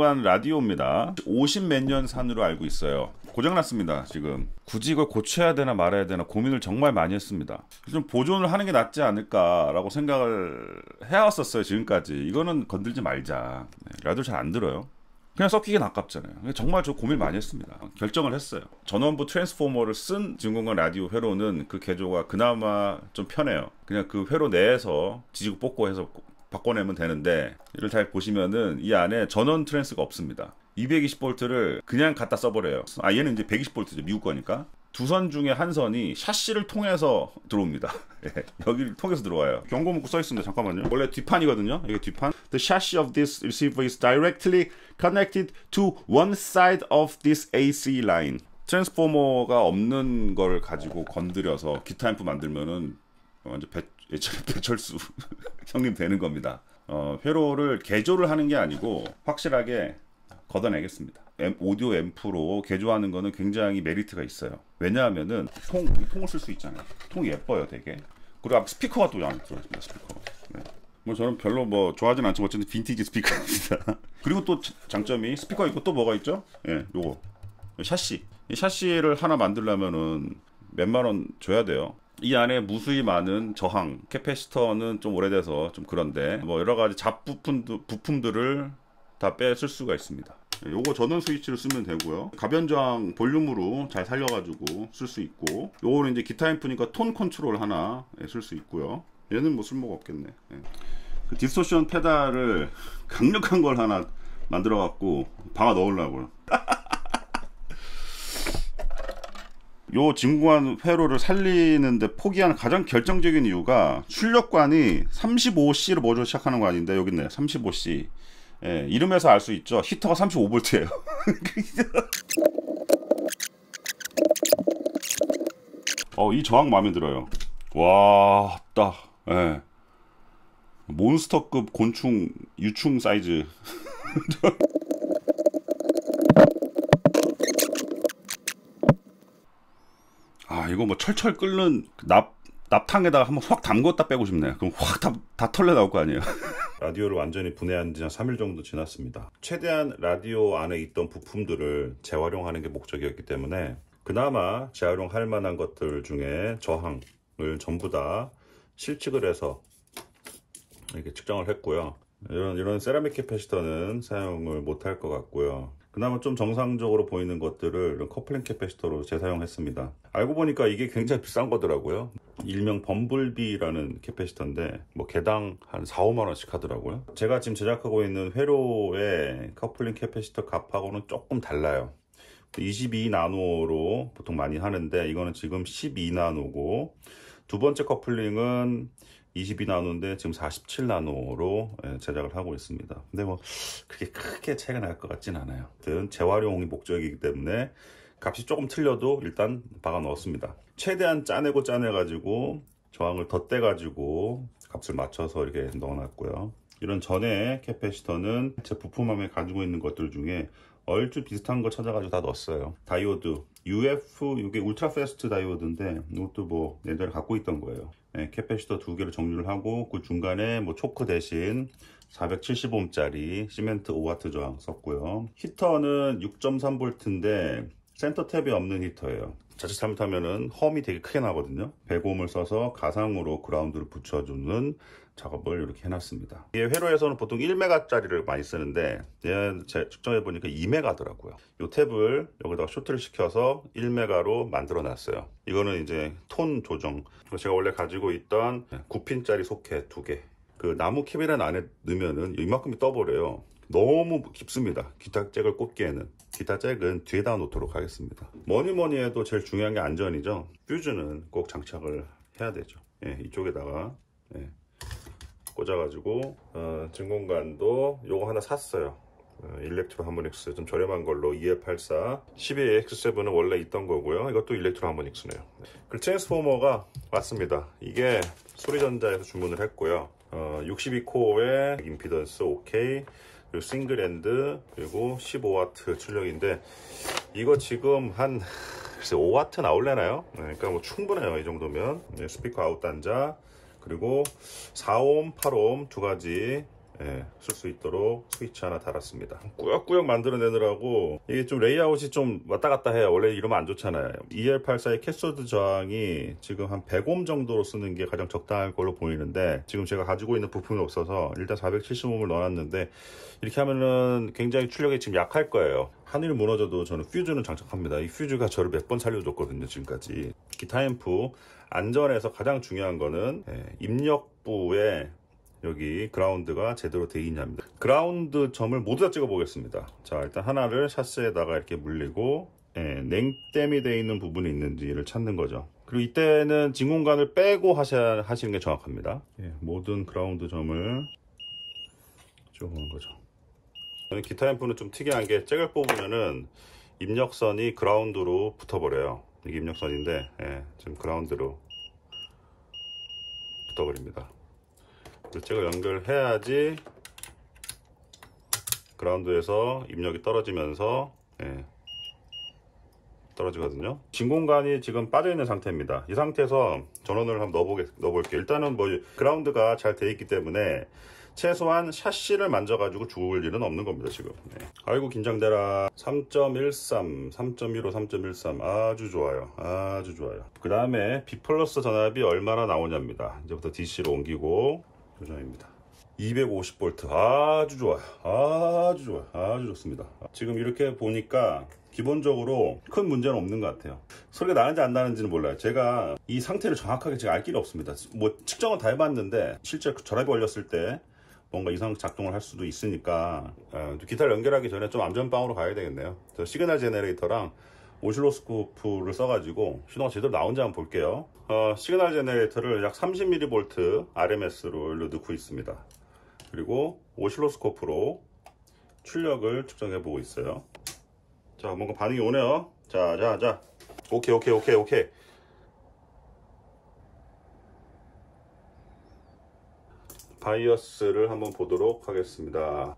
진공관 라디오입니다. 50 몇 년 산으로 알고 있어요. 고장났습니다. 지금 굳이 이걸 고쳐야 되나 말아야 되나 고민을 정말 많이 했습니다. 좀 보존을 하는 게 낫지 않을까라고 생각을 해왔었어요. 지금까지. 이거는 건들지 말자. 라디오 잘 안 들어요. 그냥 섞이긴 아깝잖아요. 정말 저 고민 많이 했습니다. 결정을 했어요. 전원부 트랜스포머를 쓴 진공관 라디오 회로는 그 개조가 그나마 좀 편해요. 그냥 그 회로 내에서 지지고 뽑고 해서 바꿔내면 되는데, 이를 잘 보시면은 이 안에 전원 트랜스가 없습니다. 220V를 그냥 갖다 써버려요. 얘는 이제 120V죠. 미국 거니까. 두 선 중에 한 선이 샤시를 통해서 들어옵니다. 여기를 통해서 들어와요. 경고 문구 써 있습니다. 잠깐만요. 원래 뒷판이거든요. 이게 뒷판. The chassis of this receiver is directly connected to one side of this AC line. 트랜스포머가 없는 걸 가지고 건드려서 기타 앰프 만들면은 완전 배철수 형님 되는 겁니다. 회로를 개조를 하는 게 아니고 확실하게 걷어내겠습니다. 오디오 앰프로 개조하는 거는 굉장히 메리트가 있어요. 왜냐하면은 통을 쓸 수 있잖아요. 통이 예뻐요, 되게. 그리고 스피커가 또 안에 들어있습니다. 스피커. 네. 뭐 저는 별로 뭐 좋아하진 않지만 어쨌든 빈티지 스피커입니다. 그리고 또 장점이 스피커 있고 또 뭐가 있죠? 예, 요거 샤시. 이 샤시를 하나 만들려면은 몇만 원 줘야 돼요. 이 안에 무수히 많은 저항, 캐패시터는 좀 오래돼서 좀 그런데 뭐 여러 가지 부품들을 다 빼쓸 수가 있습니다. 요거 전원 스위치를 쓰면 되고요. 가변 저항 볼륨으로 잘 살려가지고 쓸 수 있고, 요거는 이제 기타 앰프니까 톤 컨트롤 하나 쓸 수 있고요. 얘는 뭐 쓸모가 없겠네. 그 디스토션 페달을 강력한 걸 하나 만들어 갖고 박아 넣으려고요. 요 진공관 회로를 살리는데 포기하는 가장 결정적인 이유가 출력관이 35C로 먼저 시작하는 거 아닌데 여기 있네. 35C. 예, 이름에서 알 수 있죠. 히터가 35V예요. 이 저항 마음에 들어요. 와, 딱. 예. 몬스터급 곤충 유충 사이즈. 이거 뭐 철철 끓는 납탕에다가 한번 확 담궜다 빼고 싶네. 그럼 확 다 털려 나올 거 아니에요. 라디오를 완전히 분해한 지 한 3일 정도 지났습니다. 최대한 라디오 안에 있던 부품들을 재활용하는 게 목적이었기 때문에 그나마 재활용할 만한 것들 중에 저항을 전부 다 실측을 해서 이렇게 측정을 했고요. 이런 세라믹 캐패시터는 사용을 못할 것 같고요. 그나마 좀 정상적으로 보이는 것들을 이런 커플링 캐패시터로 재사용했습니다. 알고 보니까 이게 굉장히 비싼 거더라고요. 일명 범블비라는 캐패시터인데 뭐 개당 한 4, 5만 원씩 하더라고요. 제가 지금 제작하고 있는 회로의 커플링 캐패시터 값하고는 조금 달라요. 22나노로 보통 많이 하는데 이거는 지금 12나노고, 두 번째 커플링은 22나노인데 지금 47나노로 제작을 하고 있습니다. 근데 뭐 그게 크게 차이가 날 것 같진 않아요. 아무튼 재활용이 목적이기 때문에 값이 조금 틀려도 일단 박아 넣었습니다. 최대한 짜내가지고 저항을 덧대가지고 값을 맞춰서 이렇게 넣어놨고요. 이런 전에 캐패시터는 제 부품함에 가지고 있는 것들 중에 얼추 비슷한 거 찾아가지고 다 넣었어요. 다이오드 UF, 이게 울트라 패스트 다이오드인데 이것도 뭐 예전에 갖고 있던 거예요. 캐패시터 두 개를 정류를 하고 그 중간에 뭐 초크 대신 470ohm짜리 시멘트 5W 저항 썼고요. 히터는 6.3V인데 센터 탭이 없는 히터예요. 자칫 잘못하면은 험이 되게 크게 나거든요. 100ohm을 써서 가상으로 그라운드를 붙여주는 작업을 이렇게 해놨습니다. 이 회로에서는 보통 1메가짜리를 많이 쓰는데 제가 측정해보니까 2메가더라고요. 이 탭을 여기다가 쇼트를 시켜서 1메가로 만들어 놨어요. 이거는 이제 톤 조정. 제가 원래 가지고 있던 9핀짜리 소켓 2개. 그 나무 캐비넷 안에 넣으면은 이만큼이 떠버려요. 너무 깊습니다. 기타 잭을 꽂기에는. 기타 잭은 뒤에다 놓도록 하겠습니다. 뭐니 해도 제일 중요한 게 안전이죠. 퓨즈는 꼭 장착을 해야 되죠. 이쪽에다가 꽂아가지고 진공관도 요거 하나 샀어요. 일렉트로 하모닉스 좀 저렴한 걸로 2F84 12AX7은 원래 있던 거고요. 이것도 일렉트로 하모닉스네요. 그리고 트랜스포머가 왔습니다. 이게 소리전자에서 주문을 했고요. 62코어의 임피던스 OK, 그리고 싱글 엔드, 그리고 15W 출력인데 이거 지금 한 글쎄 5W 나올래나요? 그러니까 뭐 충분해요. 이 정도면. 스피커 아웃 단자, 그리고 4옴, 8옴 두 가지 쓸 수 있도록 스위치 하나 달았습니다. 꾸역꾸역 만들어내느라고 이게 좀 레이아웃이 좀 왔다 갔다 해요. 원래 이러면 안 좋잖아요. EL84의 캐소드 저항이 지금 한 100옴 정도로 쓰는 게 가장 적당할 걸로 보이는데, 지금 제가 가지고 있는 부품이 없어서 일단 470옴을 넣어놨는데, 이렇게 하면은 굉장히 출력이 지금 약할 거예요. 하늘이 무너져도 저는 퓨즈는 장착합니다. 이 퓨즈가 저를 몇 번 살려줬거든요, 지금까지. 기타 앰프 안전에서 가장 중요한 거는 입력부에 여기 그라운드가 제대로 되어 있냐입니다. 그라운드 점을 모두 다 찍어 보겠습니다. 자, 일단 하나를 샤스에다가 이렇게 물리고 냉댐이 되어 있는 부분이 있는지를 찾는 거죠. 그리고 이때는 진공관을 빼고 하시는 게 정확합니다. 모든 그라운드 점을 찍어보는 거죠. 기타 앰프는 좀 특이한 게 잭을 뽑으면은 입력선이 그라운드로 붙어버려요. 이게 입력선인데 지금 그라운드로 붙어버립니다. 잭을 연결해야지 그라운드에서 입력이 떨어지면서 떨어지거든요. 진공관이 지금 빠져있는 상태입니다. 이 상태에서 전원을 한번 넣어볼게요. 일단은 뭐 그라운드가 잘 되어 있기 때문에 최소한 샤시를 만져가지고 죽을 일은 없는 겁니다, 지금. 아이고, 긴장되라. 3.13, 3.15, 3.13. 아주 좋아요. 아주 좋아요. 그 다음에 B 플러스 전압이 얼마나 나오냐입니다. 이제부터 DC로 옮기고, 요정입니다. 250V. 아주 좋아요. 아주 좋아요. 아주 좋습니다. 지금 이렇게 보니까 기본적으로 큰 문제는 없는 것 같아요. 소리가 나는지 안 나는지는 몰라요. 제가 이 상태를 정확하게 제가 알 길이 없습니다. 뭐 측정은 다 해봤는데 실제 전압이 걸렸을 때 뭔가 이상 작동을 할 수도 있으니까 기타를 연결하기 전에 좀 안전빵으로 가야 되겠네요. 시그널 제너레이터랑 오실로스코프를 써가지고 신호가 제대로 나온지 한번 볼게요. 시그널 제너레이터를 약 30mV RMS로 넣고 있습니다. 그리고 오실로스코프로 출력을 측정해 보고 있어요. 자, 뭔가 반응이 오네요. 자. 오케이. 바이어스를 한번 보도록 하겠습니다.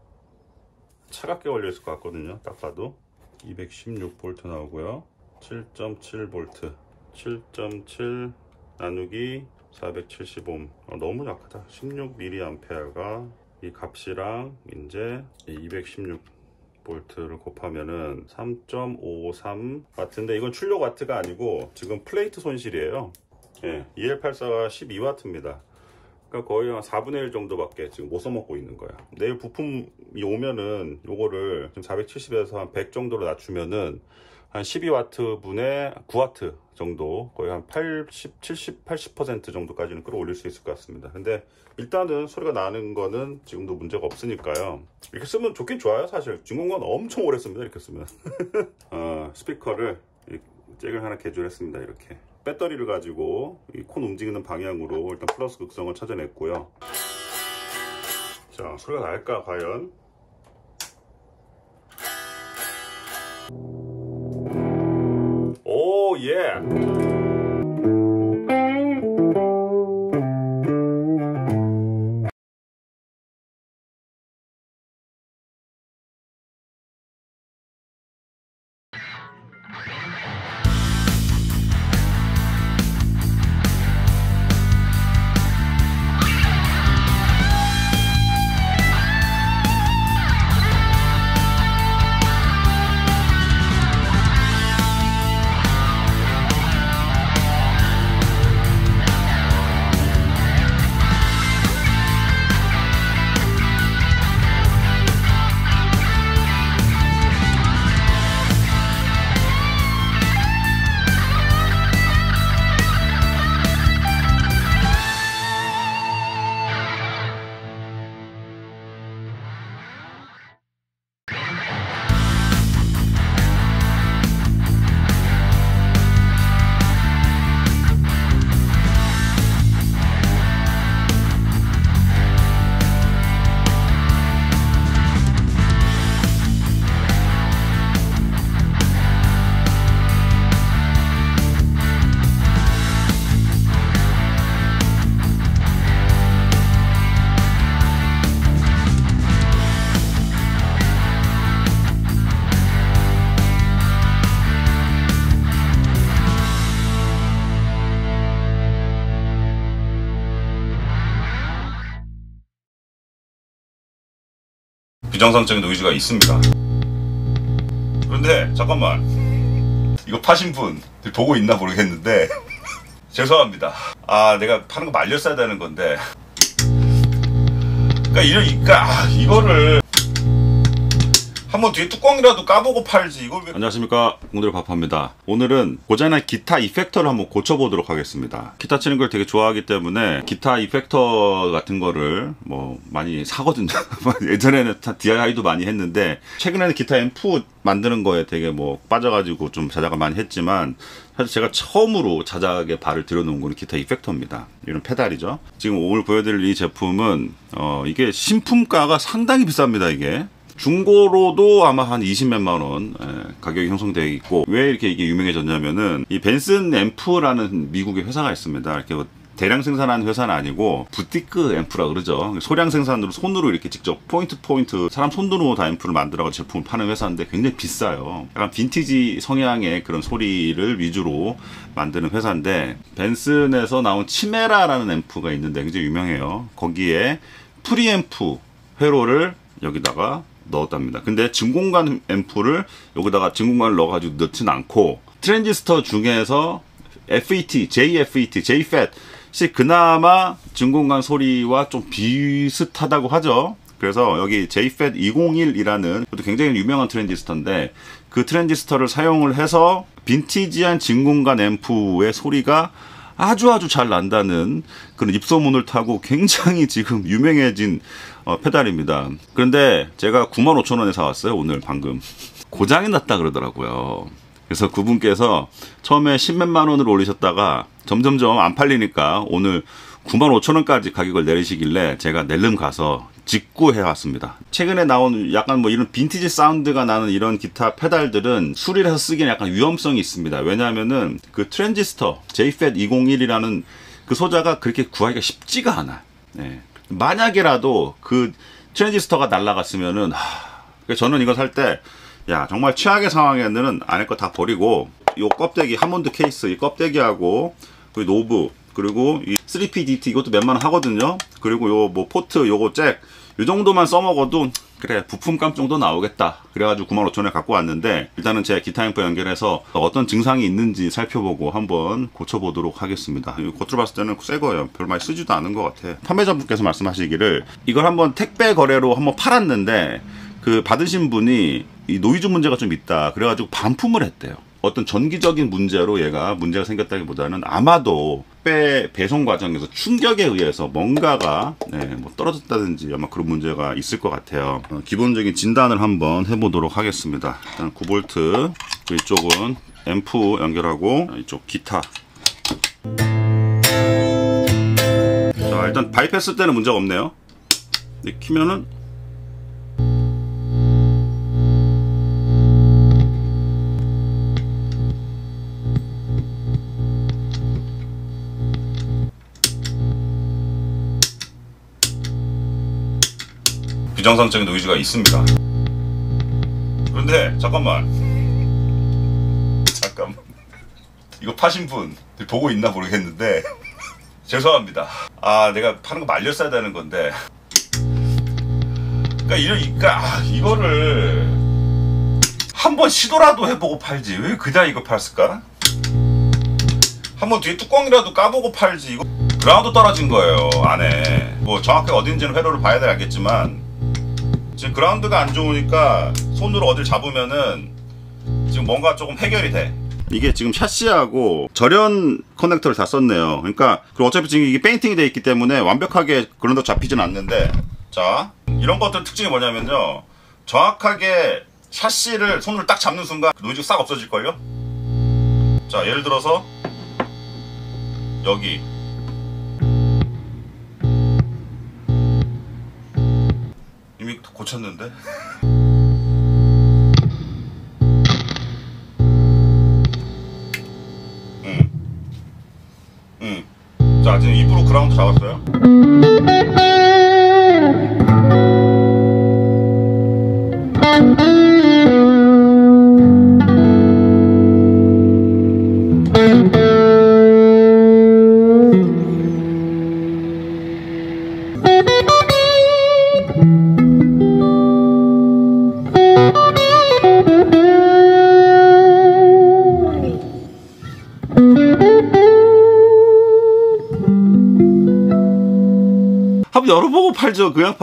차갑게 걸려 있을 것 같거든요. 딱 봐도 216V 나오고요. 7.7V 7.7 나누기 470옴. 너무 약하다. 16mA가 이 값이랑 이제 216V를 곱하면은 3.53W인데 이건 출력 와트가 아니고 지금 플레이트 손실이에요. EL84가 12W입니다. 그러니까 거의 한 4분의 1 정도밖에 지금 못 써먹고 있는 거야. 내일 부품이 오면은 요거를 지금 470에서 한 100 정도로 낮추면은 한 12W 분의 9W 정도, 거의 한 80, 70, 80% 정도까지는 끌어올릴 수 있을 것 같습니다. 근데 일단은 소리가 나는 거는 지금도 문제가 없으니까요. 이렇게 쓰면 좋긴 좋아요. 사실 진공관 엄청 오래 씁니다, 이렇게 쓰면. 스피커를 잭을 하나 개조했습니다. 이렇게 배터리를 가지고 이 콘 움직이는 방향으로 일단 플러스 극성을 찾아냈고요. 자, 소리가 날까 과연? 오, 예! 비정상적인 노이즈가 있습니다. 그런데 잠깐만, 이거 파신 분 보고 있나 모르겠는데 죄송합니다. 아, 내가 파는 거 말렸어야 되는 건데, 그러니까 이거를 한번 뒤에 뚜껑이라도 까보고 팔지, 이걸 왜... 안녕하십니까, 공들의 밥합니다. 오늘은 고장난 기타 이펙터를 한번 고쳐보도록 하겠습니다. 기타 치는 걸 되게 좋아하기 때문에 기타 이펙터 같은 거를 뭐 많이 사거든요. 예전에는 DIY도 많이 했는데, 최근에는 기타 앰프 만드는 거에 되게 뭐 빠져가지고 좀 자작을 많이 했지만, 사실 제가 처음으로 자작에 발을 들여놓은 거는 기타 이펙터입니다. 이런 페달이죠. 지금 오늘 보여드릴 이 제품은 이게 신품가가 상당히 비쌉니다. 이게 중고로도 아마 한 20몇만 원 가격이 형성되어 있고, 왜 이렇게 이게 유명해졌냐면은 이 벤슨 앰프라는 미국의 회사가 있습니다. 이렇게 대량 생산하는 회사는 아니고 부티크 앰프라 그러죠. 소량 생산으로 손으로 이렇게 직접 포인트 사람 손으로 다 앰프를 만들어서 제품을 파는 회사인데 굉장히 비싸요. 약간 빈티지 성향의 그런 소리를 위주로 만드는 회사인데, 벤슨에서 나온 치메라라는 앰프가 있는데 굉장히 유명해요. 거기에 프리앰프 회로를 여기다가 넣었답니다. 근데 진공관 앰프를 여기다가 진공관을 넣어가지고 넣진 않고, 트랜지스터 중에서 FET, JFET 그나마 진공관 소리와 좀 비슷하다고 하죠. 그래서 여기 JFET201이라는 것도 굉장히 유명한 트랜지스터인데, 그 트랜지스터를 사용을 해서 빈티지한 진공관 앰프의 소리가 아주 잘 난다는 그런 입소문을 타고 굉장히 지금 유명해진 페달입니다. 그런데 제가 95,000원에 사왔어요. 오늘 방금 고장이 났다 그러더라고요. 그래서 그분께서 처음에 10몇만 원을 올리셨다가 점점점 안 팔리니까 오늘 95,000원까지 가격을 내리시길래 제가 낼름 가서 직구해 왔습니다. 최근에 나온 약간 뭐 이런 빈티지 사운드가 나는 이런 기타 페달들은 수리를 해서 쓰기엔 약간 위험성이 있습니다. 왜냐하면은 그 트랜지스터 JFET201이라는 그 소자가 그렇게 구하기가 쉽지가 않아요. 네. 만약에라도 그 트랜지스터가 날라갔으면은 저는 이거 살 때, 야, 정말 최악의 상황에는 안에 거 다 버리고 요 껍데기, 하몬드 케이스 이 껍데기하고 그 노브, 그리고 이 3PDT 이것도 몇만 원 하거든요. 그리고 요 뭐 포트 요거 잭 요 정도만 써먹어도 그래 부품값 정도 나오겠다. 그래가지고 95,000원에 갖고 왔는데, 일단은 제 기타 앰프 연결해서 어떤 증상이 있는지 살펴보고 한번 고쳐보도록 하겠습니다. 겉으로 봤을 때는 새 거예요. 별 많이 쓰지도 않은 것 같아. 판매자분께서 말씀하시기를 이걸 한번 택배 거래로 한번 팔았는데, 그 받으신 분이 이 노이즈 문제가 좀 있다 그래가지고 반품을 했대요. 어떤 전기적인 문제로 얘가 문제가 생겼다기보다는 아마도 배송 과정에서 충격에 의해서 뭔가가 뭐 떨어졌다든지 아마 그런 문제가 있을 것 같아요. 기본적인 진단을 한번 해보도록 하겠습니다. 일단 9V, 이쪽은 앰프 연결하고 이쪽 기타. 자, 일단 바이패스 때는 문제가 없네요. 근데 키면은 비정상적인 노이즈가 있습니다. 그런데 잠깐만, 이거 파신 분 보고 있나 모르겠는데 죄송합니다. 아, 내가 파는 거 말렸어야 되는 건데, 그러니까 이거를 한번 시도라도 해보고 팔지, 왜 그냥 이거 팔았을까? 한번 뒤에 뚜껑이라도 까보고 팔지. 이거 그라운드 떨어진 거예요, 안에. 뭐 정확히 어딘지는 회로를 봐야 알겠지만, 지금 그라운드가 안 좋으니까 손으로 어딜 잡으면은 지금 뭔가 조금 해결이 돼. 이게 지금 샤시하고 절연 커넥터를 다 썼네요. 그러니까 어차피 지금 이게 페인팅이 돼 있기 때문에 완벽하게 그라운드 잡히진 않는데, 자, 이런 것들 특징이 뭐냐면요, 정확하게 샤시를 손으로 딱 잡는 순간 노이즈가 싹 없어질걸요? 자, 예를 들어서 여기 이미 고쳤는데? 자, 지금 입으로 그라운드 잡았어요. 한번 열어보고 팔죠. 그냥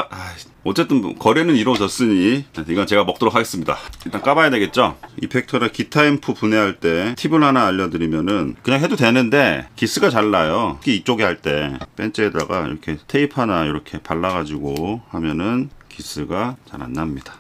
어쨌든 거래는 이루어졌으니 이건 제가 먹도록 하겠습니다. 일단 까봐야 되겠죠. 이펙터를 기타 앰프 분해할 때 팁을 하나 알려드리면은 그냥 해도 되는데 기스가 잘 나요. 특히 이쪽에 할 때 벤치에다가 이렇게 테이프 하나 이렇게 발라가지고 하면은 기스가 잘 안 납니다.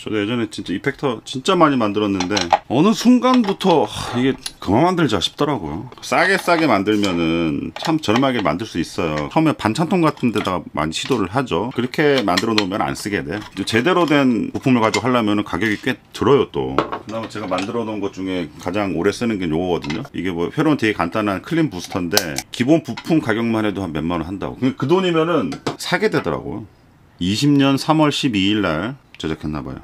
저도 예전에 진짜 이펙터 진짜 많이 만들었는데 어느 순간부터 이게 그만 만들자 싶더라고요. 싸게 만들면은 참 저렴하게 만들 수 있어요. 처음에 반찬통 같은 데다가 많이 시도를 하죠. 그렇게 만들어 놓으면 안 쓰게 돼. 제대로 된 부품을 가지고 하려면 가격이 꽤 들어요. 또 그다음에 제가 만들어 놓은 것 중에 가장 오래 쓰는 게 요거거든요. 이게 뭐 회로는 되게 간단한 클린 부스터인데 기본 부품 가격만 해도 한 몇만 원 한다고. 그 돈이면은 사게 되더라고요. 20년 3월 12일 날 제작했나봐요.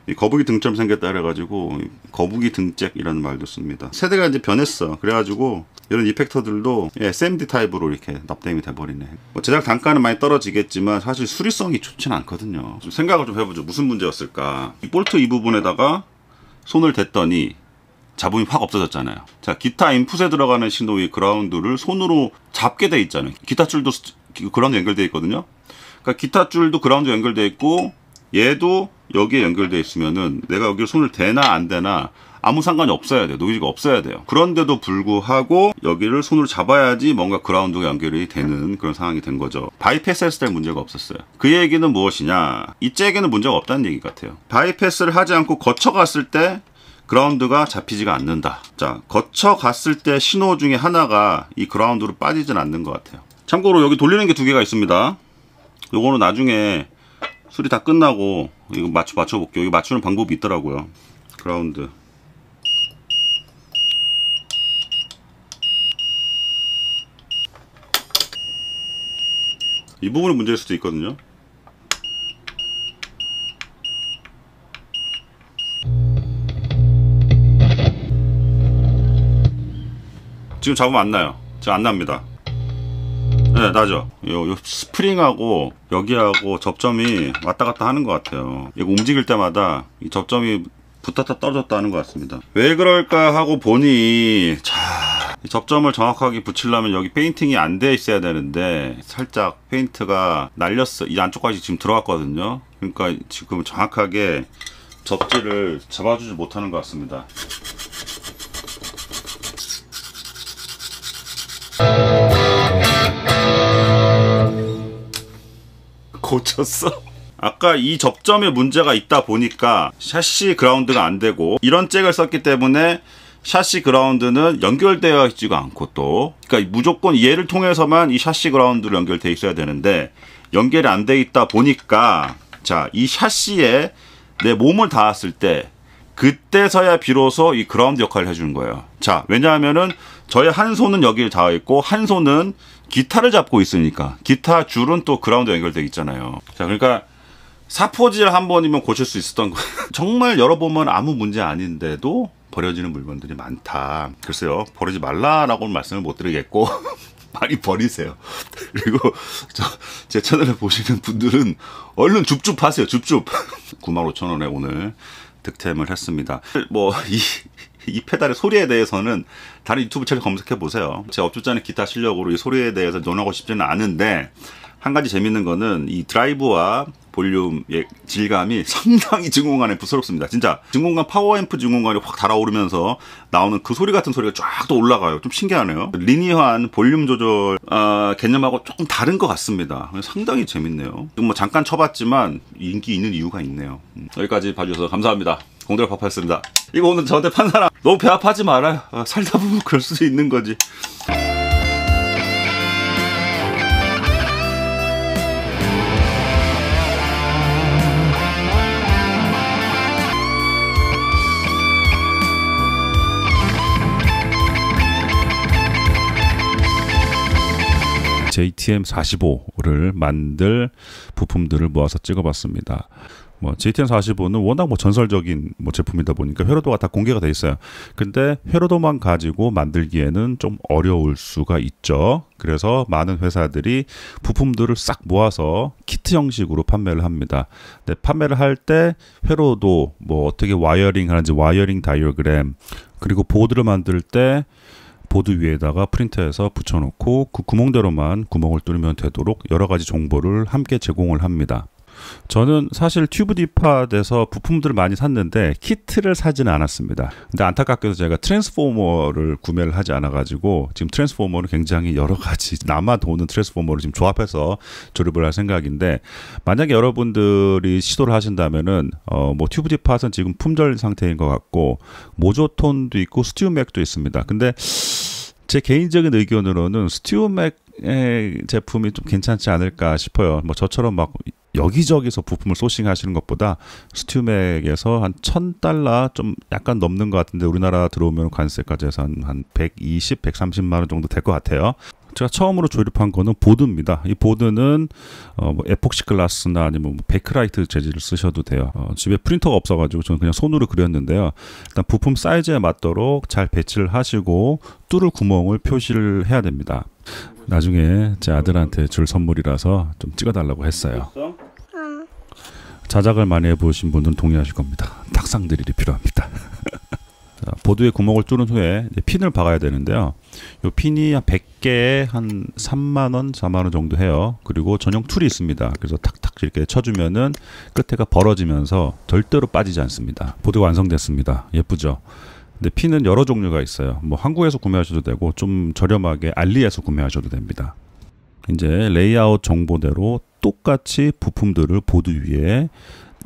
이 거북이 등점 생겼다 그래가지고 거북이 등잭이라는 말도 씁니다. 세대가 이제 변했어. 그래가지고 이런 이펙터들도 SMD 타입으로 이렇게 납땜이 돼버리네. 뭐 제작 단가는 많이 떨어지겠지만 사실 수리성이 좋진 않거든요. 좀 생각을 좀 해보죠. 무슨 문제였을까. 이 볼트 이 부분에다가 손을 댔더니 잡음이 확 없어졌잖아요. 자, 기타 인풋에 들어가는 신호의 그라운드를 손으로 잡게 돼 있잖아요. 기타 줄도 그라운드 연결되어 있거든요. 그러니까 기타 줄도 그라운드 연결되어 있고 얘도 여기에 연결되어 있으면은 내가 여기를 손을 대나 안 대나 아무 상관이 없어야 돼요. 노이즈가 없어야 돼요. 그런데도 불구하고 여기를 손으로 잡아야지 뭔가 그라운드가 연결이 되는 그런 상황이 된 거죠. 바이패스 했을 때 문제가 없었어요. 그 얘기는 무엇이냐, 이 잭에는 문제가 없다는 얘기 같아요. 바이패스를 하지 않고 거쳐갔을 때 그라운드가 잡히지가 않는다. 자, 거쳐갔을 때 신호 중에 하나가 이 그라운드로 빠지진 않는 것 같아요. 참고로 여기 돌리는 게 두 개가 있습니다. 요거는 나중에 수리 다 끝나고 이거 맞춰볼게요. 이거 맞추는 방법이 있더라고요. 그라운드 이 부분이 문제일 수도 있거든요. 지금 잡으면 안 나요. 지금 안 납니다. 네, 나죠. 요 스프링하고 여기하고 접점이 왔다 갔다 하는 것 같아요. 이거 움직일 때마다 이 접점이 붙었다 떨어졌다 하는 것 같습니다. 왜 그럴까 하고 보니, 자, 이 접점을 정확하게 붙이려면 여기 페인팅이 안 돼 있어야 되는데 살짝 페인트가 날렸어. 이 안쪽까지 지금 들어갔거든요. 그러니까 지금 정확하게 접지를 잡아주지 못하는 것 같습니다. 고쳤어? 아까 이 접점에 문제가 있다 보니까 샤시 그라운드가 안 되고 이런 잭을 썼기 때문에 샤시 그라운드는 연결되어 있지가 않고, 또 그러니까 무조건 얘를 통해서만 이 샤시 그라운드로 연결되어 있어야 되는데 연결이 안 돼 있다 보니까, 자, 이 샤시에 내 몸을 닿았을 때 그때서야 비로소 이 그라운드 역할을 해주는 거예요. 자, 왜냐하면은 저의 한 손은 여기에 닿아 있고 한 손은 기타를 잡고 있으니까 기타 줄은 또 그라운드 연결되어 있잖아요. 자, 그러니까 사포질 한 번이면 고칠 수 있었던 거. 정말 열어보면 아무 문제 아닌데도 버려지는 물건들이 많다. 글쎄요, 버리지 말라라고는 말씀을 못 드리겠고 많이 버리세요. 그리고 제 채널에 보시는 분들은 얼른 줍줍 하세요. 줍줍. 95,000원에 오늘 득템을 했습니다. 뭐 이 페달의 소리에 대해서는 다른 유튜브 채널 검색해 보세요. 제 업주자는 기타 실력으로 이 소리에 대해서 논하고 싶지는 않은데, 한 가지 재밌는 거는 이 드라이브와 볼륨의 질감이 상당히 진공관에 부스럽습니다. 진짜 진공관, 파워앰프 진공관이 확 달아오르면서 나오는 그 소리 같은 소리가 쫙 또 올라가요. 좀 신기하네요. 리니어한 볼륨 조절 개념하고 조금 다른 것 같습니다. 상당히 재밌네요. 뭐 잠깐 쳐봤지만 인기 있는 이유가 있네요. 여기까지 봐주셔서 감사합니다. 공대로 파파였습니다. 이거 오늘 저한테 판 사람 너무 배 아파하지 말아요. 살다 보면 그럴 수도 있는 거지. JTM45를 만들 부품들을 모아서 찍어봤습니다. 뭐 JTM45는 워낙 뭐 전설적인 뭐 제품이다 보니까 회로도가 다 공개가 돼 있어요. 근데 회로도만 가지고 만들기에는 좀 어려울 수가 있죠. 그래서 많은 회사들이 부품들을 싹 모아서 키트 형식으로 판매를 합니다. 근데 판매를 할 때 회로도 뭐 어떻게 와이어링 하는지 와이어링 다이어그램, 그리고 보드를 만들 때 보드 위에다가 프린터해서 붙여놓고 그 구멍대로만 구멍을 뚫으면 되도록 여러 가지 정보를 함께 제공을 합니다. 저는 사실 튜브 디팟에서 부품들을 많이 샀는데 키트를 사지는 않았습니다. 근데 안타깝게도 제가 트랜스포머를 구매를 하지 않아 가지고 지금 트랜스포머는 굉장히 여러 가지 남아 도는 트랜스포머를 지금 조합해서 조립을 할 생각인데, 만약에 여러분들이 시도를 하신다면은 뭐 튜브 디팟은 지금 품절 상태인 것 같고 모조톤도 있고 스튜맥도 있습니다. 근데 제 개인적인 의견으로는 스튜맥의 제품이 좀 괜찮지 않을까 싶어요. 뭐 저처럼 막 여기저기서 부품을 소싱하시는 것보다 스튜맥에서 한 $1,000 좀 약간 넘는 것 같은데 우리나라 들어오면 관세까지 해서 한 120, 130만 원 정도 될 것 같아요. 제가 처음으로 조립한 거는 보드입니다. 이 보드는 뭐 에폭시 글라스나 아니면 뭐 베이크라이트 재질을 쓰셔도 돼요. 집에 프린터가 없어가지고 저는 그냥 손으로 그렸는데요. 일단 부품 사이즈에 맞도록 잘 배치를 하시고 뚫을 구멍을 표시를 해야 됩니다. 나중에 제 아들한테 줄 선물이라서 좀 찍어달라고 했어요. 자작을 많이 해보신 분들은 동의하실 겁니다. 탁상 드릴이 필요합니다. 자, 보드에 구멍을 뚫은 후에 이제 핀을 박아야 되는데요. 이 핀이 한 100개에 한 3만원, 4만원 정도 해요. 그리고 전용 툴이 있습니다. 그래서 탁탁 이렇게 쳐주면은 끝에가 벌어지면서 절대로 빠지지 않습니다. 보드가 완성됐습니다. 예쁘죠? 근데 핀은 여러 종류가 있어요. 뭐 한국에서 구매하셔도 되고 좀 저렴하게 알리에서 구매하셔도 됩니다. 이제 레이아웃 정보대로 똑같이 부품들을 보드 위에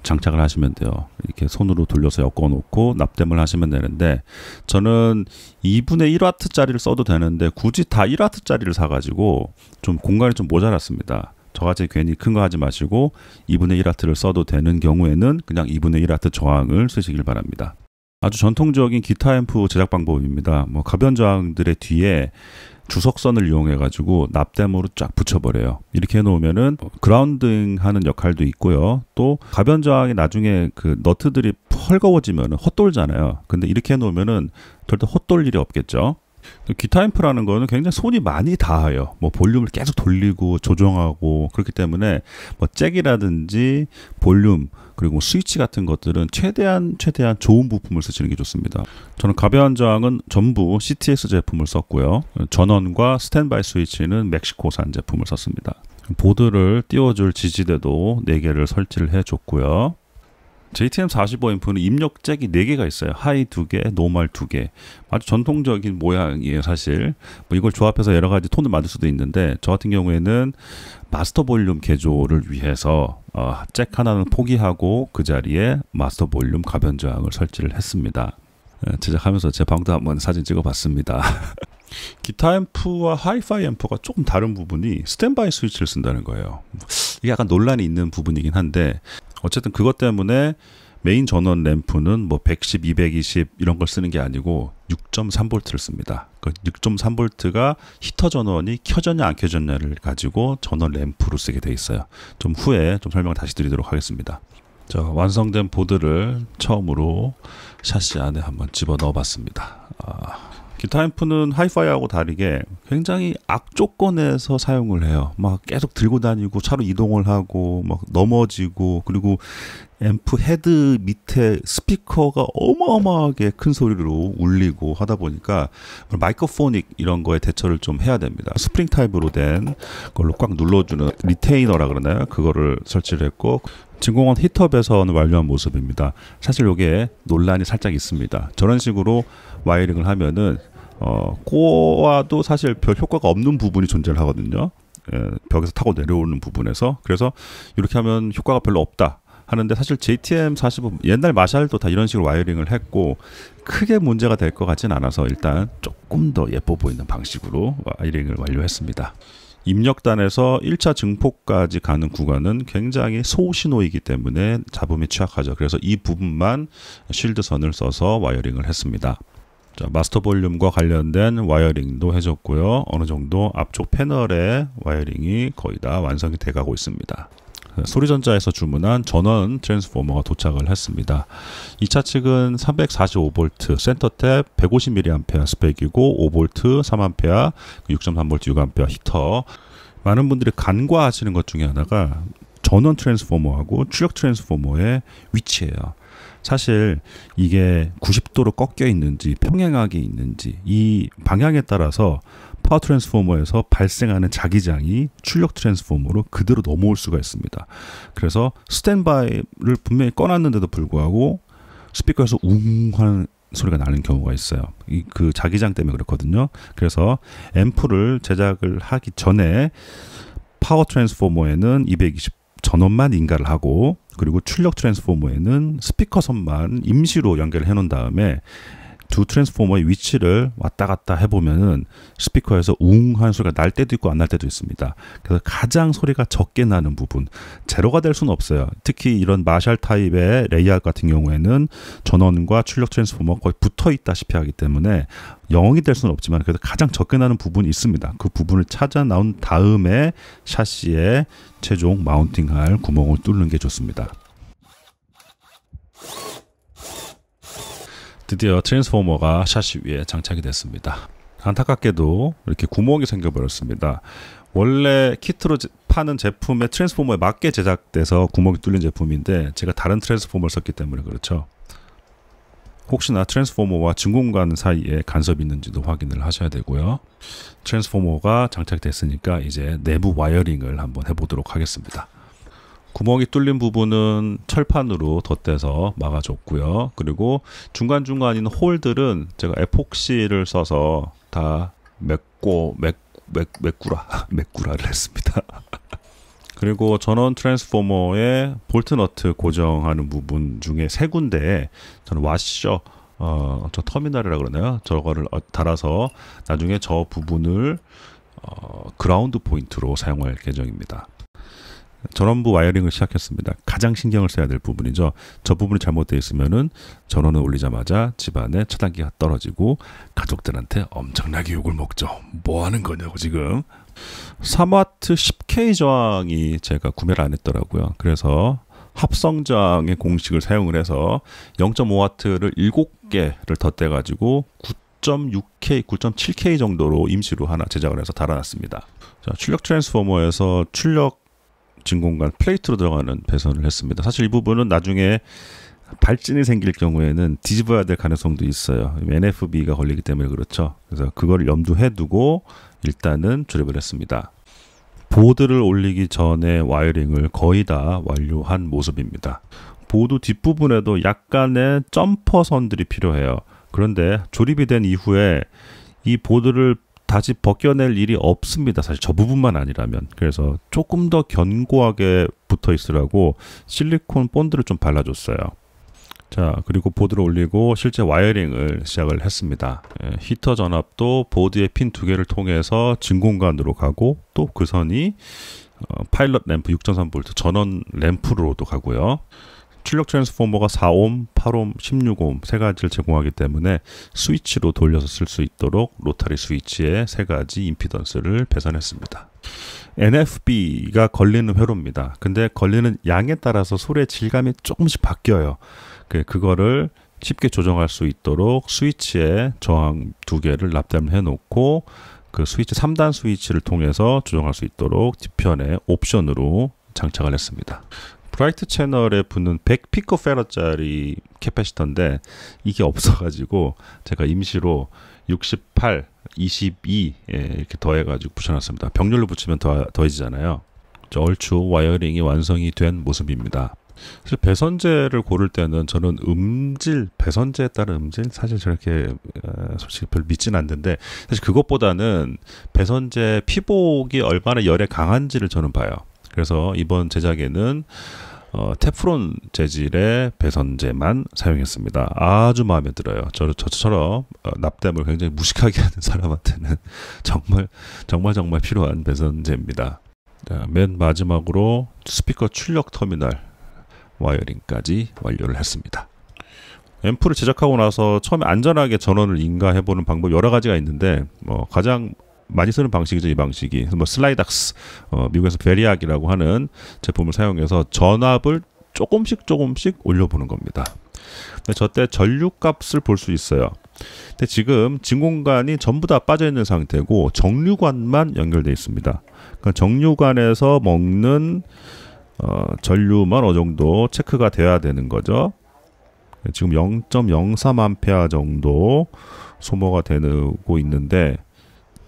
장착을 하시면 돼요. 이렇게 손으로 돌려서 엮어 놓고 납땜을 하시면 되는데, 저는 2분의 1W짜리를 써도 되는데 굳이 다 1W짜리를 사가지고 좀 공간이 좀 모자랐습니다. 저같이 괜히 큰 거 하지 마시고 2분의 1W를 써도 되는 경우에는 그냥 2분의 1W 저항을 쓰시길 바랍니다. 아주 전통적인 기타 앰프 제작 방법입니다. 뭐 가변 저항들의 뒤에 주석선을 이용해 가지고 납땜으로 쫙 붙여버려요. 이렇게 해놓으면은 그라운딩 하는 역할도 있고요. 또 가변 저항이 나중에 그 너트들이 헐거워지면은 헛돌잖아요. 근데 이렇게 해놓으면은 절대 헛돌 일이 없겠죠. 기타 앰프라는 거는 굉장히 손이 많이 닿아요. 뭐 볼륨을 계속 돌리고 조정하고, 그렇기 때문에 뭐 잭이라든지 볼륨 그리고 뭐 스위치 같은 것들은 최대한 좋은 부품을 쓰시는 게 좋습니다. 저는 가변 저항은 전부 CTS 제품을 썼고요. 전원과 스탠바이 스위치는 멕시코산 제품을 썼습니다. 보드를 띄워줄 지지대도 4개를 설치를 해줬고요. JTM45 앰프는 입력 잭이 4개가 있어요. 하이 2개, 노멀 2개. 아주 전통적인 모양이에요, 사실. 뭐 이걸 조합해서 여러 가지 톤을 만들 수도 있는데, 저 같은 경우에는 마스터 볼륨 개조를 위해서 잭 하나는 포기하고 그 자리에 마스터 볼륨 가변 저항을 설치를 했습니다. 제작하면서 제 방도 한번 사진 찍어봤습니다. 기타 앰프와 하이파이 앰프가 조금 다른 부분이 스탠바이 스위치를 쓴다는 거예요. 이게 약간 논란이 있는 부분이긴 한데, 어쨌든 그것 때문에 메인 전원 램프는 뭐 110, 220 이런 걸 쓰는 게 아니고 6.3V를 씁니다. 그 6.3V가 히터 전원이 켜졌냐 안 켜졌냐를 가지고 전원 램프로 쓰게 돼 있어요. 좀 후에 좀 설명을 다시 드리도록 하겠습니다. 자, 완성된 보드를 처음으로 샤시 안에 한번 집어 넣어 봤습니다. 기타 앰프는 하이파이하고 다르게 굉장히 악조건에서 사용을 해요. 막 계속 들고 다니고 차로 이동을 하고 막 넘어지고, 그리고 앰프 헤드 밑에 스피커가 어마어마하게 큰 소리로 울리고 하다 보니까 마이크로포닉 이런 거에 대처를 좀 해야 됩니다. 스프링 타입으로 된 걸로 꽉 눌러주는 리테이너라 그러나요? 그거를 설치를 했고, 진공원 히터 배선 완료한 모습입니다. 사실 이게 논란이 살짝 있습니다. 저런 식으로 와이링을 하면은 꼬아도 사실 별 효과가 없는 부분이 존재를 하거든요. 벽에서 타고 내려오는 부분에서. 그래서 이렇게 하면 효과가 별로 없다 하는데, 사실 JTM45 옛날 마샬도 다 이런 식으로 와이링을 했고 크게 문제가 될 것 같진 않아서 일단 조금 더 예뻐 보이는 방식으로 와이링을 완료했습니다. 입력단에서 1차 증폭까지 가는 구간은 굉장히 소신호이기 때문에 잡음이 취약하죠. 그래서 이 부분만 쉴드선을 써서 와이어링을 했습니다. 자, 마스터 볼륨과 관련된 와이어링도 해줬고요. 어느 정도 앞쪽 패널의 와이어링이 거의 다 완성이 돼가고 있습니다. 소리전자에서 주문한 전원 트랜스포머가 도착을 했습니다. 이 차 측은 345V 센터탭 150mA 스펙이고 5V 3A 6.3V 6A 히터. 많은 분들이 간과하시는 것 중에 하나가 전원 트랜스포머하고 출력 트랜스포머의 위치예요. 사실 이게 90도로 꺾여 있는지 평행하게 있는지 이 방향에 따라서 파워 트랜스포머에서 발생하는 자기장이 출력 트랜스포머로 그대로 넘어올 수가 있습니다. 그래서 스탠바이를 분명히 꺼놨는데도 불구하고 스피커에서 웅 하는 소리가 나는 경우가 있어요. 그 자기장 때문에 그렇거든요. 그래서 앰프를 제작을 하기 전에 파워 트랜스포머에는 220 전원만 인가를 하고, 그리고 출력 트랜스포머에는 스피커 선만 임시로 연결을 해 놓은 다음에 두 트랜스포머의 위치를 왔다 갔다 해보면은 스피커에서 웅 하는 소리가 날 때도 있고 안 날 때도 있습니다. 그래서 가장 소리가 적게 나는 부분, 제로가 될 수는 없어요. 특히 이런 마샬 타입의 레이아웃 같은 경우에는 전원과 출력 트랜스포머가 거의 붙어 있다시피 하기 때문에 0이 될 수는 없지만 그래도 가장 적게 나는 부분이 있습니다. 그 부분을 찾아 나온 다음에 샤시에 최종 마운팅할 구멍을 뚫는 게 좋습니다. 드디어 트랜스포머가 샤시 위에 장착이 됐습니다. 안타깝게도 이렇게 구멍이 생겨버렸습니다. 원래 키트로 파는 제품의 트랜스포머에 맞게 제작돼서 구멍이 뚫린 제품인데 제가 다른 트랜스포머를 썼기 때문에 그렇죠. 혹시나 트랜스포머와 진공관 사이에 간섭이 있는지도 확인을 하셔야 되고요. 트랜스포머가 장착됐으니까 이제 내부 와이어링을 한번 해보도록 하겠습니다. 구멍이 뚫린 부분은 철판으로 덧대서 막아줬고요. 그리고 중간중간 있는 홀들은 제가 에폭시를 써서 다 메꾸라를 했습니다. 그리고 전원 트랜스포머의 볼트 너트 고정하는 부분 중에 세 군데에 저는 와셔 저 터미널이라 그러나요? 저거를 달아서 나중에 저 부분을 그라운드 포인트로 사용할 예정입니다. 전원부 와이어링을 시작했습니다. 가장 신경을 써야 될 부분이죠. 저 부분이 잘못되어 있으면은 전원을 올리자마자 집안에 차단기가 떨어지고 가족들한테 엄청나게 욕을 먹죠. 뭐 하는 거냐고 지금. 3W 10K 저항이 제가 구매를 안 했더라고요. 그래서 합성 저항의 공식을 사용을 해서 0.5W를 7개를 덧대 가지고 9.6K, 9.7K 정도로 임시로 하나 제작을 해서 달아놨습니다. 자, 출력 트랜스포머에서 출력 진공관 플레이트로 들어가는 배선을 했습니다. 사실 이 부분은 나중에 발진이 생길 경우에는 뒤집어야 될 가능성도 있어요. NFB가 걸리기 때문에 그렇죠. 그래서 그걸 염두해 두고 일단은 조립을 했습니다. 보드를 올리기 전에 와이어링을 거의 다 완료한 모습입니다. 보드 뒷부분에도 약간의 점퍼선들이 필요해요. 그런데 조립이 된 이후에 이 보드를 다시 벗겨낼 일이 없습니다. 사실 저 부분만 아니라면. 그래서 조금 더 견고하게 붙어 있으라고 실리콘 본드를 좀 발라줬어요. 자, 그리고 보드를 올리고 실제 와이어링을 시작을 했습니다. 히터 전압도 보드의 핀 2개를 통해서 진공관으로 가고 또 그 선이 파일럿 램프 6.3V 전원 램프로도 가고요. 출력 트랜스포머가 4옴, 8옴, 16옴 세 가지를 제공하기 때문에 스위치로 돌려서 쓸 수 있도록 로타리 스위치에 세 가지 임피던스를 배선했습니다. NFB가 걸리는 회로입니다. 근데 걸리는 양에 따라서 소리의 질감이 조금씩 바뀌어요. 그거를 쉽게 조정할 수 있도록 스위치에 저항 2개를 납땜을 해놓고 그 스위치 3단 스위치를 통해서 조정할 수 있도록 뒤편에 옵션으로 장착을 했습니다. 브라이트 채널에 붙는 100 피코페러짜리 캐패시터인데 이게 없어가지고 제가 임시로 68, 22 이렇게 더해가지고 붙여놨습니다. 병렬로 붙이면 더해지잖아요. 얼추 와이어링이 완성이 된 모습입니다. 사실 배선재를 고를 때는 저는 배선재에 따른 음질 사실 저렇게 솔직히 별로 믿지는 않는데 사실 그것보다는 배선재 피복이 얼마나 열에 강한지를 저는 봐요. 그래서 이번 제작에는 테프론 재질의 배선재만 사용했습니다. 아주 마음에 들어요. 저처럼 납땜을 굉장히 무식하게 하는 사람한테는 정말 필요한 배선재입니다. 자, 맨 마지막으로 스피커 출력 터미널 와이어링까지 완료를 했습니다. 앰프를 제작하고 나서 처음에 안전하게 전원을 인가해보는 방법 여러 가지가 있는데 가장 많이 쓰는 방식이죠. 이 방식이 뭐 슬라이닥스, 미국에서 베리악이라고 하는 제품을 사용해서 전압을 조금씩 올려보는 겁니다. 저때 전류값을 볼 수 있어요. 근데 지금 진공관이 전부 다 빠져 있는 상태고 정류관만 연결되어 있습니다. 그러니까 정류관에서 먹는 전류만 어느 정도 체크가 돼야 되는 거죠. 지금 0.03A 정도 소모가 되고 있는데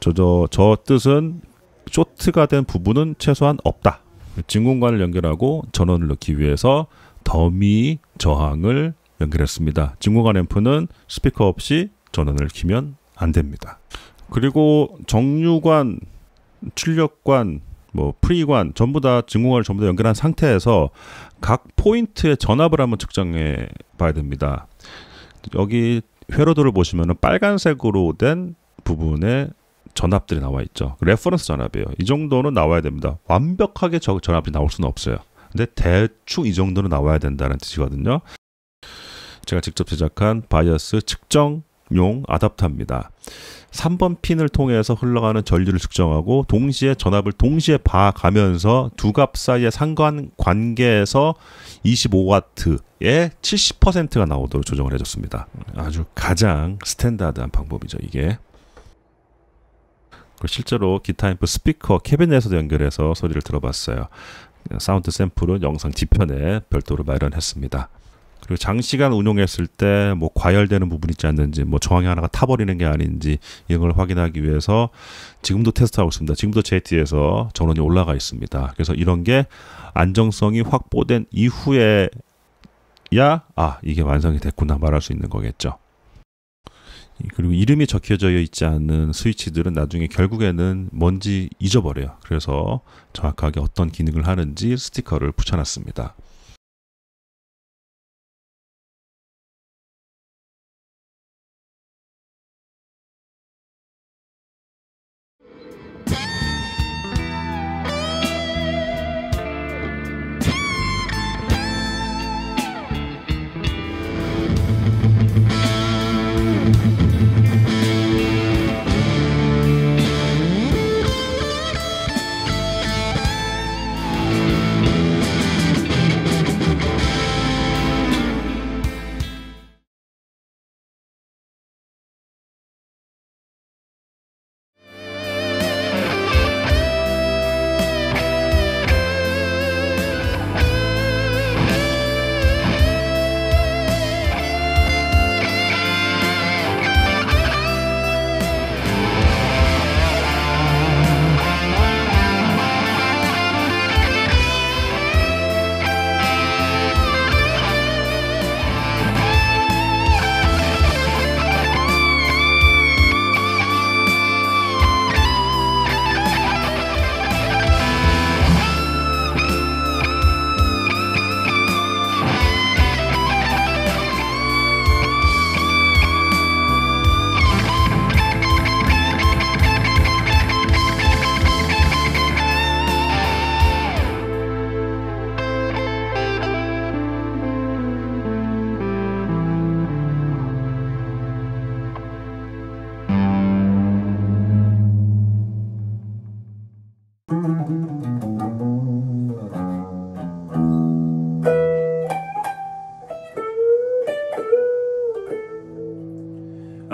저 뜻은 쇼트가 된 부분은 최소한 없다. 진공관을 연결하고 전원을 넣기 위해서 더미 저항을 연결했습니다. 진공관 앰프는 스피커 없이 전원을 키면 안 됩니다. 그리고 정류관, 출력관, 뭐 프리관 전부 다 진공관을 전부 다 연결한 상태에서 각 포인트의 전압을 한번 측정해 봐야 됩니다. 여기 회로도를 보시면은 빨간색으로 된 부분에 전압들이 나와 있죠. 레퍼런스 전압이에요. 이 정도는 나와야 됩니다. 완벽하게 전압이 나올 수는 없어요. 근데 대충 이 정도는 나와야 된다는 뜻이거든요. 제가 직접 제작한 바이어스 측정용 아답터입니다. 3번 핀을 통해서 흘러가는 전류를 측정하고 동시에 전압을 동시에 봐가면서 두 값 사이의 상관관계에서 25W의 70%가 나오도록 조정을 해줬습니다. 아주 가장 스탠다드한 방법이죠, 이게. 실제로 기타 앰프 스피커 캐비넷에서도 연결해서 소리를 들어봤어요. 사운드 샘플은 영상 뒤편에 별도로 마련했습니다. 그리고 장시간 운용했을 때 뭐 과열되는 부분이 있지 않는지, 뭐 저항이 하나가 타버리는 게 아닌지 이런 걸 확인하기 위해서 지금도 테스트하고 있습니다. 지금도 JT에서 전원이 올라가 있습니다. 그래서 이런 게 안정성이 확보된 이후에야 이게 완성이 됐구나 말할 수 있는 거겠죠. 그리고 이름이 적혀져 있지 않은 스위치들은 나중에 결국에는 뭔지 잊어버려요. 그래서 정확하게 어떤 기능을 하는지 스티커를 붙여놨습니다.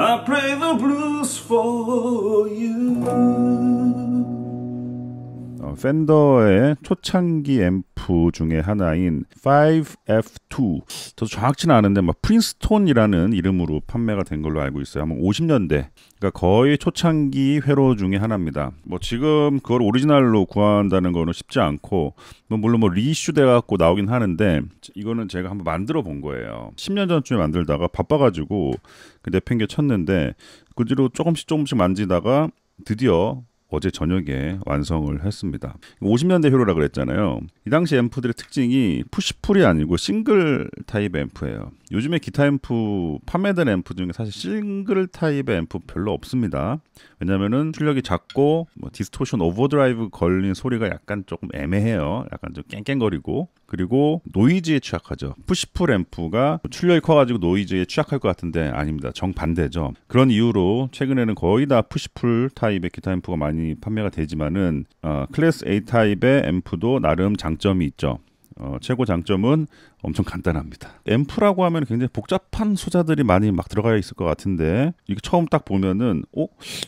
I play the blues for you. 펜더의 초창기 앰프 중에 하나인 5F2. 저도 정확치는 않은데 프린스톤이라는 이름으로 판매가 된 걸로 알고 있어요. 아마 50년대. 그러니까 거의 초창기 회로 중에 하나입니다. 지금 그걸 오리지널로 구한다는 거는 쉽지 않고, 물론 리이슈 돼 갖고 나오긴 하는데, 이거는 제가 한번 만들어 본 거예요. 10년 전쯤에 만들다가 바빠가지고 내팽개 쳤는데, 그 뒤로 조금씩 만지다가 드디어 어제 저녁에 완성을 했습니다. 50년대 회로라 그랬잖아요. 이 당시 앰프들의 특징이 푸시풀이 아니고 싱글 타입 앰프예요. 요즘에 기타 앰프 판매된 앰프 중에 사실 싱글 타입의 앰프 별로 없습니다. 왜냐면은 출력이 작고 디스토션 오버드라이브 걸린 소리가 약간 조금 애매해요. 약간 좀 깽깽거리고. 그리고 노이즈에 취약하죠. 푸시풀 앰프가 출력이 커가지고 노이즈에 취약할 것 같은데 아닙니다. 정반대죠. 그런 이유로 최근에는 거의 다 푸시풀 타입의 기타 앰프가 많이 판매가 되지만은 클래스 A 타입의 앰프도 나름 장점이 있죠. 최고 장점은 엄청 간단합니다. 앰프라고 하면 굉장히 복잡한 소자들이 많이 막 들어가 있을 것 같은데 이게 처음 딱 보면은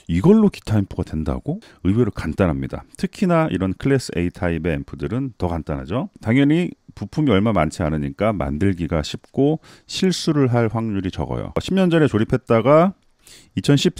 이걸로 기타 앰프가 된다고? 의외로 간단합니다. 특히나 이런 클래스 A 타입의 앰프들은 더 간단하죠. 당연히 부품이 얼마 많지 않으니까 만들기가 쉽고 실수를 할 확률이 적어요. 10년 전에 조립했다가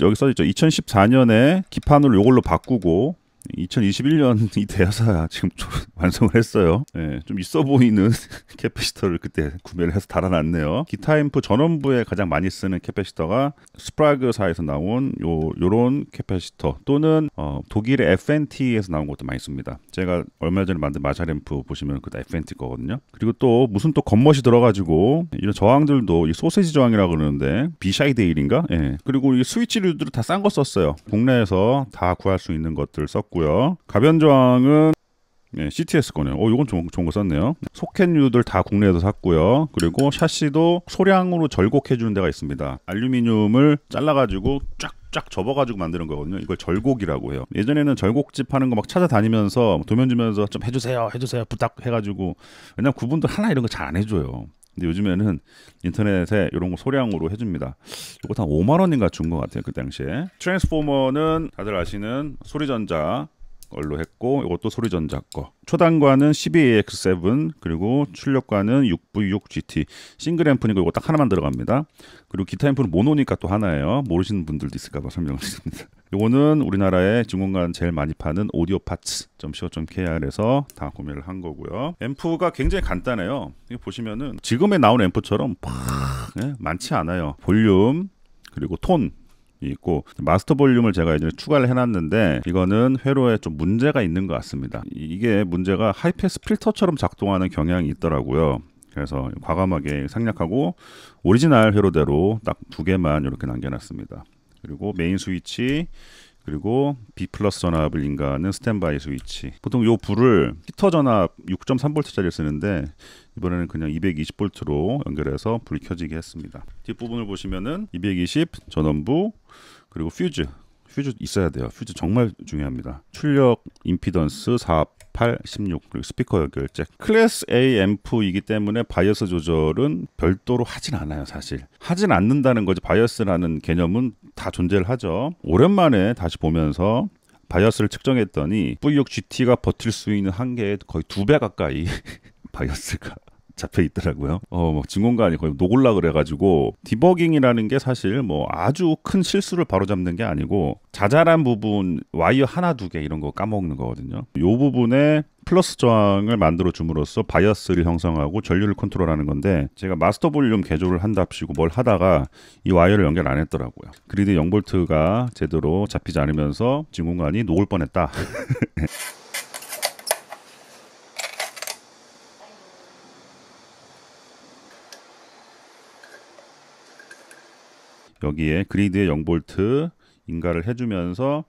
여기 써있죠. 2014년에 기판으로 이걸로 바꾸고 2021년이 되어서야 지금 완성을 했어요. 네, 좀 있어 보이는 캐패시터를 그때 구매를 해서 달아놨네요. 기타 앰프 전원부에 가장 많이 쓰는 캐패시터가 스프라그사에서 나온 요런 캐패시터 또는 독일의 FNT에서 나온 것도 많이 씁니다. 제가 얼마 전에 만든 마샬 앰프 보시면 그다 FNT 거거든요. 그리고 또 무슨 또 겉멋이 들어가지고 이런 저항들도 이 소세지 저항이라고 그러는데 비샤이데일인가? 예. 그리고 이 스위치류들을 다 싼 거 썼어요. 국내에서 다 구할 수 있는 것들 썼고요. 가변 저항은 CTS 거네요. 이건 좋은 거 썼네요. 소켓류들 다 국내에서 샀고요. 그리고 샤시도 소량으로 절곡해 주는 데가 있습니다. 알루미늄을 잘라가지고 쫙 접어가지고 만드는 거거든요. 이걸 절곡이라고 해요. 예전에는 절곡집 하는 거 막 찾아다니면서 도면 주면서 좀 해주세요 부탁해가지고, 왜냐면 그분들 하나 이런 거 잘 안 해줘요. 근데 요즘에는 인터넷에 이런 거 소량으로 해줍니다. 이거 한 5만 원인가 준 것 같아요. 그 당시에. 트랜스포머는 다들 아시는 소리전자 걸로 했고, 이것도 소리전자 거. 초단과는 12AX7, 그리고 출력과는 6V6GT. 싱글 앰프니까 이거 딱 하나만 들어갑니다. 그리고 기타 앰프는 모노니까 또 하나예요. 모르시는 분들도 있을까봐 설명을 드립니다. 이거는 우리나라에 증권관 제일 많이 파는 audioparts.co.kr에서 다 구매를 한 거고요. 앰프가 굉장히 간단해요. 이거 보시면은 지금에 나온 앰프처럼 많지 않아요. 볼륨, 그리고 톤 있고, 마스터 볼륨을 제가 예전에 추가를 해놨는데 이거는 회로에 좀 문제가 있는 것 같습니다. 이게 문제가 하이패스 필터처럼 작동하는 경향이 있더라고요. 그래서 과감하게 생략하고 오리지널 회로대로 딱 2개만 이렇게 남겨놨습니다. 그리고 메인 스위치, 그리고 B 플러스 전압을 인가하는 스탠바이 스위치. 보통 요 불을 히터 전압 6.3V짜리 쓰는데 이번에는 그냥 220V로 연결해서 불이 켜지게 했습니다. 뒷부분을 보시면은 220 전원부, 그리고 퓨즈 있어야 돼요. 퓨즈 정말 중요합니다. 출력 임피던스 4, 8, 16, 그리고 스피커 연결잭. 클래스 A 앰프이기 때문에 바이어스 조절은 별도로 하진 않아요. 사실 하진 않는다는 거지. 바이어스라는 개념은 다 존재를 하죠. 오랜만에 다시 보면서 바이어스를 측정했더니 V6GT가 버틸 수 있는 한계의 거의 2배 가까이 바이어스가 잡혀 있더라고요. 진공관이 거의 녹을라 그래가지고, 디버깅이라는 게 사실 뭐 아주 큰 실수를 바로잡는 게 아니고 자잘한 부분, 와이어 하나 두 개 이런 거 까먹는 거거든요. 이 부분에 플러스 저항을 만들어 줌으로써 바이어스를 형성하고 전류를 컨트롤하는 건데, 제가 마스터 볼륨 개조를 한답시고 뭘 하다가 이 와이어를 연결 안 했더라고요. 그리드 0V가 제대로 잡히지 않으면서 진공관이 녹을 뻔했다. 여기에 그리드에 0V 인가를 해주면서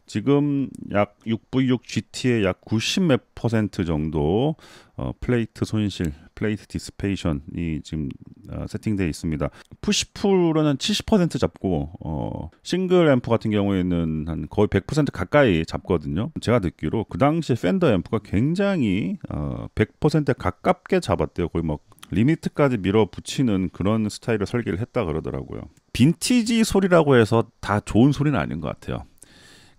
지금 약 6V6GT의 약 90 몇 % 정도 플레이트 손실, 플레이트 디스페이션이 지금 세팅되어 있습니다. 푸시풀은 70% 잡고 싱글 앰프 같은 경우에는 한 거의 100% 가까이 잡거든요. 제가 듣기로 그 당시에 팬더 앰프가 굉장히 100%에 가깝게 잡았대요. 거의 막 리미트까지 밀어붙이는 그런 스타일의 설계를 했다 그러더라고요. 빈티지 소리라고 해서 다 좋은 소리는 아닌 것 같아요.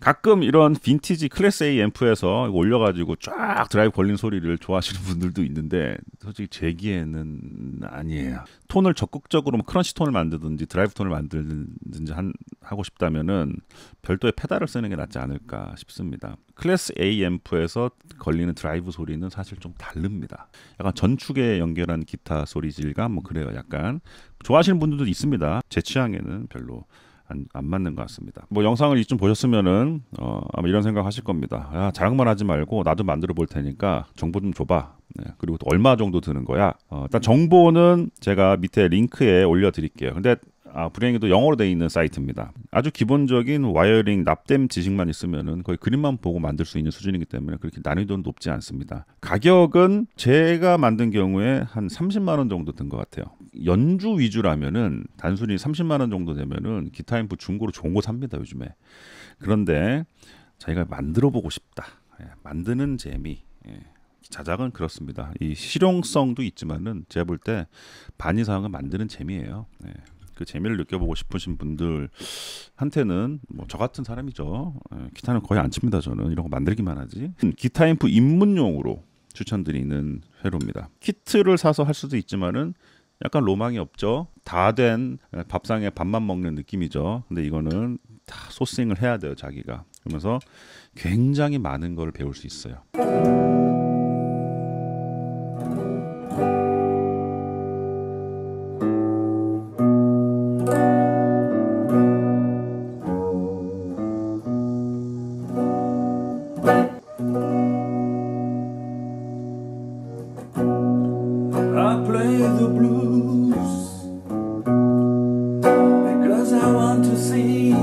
가끔 이런 빈티지 클래스 A 앰프에서 올려가지고 쫙 드라이브 걸린 소리를 좋아하시는 분들도 있는데 솔직히 제 기에는 아니에요. 톤을 적극적으로 크런치 톤을 만들든지 드라이브 톤을 만들든지 하고 싶다면은 별도의 페달을 쓰는 게 낫지 않을까 싶습니다. 클래스 A 앰프에서 걸리는 드라이브 소리는 사실 좀 다릅니다. 약간 전축에 연결한 기타 소리 질감 뭐 그래요. 약간 좋아하시는 분들도 있습니다. 제 취향에는 별로 안 맞는 것 같습니다. 뭐 영상을 이쯤 보셨으면은 아마 이런 생각 하실 겁니다. 야, 자랑만 하지 말고 나도 만들어 볼 테니까 정보 좀 줘봐. 네, 그리고 또 얼마 정도 드는 거야? 일단 정보는 제가 밑에 링크에 올려드릴게요. 근데 불행히도 영어로 돼 있는 사이트입니다. 아주 기본적인 와이어링 납땜 지식만 있으면은 거의 그림만 보고 만들 수 있는 수준이기 때문에 그렇게 난이도는 높지 않습니다. 가격은 제가 만든 경우에 한 30만 원 정도 든 것 같아요. 연주 위주라면은 단순히 30만 원 정도 되면은 기타 앰프 중고로 좋은 거 삽니다, 요즘에. 그런데 자기가 만들어 보고 싶다. 만드는 재미. 자작은 그렇습니다. 이 실용성도 있지만은 제가 볼 때 반 이상은 만드는 재미예요. 그 재미를 느껴보고 싶으신 분들한테는 뭐 저 같은 사람이죠. 기타는 거의 안 칩니다. 저는 이런 거 만들기만 하지. 기타 앰프 입문용으로 추천드리는 회로입니다. 키트를 사서 할 수도 있지만은 약간 로망이 없죠. 다 된 밥상에 밥만 먹는 느낌이죠. 근데 이거는 다 소싱을 해야 돼요, 자기가. 그러면서 굉장히 많은 걸 배울 수 있어요. I play the blues because I want to sing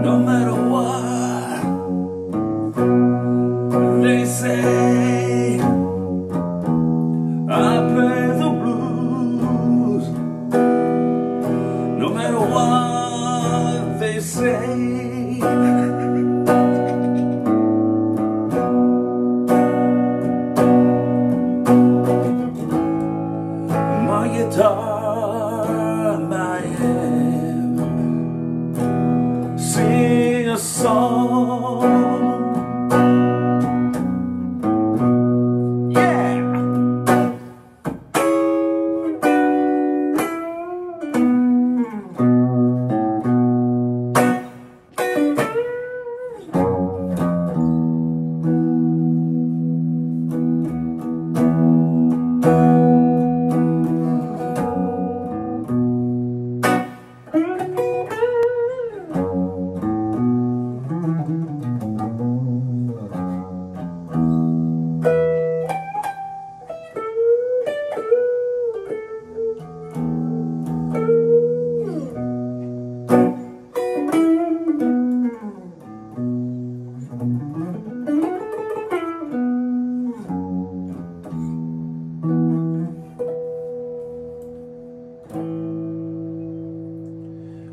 no matter what they say. I play the blues no matter what they say. Guitar, my hand, sing a song. Yeah.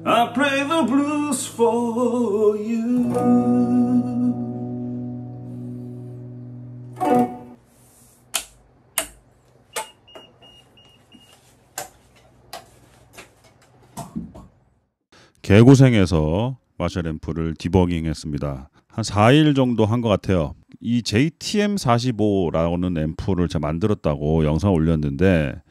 I play the blues for you. 개고생해서 마샬 앰프를 디버깅했습니다. 한 4일 정도 한 것 같아요. 이 JTM45라는 앰프를 제가 만들었다고 영상 올렸는데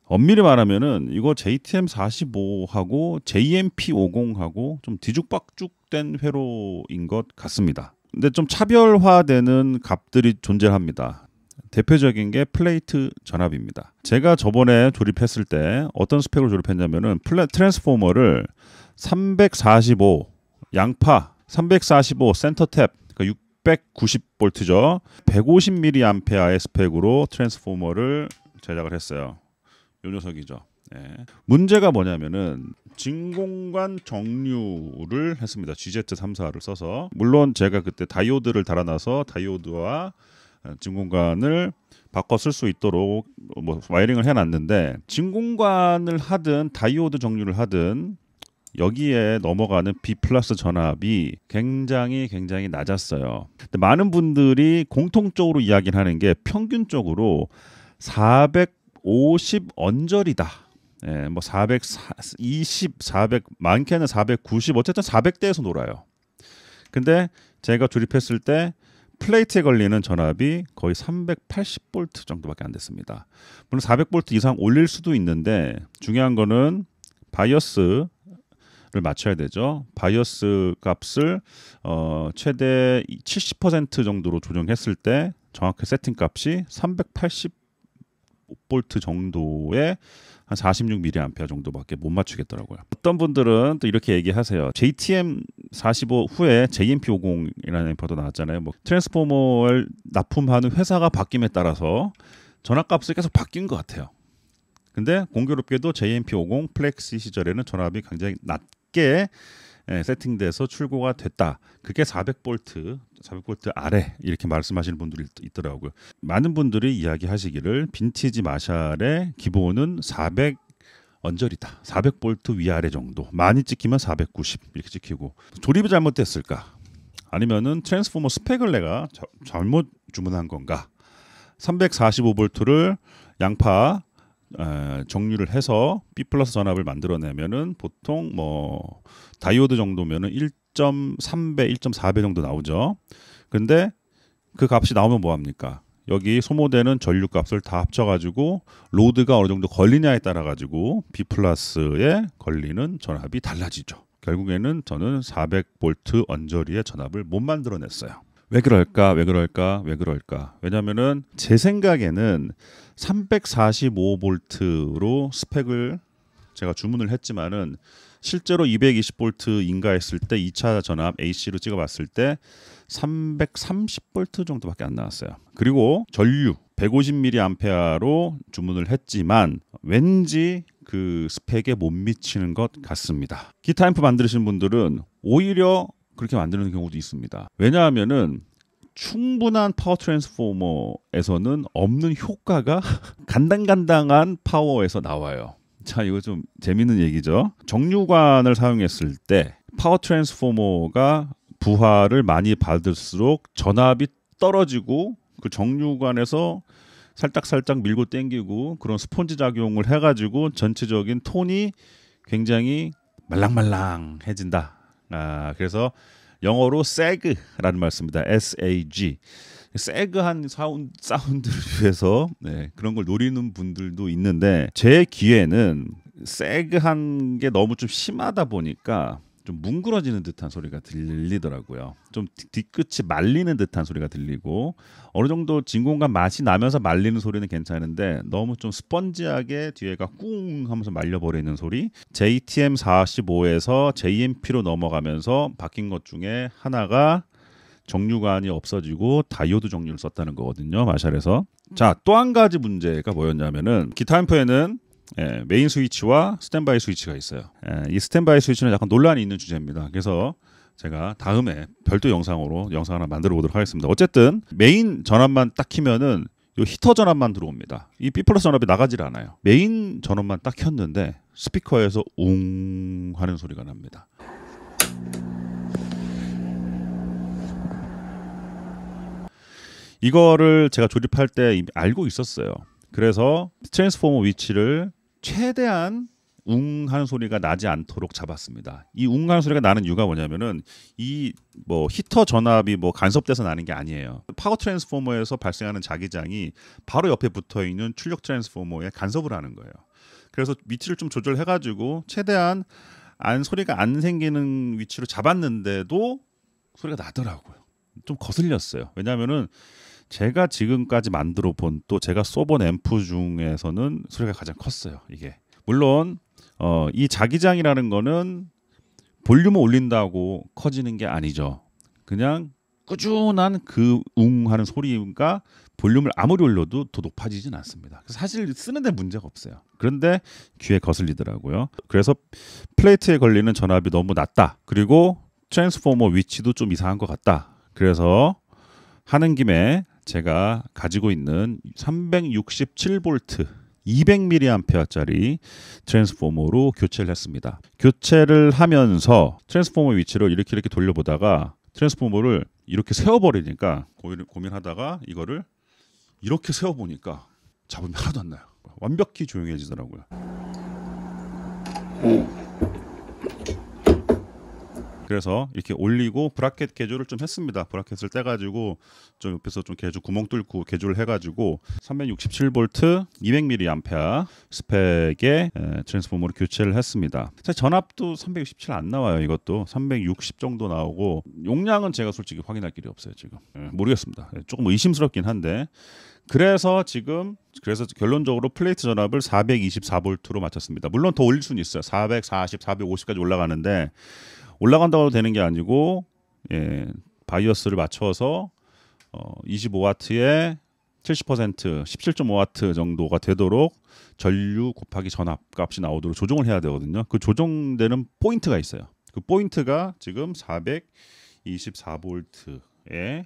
엄밀히 말하면은 이거 JTM45하고 JMP50하고 좀 뒤죽박죽된 회로인 것 같습니다. 근데 좀 차별화되는 값들이 존재합니다. 대표적인 게 플레이트 전압입니다. 제가 저번에 조립했을 때 어떤 스펙으로 조립했냐면은 트랜스포머를 345 양파 345 센터 탭 그러니까 690V죠. 150mAh의 스펙으로 트랜스포머를 제작을 했어요. 요 녀석이죠. 문제가 뭐냐면은 진공관 정류를 했습니다. GZ34를 써서. 물론 제가 그때 다이오드를 달아놔서 다이오드와 진공관을 바꿔 쓸 수 있도록 뭐 와이링을 해놨는데 진공관을 하든 다이오드 정류를 하든 여기에 넘어가는 B 플러스 전압이 굉장히 낮았어요. 근데 많은 분들이 공통적으로 이야기를 하는 게 평균적으로 450 언저리다. 뭐 420, 400 많게는 490 어쨌든 400대에서 놀아요. 근데 제가 조립했을 때 플레이트에 걸리는 전압이 거의 380V 정도밖에 안 됐습니다. 물론 400V 이상 올릴 수도 있는데 중요한 거는 바이어스를 맞춰야 되죠. 바이어스 값을 최대 70% 정도로 조정했을 때 정확히 세팅 값이 380V 정도의 한 46mA 정도밖에 못 맞추겠더라고요. 어떤 분들은 또 이렇게 얘기하세요. JTM45 후에 JMP50이라는 앰프도 나왔잖아요. 뭐 트랜스포머를 납품하는 회사가 바뀜에 따라서 전압값이 계속 바뀐 것 같아요. 근데 공교롭게도 JMP50 플렉시 시절에는 전압이 굉장히 낮게 세팅돼서 출고가 됐다. 그게 400V 아래 이렇게 말씀하시는 분들이 있더라고요. 많은 분들이 이야기하시기를 빈티지 마샬의 기본은 400 언저리다. 400V 위아래 정도. 많이 찍히면 490 이렇게 찍히고 조립이 잘못됐을까? 아니면은 트랜스포머 스펙을 내가 잘못 주문한 건가? 345V를 양파 정류를 해서 B 플러스 전압을 만들어내면은 보통 뭐 다이오드 정도면은 1.3배, 1.4배 정도 나오죠. 근데 그 값이 나오면 뭐 합니까? 여기 소모되는 전류 값을 다 합쳐가지고 로드가 어느 정도 걸리냐에 따라 가지고 B 플러스에 걸리는 전압이 달라지죠. 결국에는 저는 400V 언저리의 전압을 못 만들어냈어요. 왜 그럴까? 왜냐면은 제 생각에는 345V로 스펙을 제가 주문을 했지만은 실제로 220V 인가했을 때 2차 전압 AC로 찍어봤을 때 330V 정도밖에 안 나왔어요. 그리고 전류 150mAh로 주문을 했지만 왠지 그 스펙에 못 미치는 것 같습니다. 기타 앰프 만드시는 분들은 오히려 그렇게 만드는 경우도 있습니다. 왜냐하면은 충분한 파워 트랜스포머에서는 없는 효과가 간당간당한 파워에서 나와요. 자, 이거 좀 재밌는 얘기죠. 정류관을 사용했을 때 파워 트랜스포머가 부하를 많이 받을수록 전압이 떨어지고 그 정류관에서 살짝 밀고 당기고 그런 스폰지 작용을 해가지고 전체적인 톤이 굉장히 말랑말랑해진다. 그래서 영어로 SAG라는 말 씁니다. SAG. 세그한 사운드를 위해서 그런 걸 노리는 분들도 있는데 제 귀에는 세그한 게 너무 좀 심하다 보니까 좀 뭉그러지는 듯한 소리가 들리더라고요. 좀 뒤끝이 말리는 듯한 소리가 들리고 어느 정도 진공관 맛이 나면서 말리는 소리는 괜찮은데 너무 좀 스펀지하게 뒤에가 꿍 하면서 말려버리는 소리. JTM45에서 JMP로 넘어가면서 바뀐 것 중에 하나가 정류관이 없어지고 다이오드 정류를 썼다는 거거든요. 마샬에서. 자, 또 한 가지 문제가 뭐였냐면은 기타 앰프에는 메인 스위치와 스탠바이 스위치가 있어요. 이 스탠바이 스위치는 약간 논란이 있는 주제입니다. 그래서 제가 다음에 별도 영상으로 영상 하나 만들어 보도록 하겠습니다. 어쨌든 메인 전압만 딱 키면은 이 히터 전압만 들어옵니다. 이 B 플러스 전압이 나가질 않아요. 메인 전압만 딱 켰는데 스피커에서 웅 하는 소리가 납니다. 이거를 제가 조립할 때 이미 알고 있었어요. 그래서 트랜스포머 위치를 최대한 웅 하는 소리가 나지 않도록 잡았습니다. 이 웅 하는 소리가 나는 이유가 뭐냐면은 이 뭐 히터 전압이 뭐 간섭돼서 나는 게 아니에요. 파워 트랜스포머에서 발생하는 자기장이 바로 옆에 붙어 있는 출력 트랜스포머에 간섭을 하는 거예요. 그래서 위치를 좀 조절해 가지고 최대한 소리가 안 생기는 위치로 잡았는데도 소리가 나더라고요. 좀 거슬렸어요. 왜냐하면은 제가 지금까지 만들어 본 또 제가 써본 앰프 중에서는 소리가 가장 컸어요. 이게 물론 이 자기장이라는 거는 볼륨을 올린다고 커지는 게 아니죠. 그냥 꾸준한 그 웅 하는 소리가 볼륨을 아무리 올려도 더 높아지진 않습니다. 그래서 사실 쓰는데 문제가 없어요. 그런데 귀에 거슬리더라고요. 그래서 플레이트에 걸리는 전압이 너무 낮다. 그리고 트랜스포머 위치도 좀 이상한 것 같다. 그래서 하는 김에 제가 가지고 있는 367V 200mAh짜리 트랜스포머로 교체를 했습니다. 교체를 하면서 트랜스포머 위치를 이렇게 돌려보다가 트랜스포머를 이렇게 세워버리니까 고민하다가 이거를 이렇게 세워보니까 잡음이 하나도 안 나요. 완벽히 조용해지더라고요. 그래서 이렇게 올리고 브라켓 개조를 좀 했습니다. 브라켓을 떼가지고 좀 옆에서 좀 개조 구멍 뚫고 개조를 해가지고 367V 200mAh 스펙의 트랜스포머로 교체를 했습니다. 사실 전압도 367 안 나와요. 이것도 360 정도 나오고 용량은 제가 솔직히 확인할 길이 없어요. 지금 모르겠습니다. 조금 의심스럽긴 한데 그래서 결론적으로 플레이트 전압을 424V로 맞췄습니다. 물론 더 올릴 수는 있어요. 440, 450까지 올라가는데 올라간다고 되는 게 아니고 바이어스를 맞춰서 25W의 70%, 17.5W 정도가 되도록 전류 곱하기 전압 값이 나오도록 조정을 해야 되거든요. 그 조정되는 포인트가 있어요. 그 포인트가 지금 424V에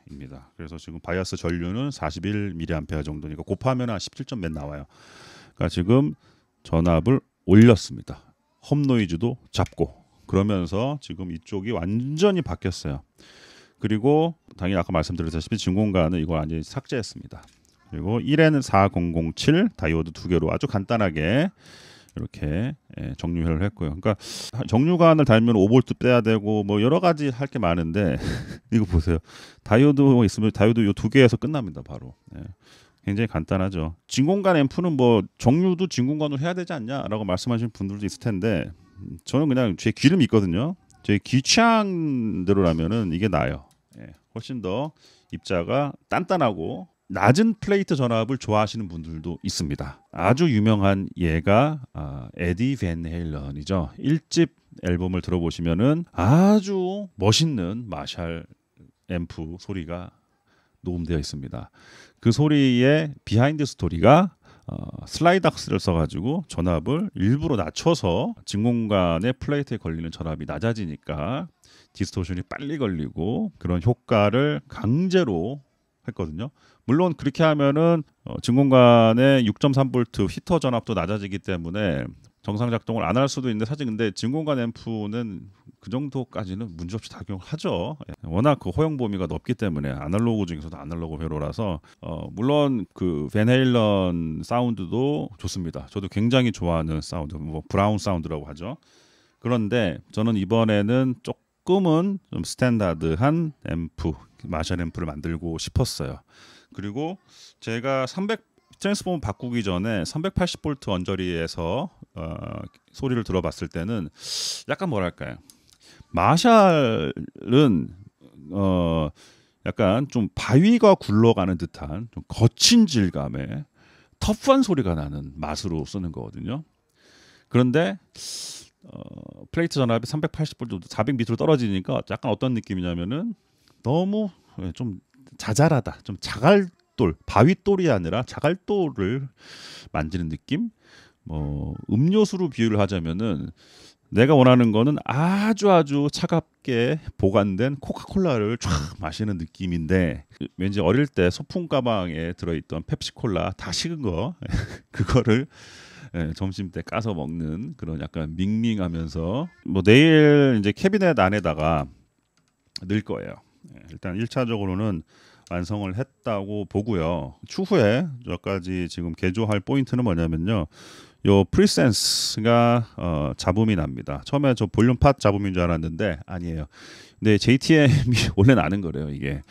입니다. 그래서 지금 바이어스 전류는 41mA 정도니까 곱하면 한 17점 몇 나와요. 그러니까 지금 전압을 올렸습니다. 험 노이즈도 잡고 그러면서 지금 이쪽이 완전히 바뀌었어요. 그리고 당연히 아까 말씀드렸다시피 진공관은 이걸 완전히 삭제했습니다. 그리고 1N 4007 다이오드 2개로 아주 간단하게 이렇게 정류회를 했고요. 그러니까 정류관을 달면 5V 빼야 되고 뭐 여러 가지 할 게 많은데 이거 보세요. 다이오드 있으면 다이오드 요 2개에서 끝납니다. 바로. 굉장히 간단하죠. 진공관 앰프는 뭐 정류도 진공관으로 해야 되지 않냐라고 말씀하시는 분들도 있을 텐데 저는 그냥 제 귀를 믿거든요. 제 귀 취향대로라면은 이게 나아요. 훨씬 더 입자가 단단하고 낮은 플레이트 전압을 좋아하시는 분들도 있습니다. 아주 유명한 예가 에디 밴 헤일런이죠. 1집 앨범을 들어보시면은 아주 멋있는 마샬 앰프 소리가 녹음되어 있습니다. 그 소리의 비하인드 스토리가 슬라이드 악스를 써가지고 전압을 일부러 낮춰서 진공관의 플레이트에 걸리는 전압이 낮아지니까 디스토션이 빨리 걸리고 그런 효과를 강제로 했거든요. 물론 그렇게 하면은 진공관의 6.3V 히터 전압도 낮아지기 때문에 정상 작동을 안 할 수도 있는데 사실 근데 진공관 앰프는 그 정도까지는 문제없이 작용을 하죠. 워낙 그 허용 범위가 넓기 때문에 아날로그 중에서도 아날로그 회로라서 물론 그 밴 헤일런 사운드도 좋습니다. 저도 굉장히 좋아하는 사운드, 뭐 브라운 사운드라고 하죠. 그런데 저는 이번에는 조금은 좀 스탠다드한 앰프, 마샬 앰프를 만들고 싶었어요. 그리고 제가 트랜스포머 바꾸기 전에 380V 언저리에서 소리를 들어봤을 때는 약간 뭐랄까요, 마샬은 약간 좀 바위가 굴러가는 듯한 좀 거친 질감의 터프한 소리가 나는 맛으로 쓰는 거거든요. 그런데 플레이트 전압이 380V 정도 400m로 떨어지니까 약간 어떤 느낌이냐면은 너무 좀 자잘하다, 좀 자갈돌, 바위돌이 아니라 자갈돌을 만지는 느낌. 뭐 음료수로 비유를 하자면은 내가 원하는 거는 아주 차갑게 보관된 코카콜라를 쫙 마시는 느낌인데 왠지 어릴 때 소풍 가방에 들어있던 펩시콜라 다 식은 거 그거를 점심 때 까서 먹는 그런 약간 밍밍하면서 뭐 내일 이제 캐비넷 안에다가 넣을 거예요. 일단 1차적으로는 완성을 했다고 보고요. 추후에 몇 가지 지금 개조할 포인트는 뭐냐면요. 요 프리센스가 잡음이 납니다. 처음에 저 볼륨 팟 잡음인 줄 알았는데 아니에요. 근데 JTM이 원래 나는 거래요. 이게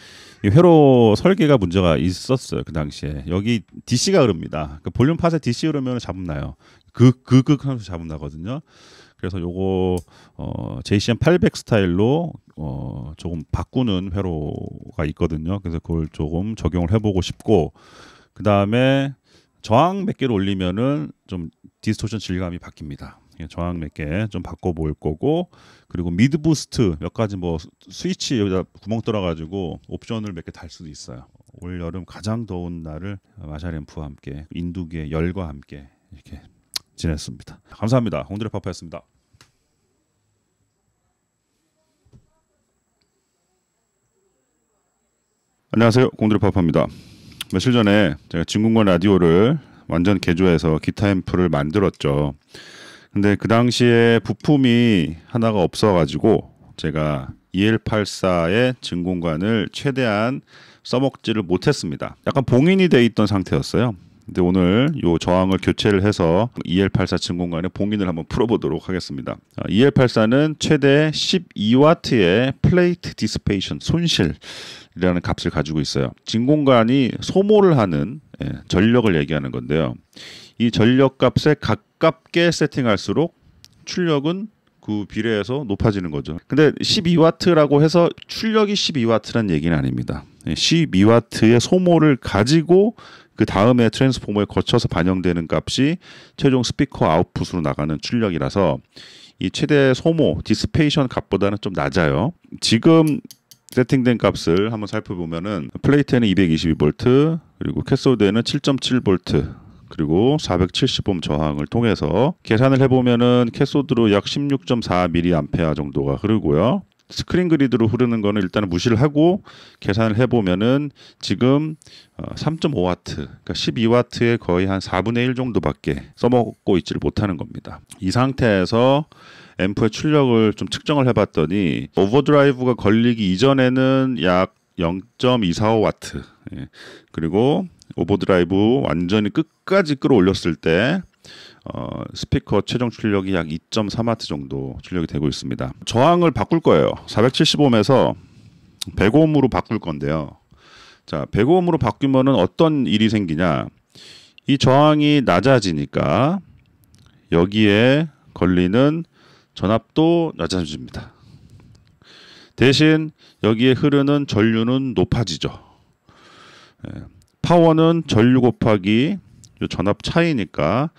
이 회로 설계가 문제가 있었어요. 그 당시에 여기 DC가 흐릅니다. 그 볼륨 팟에 DC 흐르면 잡음 나요. 극극 하면서 잡음 나거든요. 그래서 요거 JCM 800 스타일로 조금 바꾸는 회로가 있거든요. 그래서 그걸 조금 적용을 해보고 싶고 그 다음에 저항 몇 개를 올리면은 좀 디스토션 질감이 바뀝니다. 저항 몇 개 좀 바꿔볼 거고 그리고 미드 부스트 몇 가지 뭐 스위치 여기다 구멍 뚫어가지고 옵션을 몇 개 달 수도 있어요. 올 여름 가장 더운 날을 마샬 앰프와 함께 인두기의 열과 함께 이렇게 지냈습니다. 감사합니다. 홍드레 파파였습니다. 안녕하세요. 공드레 파파입니다. 며칠 전에 제가 진공관 라디오를 완전 개조해서 기타 앰프를 만들었죠. 근데 그 당시에 부품이 하나가 없어가지고 제가 EL84의 진공관을 최대한 써먹지를 못했습니다. 약간 봉인이 돼 있던 상태였어요. 근데 오늘 요 저항을 교체를 해서 EL84 진공관의 봉인을 한번 풀어보도록 하겠습니다. EL84는 최대 12W의 플레이트 디스페이션 손실이라는 값을 가지고 있어요. 진공관이 소모를 하는 전력을 얘기하는 건데요. 이 전력 값에 가깝게 세팅할수록 출력은 그 비례해서 높아지는 거죠. 근데 12W라고 해서 출력이 12W라는 얘기는 아닙니다. 12W의 소모를 가지고 그 다음에 트랜스포머에 거쳐서 반영되는 값이 최종 스피커 아웃풋으로 나가는 출력이라서 이 최대 소모 디스페이션 값보다는 좀 낮아요. 지금 세팅된 값을 한번 살펴보면은 플레이트에는 222V, 그리고 캐소드에는 7.7V 그리고 470옴 저항을 통해서 계산을 해보면은 캐소드로 약 16.4mA 정도가 흐르고요. 스크린 그리드로 흐르는 거는 일단은 무시를 하고 계산을 해보면은 지금 3.5W, 그러니까 12W의 거의 한 4분의 1 정도밖에 써먹고 있지를 못하는 겁니다. 이 상태에서 앰프의 출력을 좀 측정을 해봤더니 오버드라이브가 걸리기 이전에는 약 0.245W, 그리고 오버드라이브 완전히 끝까지 끌어올렸을 때 스피커 최종 출력이 약 2.3W 정도 출력이 되고 있습니다. 저항을 바꿀 거예요. 470옴에서 100옴으로 바꿀 건데요. 자, 100옴으로 바뀌면은 어떤 일이 생기냐? 이 저항이 낮아지니까 여기에 걸리는 전압도 낮아집니다. 대신 여기에 흐르는 전류는 높아지죠. 파워는 전류 곱하기 전압 차이니까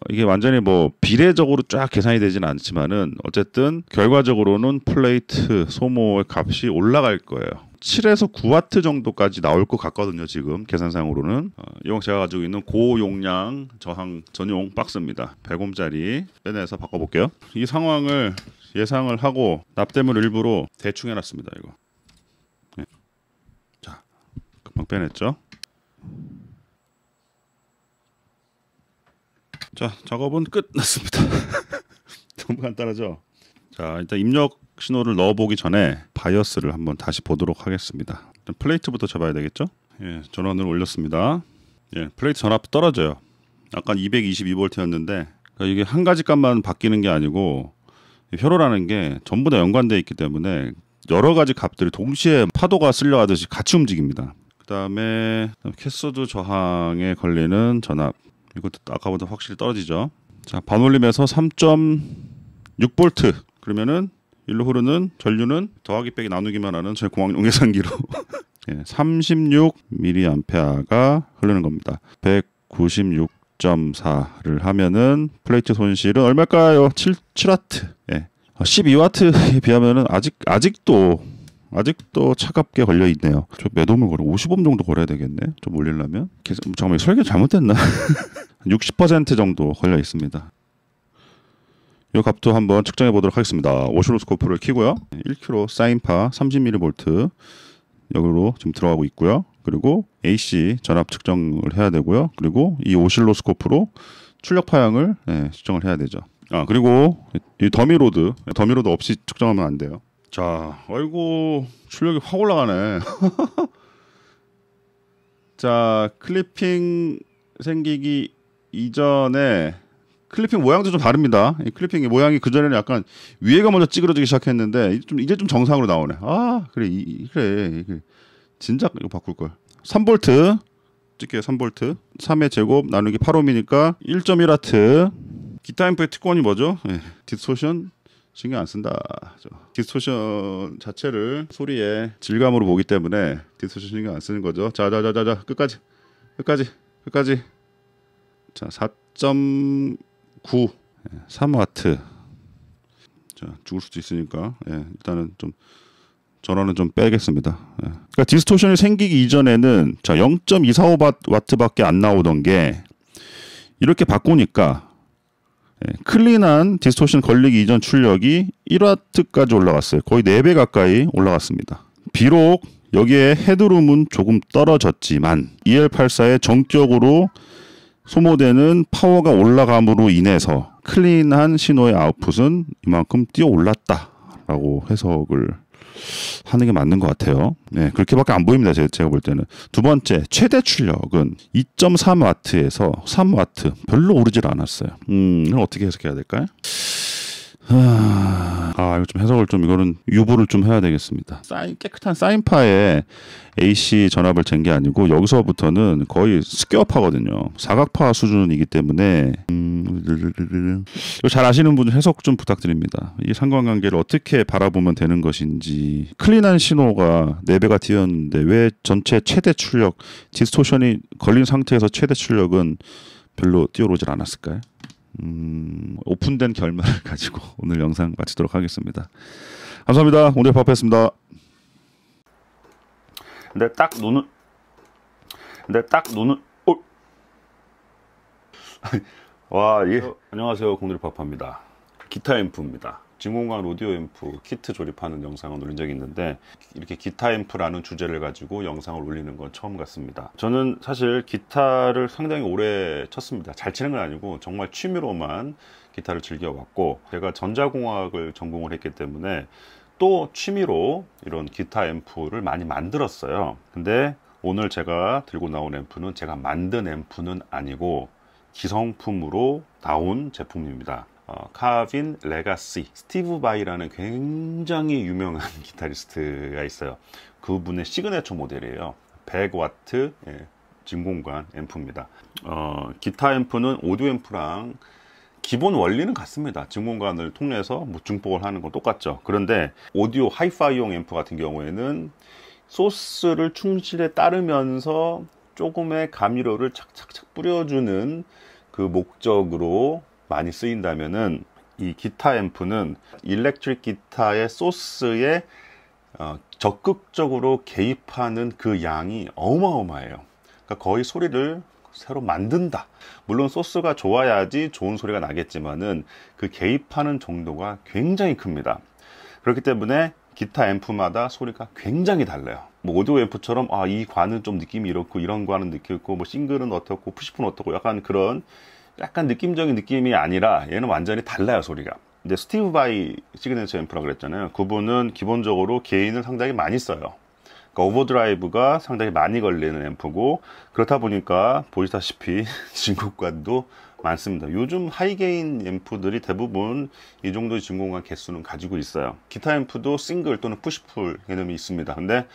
이게 완전히 뭐 비례적으로 쫙 계산이 되지는 않지만은 어쨌든 결과적으로는 플레이트 소모의 값이 올라갈 거예요. 7에서 9W 정도까지 나올 것 같거든요. 지금 계산상으로는 이건 제가 가지고 있는 고용량 저항 전용 박스입니다. 100옴짜리 빼내서 바꿔볼게요. 이 상황을 예상을 하고 납땜을 일부러 대충 해놨습니다. 이거. 네. 자, 금방 빼냈죠. 자, 작업은 끝났습니다. 너무 간단하죠? 자, 일단 입력 신호를 넣어보기 전에 바이어스를 한번 다시 보도록 하겠습니다. 일단 플레이트부터 잡아야 되겠죠? 예, 전원을 올렸습니다. 예, 플레이트 전압 떨어져요. 아까 222V였는데 그러니까 이게 한 가지 값만 바뀌는 게 아니고 회로라는 게 전부 다 연관되어 있기 때문에 여러 가지 값들이 동시에 파도가 쓸려가듯이 같이 움직입니다. 그 다음에 캐소드 저항에 걸리는 전압, 이것도 아까보다 확실히 떨어지죠. 자, 반올림에서 3.6V 그러면은 일로 흐르는 전류는 더하기 빼기 나누기만 하는 제 공학용 계산기로 36mA가 흐르는 겁니다. 196.4를 하면은 플레이트 손실은 얼마일까요? 7W. 예. 12W에 비하면은 아직도 차갑게 걸려 있네요. 저 몇 옴을 걸어? 50옴 정도 걸어야 되겠네. 좀 올리려면. 잠깐만, 설계 잘못됐나? 60% 정도 걸려 있습니다. 이 값도 한번 측정해 보도록 하겠습니다. 오실로스코프를 켜고요. 1kg 사인파 30mV 여기로 지금 들어가고 있고요. 그리고 AC 전압 측정을 해야 되고요. 그리고 이 오실로스코프로 출력 파형을 측정을 해야 되죠. 그리고 이 더미로드 없이 측정하면 안 돼요. 자, 아이고 출력이 확 올라가네. 자, 클리핑 생기기 이전에 클리핑 모양도 좀 다릅니다. 이 클리핑의 모양이 그 전에는 약간 위에가 먼저 찌그러지기 시작했는데 이제 좀 정상으로 나오네. 그래 그래 진작 이거 바꿀 걸. 3V 찍게요. 3V 3의 제곱 나누기 8옴이니까 1.1W. 기타 앰프의 특권이 뭐죠? 디스토션 신경 안 쓴다. 디스토션 자체를 소리의 질감으로 보기 때문에 디스토션 신경 안 쓰는 거죠. 자 끝까지. 자, 4.9 3W. 자, 죽을 수도 있으니까 일단은 좀 전원은 좀 빼겠습니다. 그러니까 디스토션이 생기기 이전에는 자 0.245W밖에 안 나오던 게 이렇게 바꾸니까 클린한 디스토션 걸리기 이전 출력이 1W까지 올라갔어요. 거의 4배 가까이 올라갔습니다. 비록 여기에 헤드룸은 조금 떨어졌지만 EL84의 정격으로 소모되는 파워가 올라감으로 인해서 클린한 신호의 아웃풋은 이만큼 뛰어 올랐다라고 해석을 하는 게 맞는 것 같아요. 그렇게밖에 안 보입니다. 제가 볼 때는. 두 번째, 최대 출력은 2.3W에서 3W 별로 오르질 않았어요. 이걸 어떻게 해석해야 될까요? 이거 좀 해석을 이거는 유보를 좀 해야 되겠습니다. 깨끗한 사인파에 AC 전압을 잰 게 아니고 여기서부터는 거의 스퀘어파거든요. 사각파 수준이기 때문에 잘 아시는 분들 해석 좀 부탁드립니다. 이 상관관계를 어떻게 바라보면 되는 것인지. 클린한 신호가 4배가 뛰었는데 왜 전체 최대 출력, 디스토션이 걸린 상태에서 최대 출력은 별로 뛰어오르질 않았을까요? 오픈된 결말을 가지고 오늘 영상 마치도록 하겠습니다. 감사합니다. 오늘 밥했습니다. 근데 딱 근데 딱 눈을 와, 예. 안녕하세요, 공돌이 파파입니다. 기타 앰프입니다. 진공관 오디오 앰프 키트 조립하는 영상을 올린 적이 있는데 이렇게 기타 앰프라는 주제를 가지고 영상을 올리는 건 처음 같습니다. 저는 사실 기타를 상당히 오래 쳤습니다. 잘 치는 건 아니고 정말 취미로만 기타를 즐겨왔고, 제가 전자공학을 전공을 했기 때문에 또 취미로 이런 기타 앰프를 많이 만들었어요. 근데 오늘 제가 들고 나온 앰프는 제가 만든 앰프는 아니고 기성품으로 나온 제품입니다. 카빈 레가시, 스티브 바이라는 굉장히 유명한 기타리스트가 있어요. 그분의 시그네처 모델이에요. 100W 진공관 앰프입니다. 기타 앰프는 오디오 앰프랑 기본 원리는 같습니다. 진공관을 통해서 증폭을 하는 건 똑같죠. 그런데 오디오 하이파이용 앰프 같은 경우에는 소스를 충실에 따르면서 조금의 감미료를 착착착 뿌려주는 그 목적으로 많이 쓰인다면은, 이 기타 앰프는 일렉트릭 기타의 소스에 적극적으로 개입하는 그 양이 어마어마해요. 그러니까 거의 소리를 새로 만든다. 물론 소스가 좋아야지 좋은 소리가 나겠지만은 그 개입하는 정도가 굉장히 큽니다. 그렇기 때문에 기타 앰프마다 소리가 굉장히 달라요. 뭐 오디오 앰프처럼 이 관은 좀 느낌이 이렇고 이런 관은 느낌 있고 뭐 싱글은 어떻고 푸시프는 어떻고 약간 그런 약간 느낌적인 느낌이 아니라 얘는 완전히 달라요, 소리가. 근데 스티브 바이 시그네처 앰프라고 그랬잖아요. 그분은 기본적으로 게인을 상당히 많이 써요. 그러니까 오버드라이브가 상당히 많이 걸리는 앰프고, 그렇다 보니까 보시다시피 진공관도 많습니다. 요즘 하이게인 앰프들이 대부분 이 정도의 진공관 개수는 가지고 있어요. 기타 앰프도 싱글 또는 푸시풀 개념이 있습니다. 근데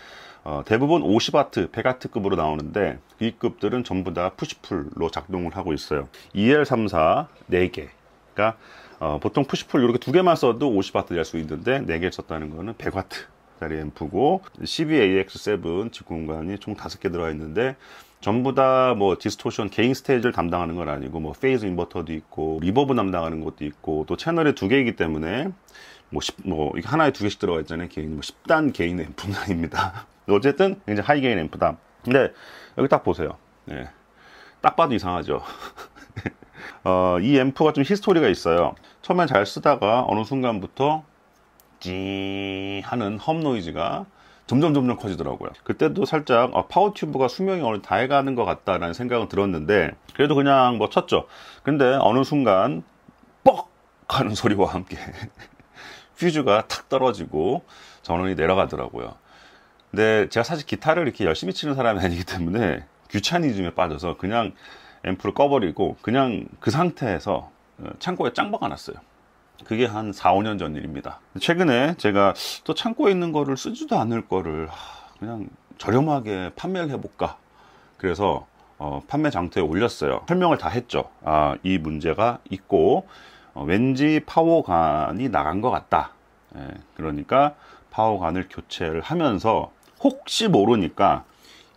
대부분 50W, 100W급으로 나오는데 이 급들은 전부 다 푸시풀로 작동을 하고 있어요. EL34 4개. 그러니까 보통 푸시풀 이렇게 2개만 써도 50W 될 수 있는데 4개 썼다는 거는 100W 짜리 앰프고, CB-AX7 진공관이 총 5개 들어가 있는데 전부 다 뭐 디스토션 게인 스테이지를 담당하는 건 아니고 뭐 페이즈 인버터도 있고 리버브 담당하는 것도 있고, 또 채널이 2개이기 때문에 이게 하나에 2개씩 들어가 있잖아요. 게인 10단 게인 앰프는 아닙니다. 어쨌든 굉장히 하이 게인 앰프다. 근데 여기 딱 보세요. 예. 딱 봐도 이상하죠. 이 앰프가 좀 히스토리가 있어요. 처음엔 잘 쓰다가 어느 순간부터 찌 하는 험 노이즈가 점점 커지더라고요. 그때도 살짝 파워 튜브가 수명이 어느 다 해가는 것 같다라는 생각은 들었는데, 그래도 그냥 뭐 쳤죠. 근데 어느 순간 뻑 하는 소리와 함께 퓨즈가 탁 떨어지고 전원이 내려가더라고요. 근데 제가 사실 기타를 이렇게 열심히 치는 사람이 아니기 때문에 귀차니즘에 빠져서 그냥 앰프를 꺼버리고 그냥 그 상태에서 창고에 짱 박아놨어요. 그게 한 4, 5년 전 일입니다. 최근에 제가 또 창고에 있는 거를 쓰지도 않을 거를 그냥 저렴하게 판매를 해볼까. 그래서 판매 장터에 올렸어요. 설명을 다 했죠. 이 문제가 있고 왠지 파워관이 나간 것 같다. 그러니까 파워관을 교체를 하면서 혹시 모르니까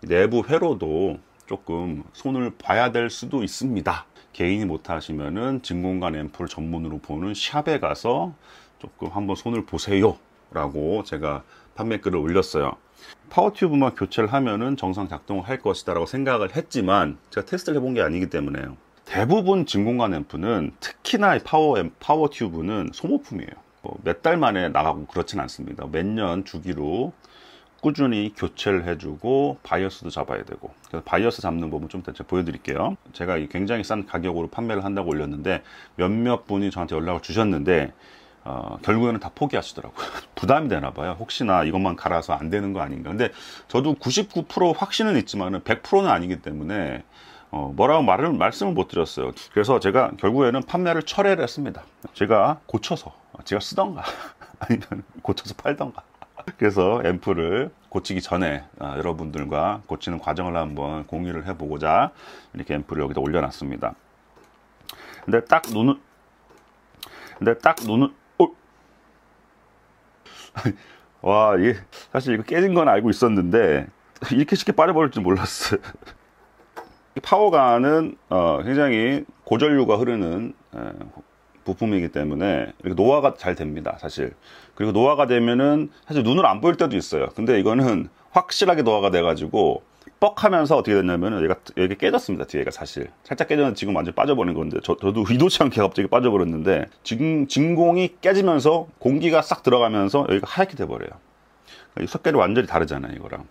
내부 회로도 조금 손을 봐야 될 수도 있습니다. 개인이 못하시면은 진공관 앰프를 전문으로 보는 샵에 가서 조금 한번 손을 보세요 라고 제가 판매글을 올렸어요. 파워 튜브만 교체를 하면은 정상 작동을 할 것이다 라고 생각을 했지만 제가 테스트를 해본 게 아니기 때문에요. 대부분 진공관 앰프는, 특히나 파워 튜브는 소모품이에요. 몇 달 만에 나가고 그렇진 않습니다. 몇 년 주기로 꾸준히 교체를 해주고 바이어스도 잡아야 되고, 그래서 바이어스 잡는 법은 좀 이따 제가 보여드릴게요. 제가 굉장히 싼 가격으로 판매를 한다고 올렸는데 몇몇 분이 저한테 연락을 주셨는데 결국에는 다 포기하시더라고요. 부담이 되나 봐요. 혹시나 이것만 갈아서 안 되는 거 아닌가. 근데 저도 99% 확신은 있지만 100%는 아니기 때문에 뭐라고 말씀을 못 드렸어요. 그래서 제가 결국에는 판매를 철회를 했습니다. 제가 고쳐서 제가 쓰던가 아니면 고쳐서 팔던가. 그래서 앰프를 고치기 전에 여러분들과 고치는 과정을 한번 공유를 해보고자 이렇게 앰프를 여기다 올려놨습니다. 근데 딱 눈은 와, 이게 사실 이거 깨진 건 알고 있었는데 이렇게 쉽게 빠져버릴 줄 몰랐어요. 파워관은 굉장히 고전류가 흐르는 부품이기 때문에 이렇게 노화가 잘 됩니다, 사실. 그리고 노화가 되면은 사실 눈으로 안 보일 때도 있어요. 근데 이거는 확실하게 노화가 돼가지고 뻑하면서 어떻게 됐냐면 얘가 깨졌습니다. 뒤에가 사실 살짝 깨졌는데 지금 완전 빠져버린 건데 저도 의도치 않게 갑자기 빠져버렸는데 지금 진공이 깨지면서 공기가 싹 들어가면서 여기가 하얗게 돼버려요. 이 색깔이 완전히 다르잖아요, 이거랑.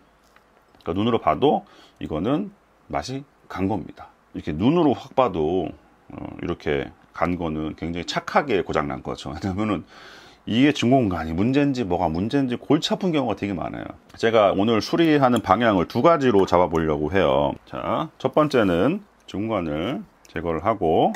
그러니까 눈으로 봐도 이거는 맛이 간 겁니다. 이렇게 눈으로 확 봐도 이렇게 간 거는 굉장히 착하게 고장난 거죠. 왜냐면은 이게 진공관이 문제인지 뭐가 문제인지 골치 아픈 경우가 되게 많아요. 제가 오늘 수리하는 방향을 두 가지로 잡아보려고 해요. 자, 첫 번째는 진공관을 제거를 하고,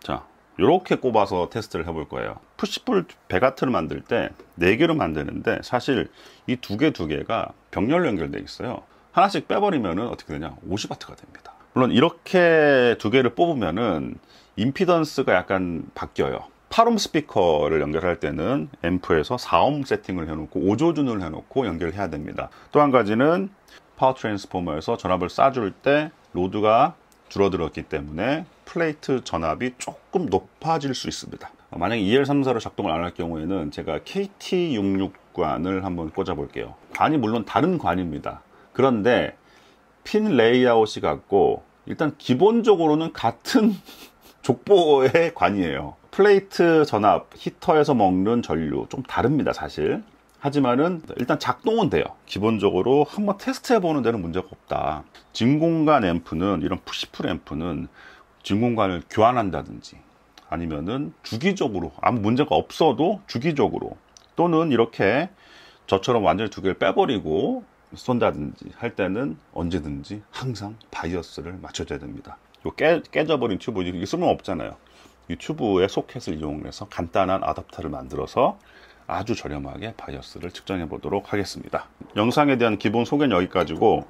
자, 이렇게 꼽아서 테스트를 해볼 거예요. 푸시풀 배가트를 만들 때 4개로 만드는데 사실 이 두 개가 병렬로 연결되어 있어요. 하나씩 빼버리면은 어떻게 되냐? 50W가 됩니다. 물론 이렇게 두 개를 뽑으면은 임피던스가 약간 바뀌어요. 8옴 스피커를 연결할 때는 앰프에서 4옴 세팅을 해놓고 5조준을 해놓고 연결해야 됩니다. 또 한 가지는 파워 트랜스포머에서 전압을 쏴줄 때 로드가 줄어들었기 때문에 플레이트 전압이 조금 높아질 수 있습니다. 만약에 EL34로 작동을 안 할 경우에는 제가 KT66관을 한번 꽂아 볼게요. 관이 물론 다른 관입니다. 그런데 핀 레이아웃이 같고 일단 기본적으로는 같은 족보의 관이에요. 플레이트 전압, 히터에서 먹는 전류 좀 다릅니다, 사실. 하지만은 일단 작동은 돼요. 기본적으로 한번 테스트 해보는 데는 문제가 없다. 진공관 앰프는, 이런 푸시풀 앰프는 진공관을 교환한다든지 아니면은 주기적으로 아무 문제가 없어도 주기적으로, 또는 이렇게 저처럼 완전히 두 개를 빼버리고 쏜다든지 할 때는 언제든지 항상 바이어스를 맞춰줘야 됩니다. 요 깨져버린 튜브, 이게 쓸모 없잖아요. 이 튜브의 소켓을 이용해서 간단한 아답터를 만들어서 아주 저렴하게 바이어스를 측정해 보도록 하겠습니다. 영상에 대한 기본 소개는 여기까지고,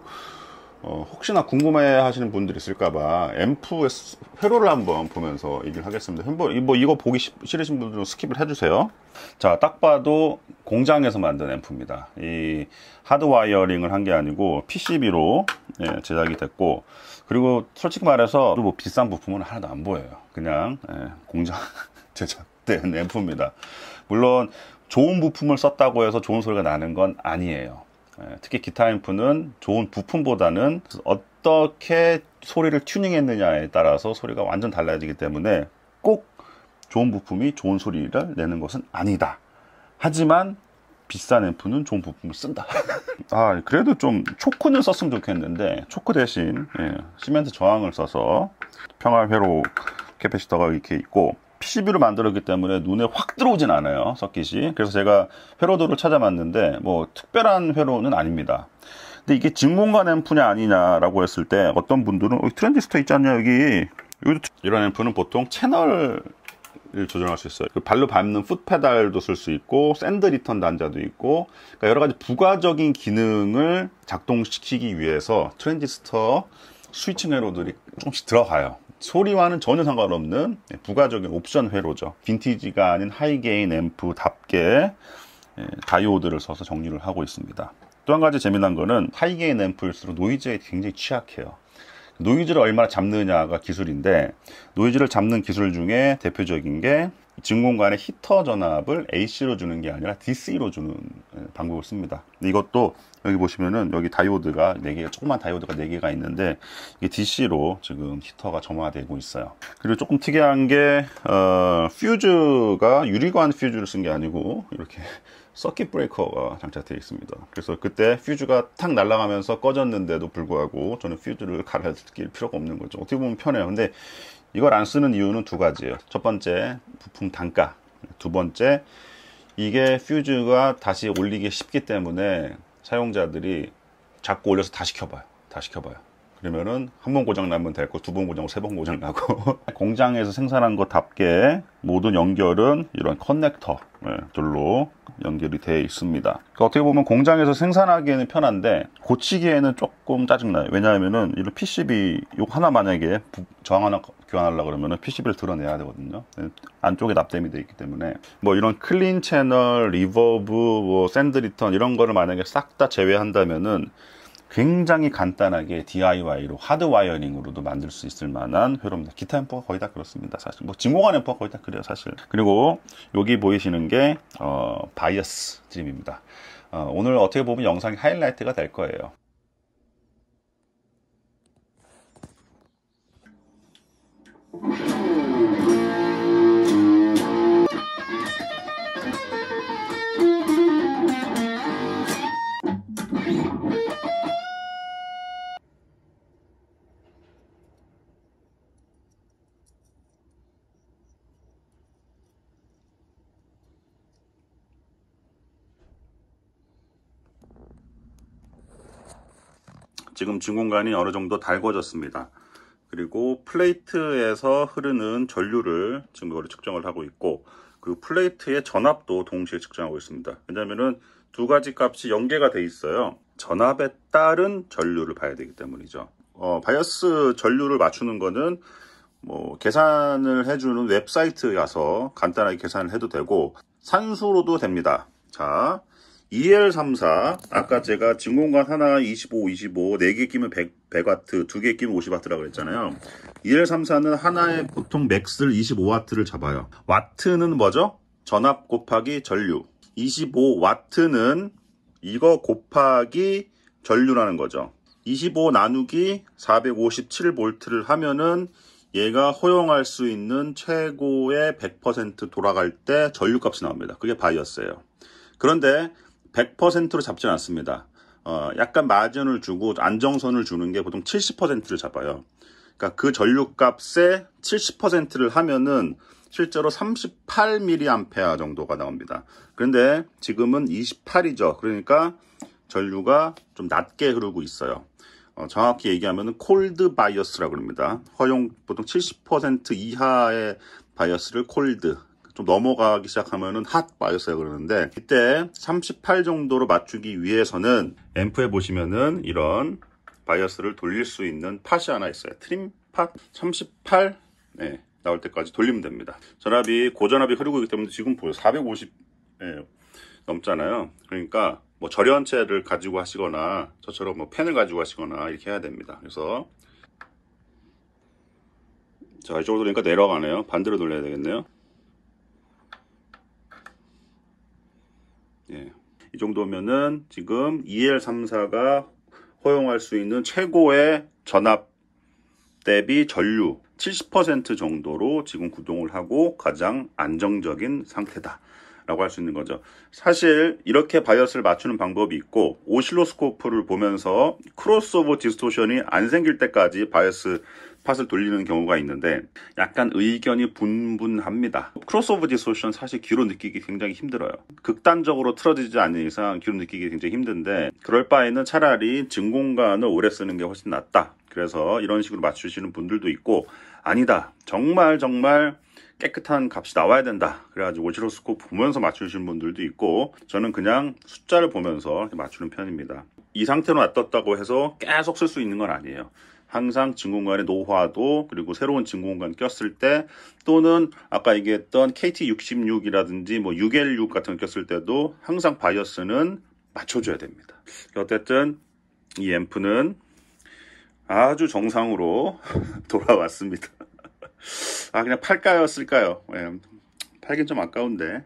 혹시나 궁금해 하시는 분들이 있을까봐 앰프의 회로를 한번 보면서 얘기를 하겠습니다. 이거 보기 싫으신 분들은 스킵을 해주세요. 자, 딱 봐도 공장에서 만든 앰프입니다. 이 하드 와이어링을 한 게 아니고 PCB로 제작이 됐고, 그리고 솔직히 말해서 뭐 비싼 부품은 하나도 안 보여요. 그냥 공장 제작된 앰프입니다. 물론 좋은 부품을 썼다고 해서 좋은 소리가 나는 건 아니에요. 특히 기타 앰프는 좋은 부품보다는 어떻게 소리를 튜닝했느냐에 따라서 소리가 완전 달라지기 때문에 꼭 좋은 부품이 좋은 소리를 내는 것은 아니다. 하지만 비싼 앰프는 좋은 부품을 쓴다. 아, 그래도 좀 초크는 썼으면 좋겠는데 초크 대신 시멘트 저항을 써서 평활회로 캐패시터가 이렇게 있고, PCB로 만들었기 때문에 눈에 확 들어오진 않아요, 서킷이. 그래서 제가 회로도를 찾아봤는데 뭐 특별한 회로는 아닙니다. 근데 이게 진공관 앰프냐 아니냐라고 했을 때 어떤 분들은 트랜지스터 있지 않냐, 여기 이런 앰프는 보통 채널을 조정할 수 있어요. 발로 밟는 풋 페달도 쓸 수 있고 샌드 리턴 단자도 있고, 그러니까 여러 가지 부가적인 기능을 작동시키기 위해서 트랜지스터 스위칭 회로들이 조금씩 들어가요. 소리와는 전혀 상관없는 부가적인 옵션 회로죠. 빈티지가 아닌 하이게인 앰프답게 다이오드를 써서 정리를 하고 있습니다. 또 한 가지 재미난 거는 하이게인 앰프일수록 노이즈에 굉장히 취약해요. 노이즈를 얼마나 잡느냐가 기술인데, 노이즈를 잡는 기술 중에 대표적인 게 진공관의 히터 전압을 AC로 주는 게 아니라 DC로 주는 방법을 씁니다. 이것도 여기 보시면은 여기 다이오드가 4개, 조그만 다이오드가 4개가 있는데 이게 DC로 지금 히터가 점화되고 있어요. 그리고 조금 특이한 게 퓨즈가 유리관 퓨즈를 쓴 게 아니고 이렇게 서킷 브레이커가 장착되어 있습니다. 그래서 그때 퓨즈가 탁 날아가면서 꺼졌는데도 불구하고 저는 퓨즈를 갈아낄 필요가 없는 거죠. 어떻게 보면 편해요. 근데 이걸 안 쓰는 이유는 두 가지예요. 첫 번째, 부품 단가. 두 번째, 이게 퓨즈가 다시 올리기 쉽기 때문에 사용자들이 자꾸 올려서 다시 켜봐요. 그러면은 한 번 고장 나면 될 거, 2번 고장, 3번 고장 나고. 공장에서 생산한 것답게 모든 연결은 이런 커넥터들로 연결이 되어 있습니다. 그러니까 어떻게 보면 공장에서 생산하기에는 편한데 고치기에는 조금 짜증나요. 왜냐하면은 이런 PCB 요 하나 만약에 저항 하나 교환하려고 그러면은 PCB를 드러내야 되거든요. 안쪽에 납땜이 되어 있기 때문에 뭐 이런 클린 채널, 리버브, 뭐 샌드 리턴 이런 거를 만약에 싹 다 제외한다면은 굉장히 간단하게 DIY로 하드 와이어링으로도 만들 수 있을 만한 회로입니다. 기타 앰프가 거의 다 그렇습니다, 사실. 뭐 진공관 앰프가 거의 다 그래요, 사실. 그리고 여기 보이시는 게 바이어스 드림입니다. 오늘 어떻게 보면 영상이 하이라이트가 될 거예요. 지금 진공관이 어느 정도 달궈졌습니다. 그리고 플레이트에서 흐르는 전류를 지금 이거를 측정을 하고 있고, 그 플레이트의 전압도 동시에 측정하고 있습니다. 왜냐하면은 두 가지 값이 연계가 돼 있어요. 전압에 따른 전류를 봐야 되기 때문이죠. 바이어스 전류를 맞추는 거는 뭐 계산을 해주는 웹사이트에 가서 간단하게 계산을 해도 되고, 산수로도 됩니다. 자, EL34, 아까 제가 진공관 하나 25, 25, 4개 끼면 100W, 2개 끼면 50W라고 그랬잖아요. EL34는 하나에 보통 맥스를 25W를 잡아요. 와트는 뭐죠? 전압 곱하기 전류. 25W는 이거 곱하기 전류라는 거죠. 25 나누기 457V를 하면은 얘가 허용할 수 있는 최고의 100% 돌아갈 때 전류값이 나옵니다. 그게 바이어스예요. 그런데 100%로 잡지 않습니다. 약간 마진을 주고 안정선을 주는 게 보통 70%를 잡아요. 그러니까 그 전류값의 70%를 하면은 실제로 38mA 정도가 나옵니다. 그런데 지금은 28이죠. 그러니까 전류가 좀 낮게 흐르고 있어요. 정확히 얘기하면 콜드 바이어스라고 합니다. 허용 보통 70% 이하의 바이어스를 콜드, 좀 넘어가기 시작하면은 핫 바이어스라고 그러는데, 이때 38 정도로 맞추기 위해서는 앰프에 보시면은 이런 바이어스를 돌릴 수 있는 팟이 하나 있어요. 트림 팟 38 나올 때까지 돌리면 됩니다. 전압이 고전압이 흐르고 있기 때문에 지금 보여 450 넘잖아요. 그러니까 뭐 절연체를 가지고 하시거나 저처럼 뭐 펜을 가지고 하시거나 이렇게 해야 됩니다. 그래서 자, 이쪽으로 돌리니까 내려가네요. 반대로 돌려야 되겠네요. 이 정도면은 지금 EL34가 허용할 수 있는 최고의 전압 대비 전류 70% 정도로 지금 구동을 하고 가장 안정적인 상태다 라고 할 수 있는 거죠. 사실 이렇게 바이어스를 맞추는 방법이 있고, 오실로스코프를 보면서 크로스오버 디스토션이 안 생길 때까지 바이어스 팟을 돌리는 경우가 있는데 약간 의견이 분분합니다. 크로스오버 디스토션 사실 귀로 느끼기 굉장히 힘들어요. 극단적으로 틀어지지 않는 이상 귀로 느끼기 굉장히 힘든데, 그럴 바에는 차라리 진공관을 오래 쓰는 게 훨씬 낫다. 그래서 이런 식으로 맞추시는 분들도 있고, 아니다, 정말 깨끗한 값이 나와야 된다, 그래가지고 오실로스코프 보면서 맞추시는 분들도 있고, 저는 그냥 숫자를 보면서 맞추는 편입니다. 이 상태로 놔뒀다고 해서 계속 쓸 수 있는 건 아니에요. 항상 진공관의 노화도, 그리고 새로운 진공관 꼈을 때, 또는 아까 얘기했던 KT66이라든지 뭐 6L6 같은 거 꼈을 때도 항상 바이어스는 맞춰줘야 됩니다. 어쨌든 이 앰프는 아주 정상으로 돌아왔습니다. 그냥 팔까요, 쓸까요? 팔긴 좀 아까운데.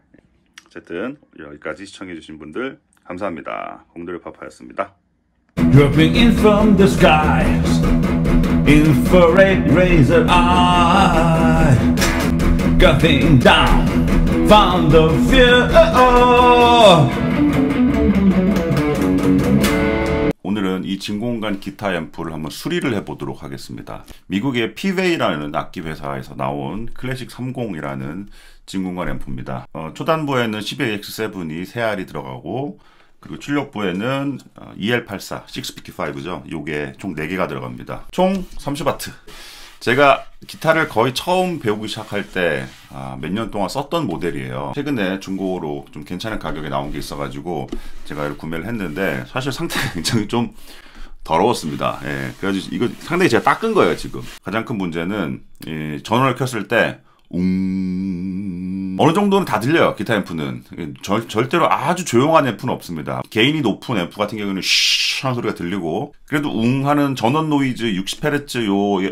어쨌든 여기까지 시청해주신 분들 감사합니다. 공들의 파파였습니다. Dropping in from the skies, infrared razor eye, cutting down, found the fear. 오늘은 이 진공관 기타 앰프를 한번 수리를 해보도록 하겠습니다. 미국의 피웨이라는 악기 회사에서 나온 클래식 30이라는 진공관 앰프입니다. 초단부에는 CBAX7이 3알이 들어가고, 그리고 출력부에는 EL84, 655죠. 요게 총 4개가 들어갑니다. 총 30W. 제가 기타를 거의 처음 배우기 시작할 때 몇 년 동안 썼던 모델이에요. 최근에 중고로 좀 괜찮은 가격에 나온 게 있어가지고 제가 이걸 구매를 했는데, 사실 상태가 굉장히 좀 더러웠습니다. 그래가지고 이거 상당히 제가 닦은 거예요. 지금 가장 큰 문제는 전원을 켰을 때 어느 정도는 다 들려요. 기타 앰프는 절대로 아주 조용한 앰프는 없습니다. 게인이 높은 앰프 같은 경우는 쉬 하는 소리가 들리고, 그래도 하는 전원 노이즈 60Hz 요의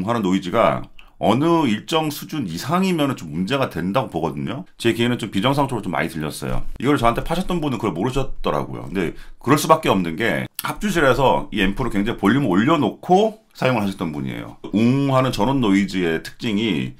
하는 노이즈가 어느 일정 수준 이상이면 좀 문제가 된다고 보거든요. 제 귀에는 좀 비정상적으로 좀 많이 들렸어요. 이걸 저한테 파셨던 분은 그걸 모르셨더라고요. 근데 그럴 수밖에 없는 게 합주실에서 이 앰프를 굉장히 볼륨을 올려놓고 사용을 하셨던 분이에요. 하는 전원 노이즈의 특징이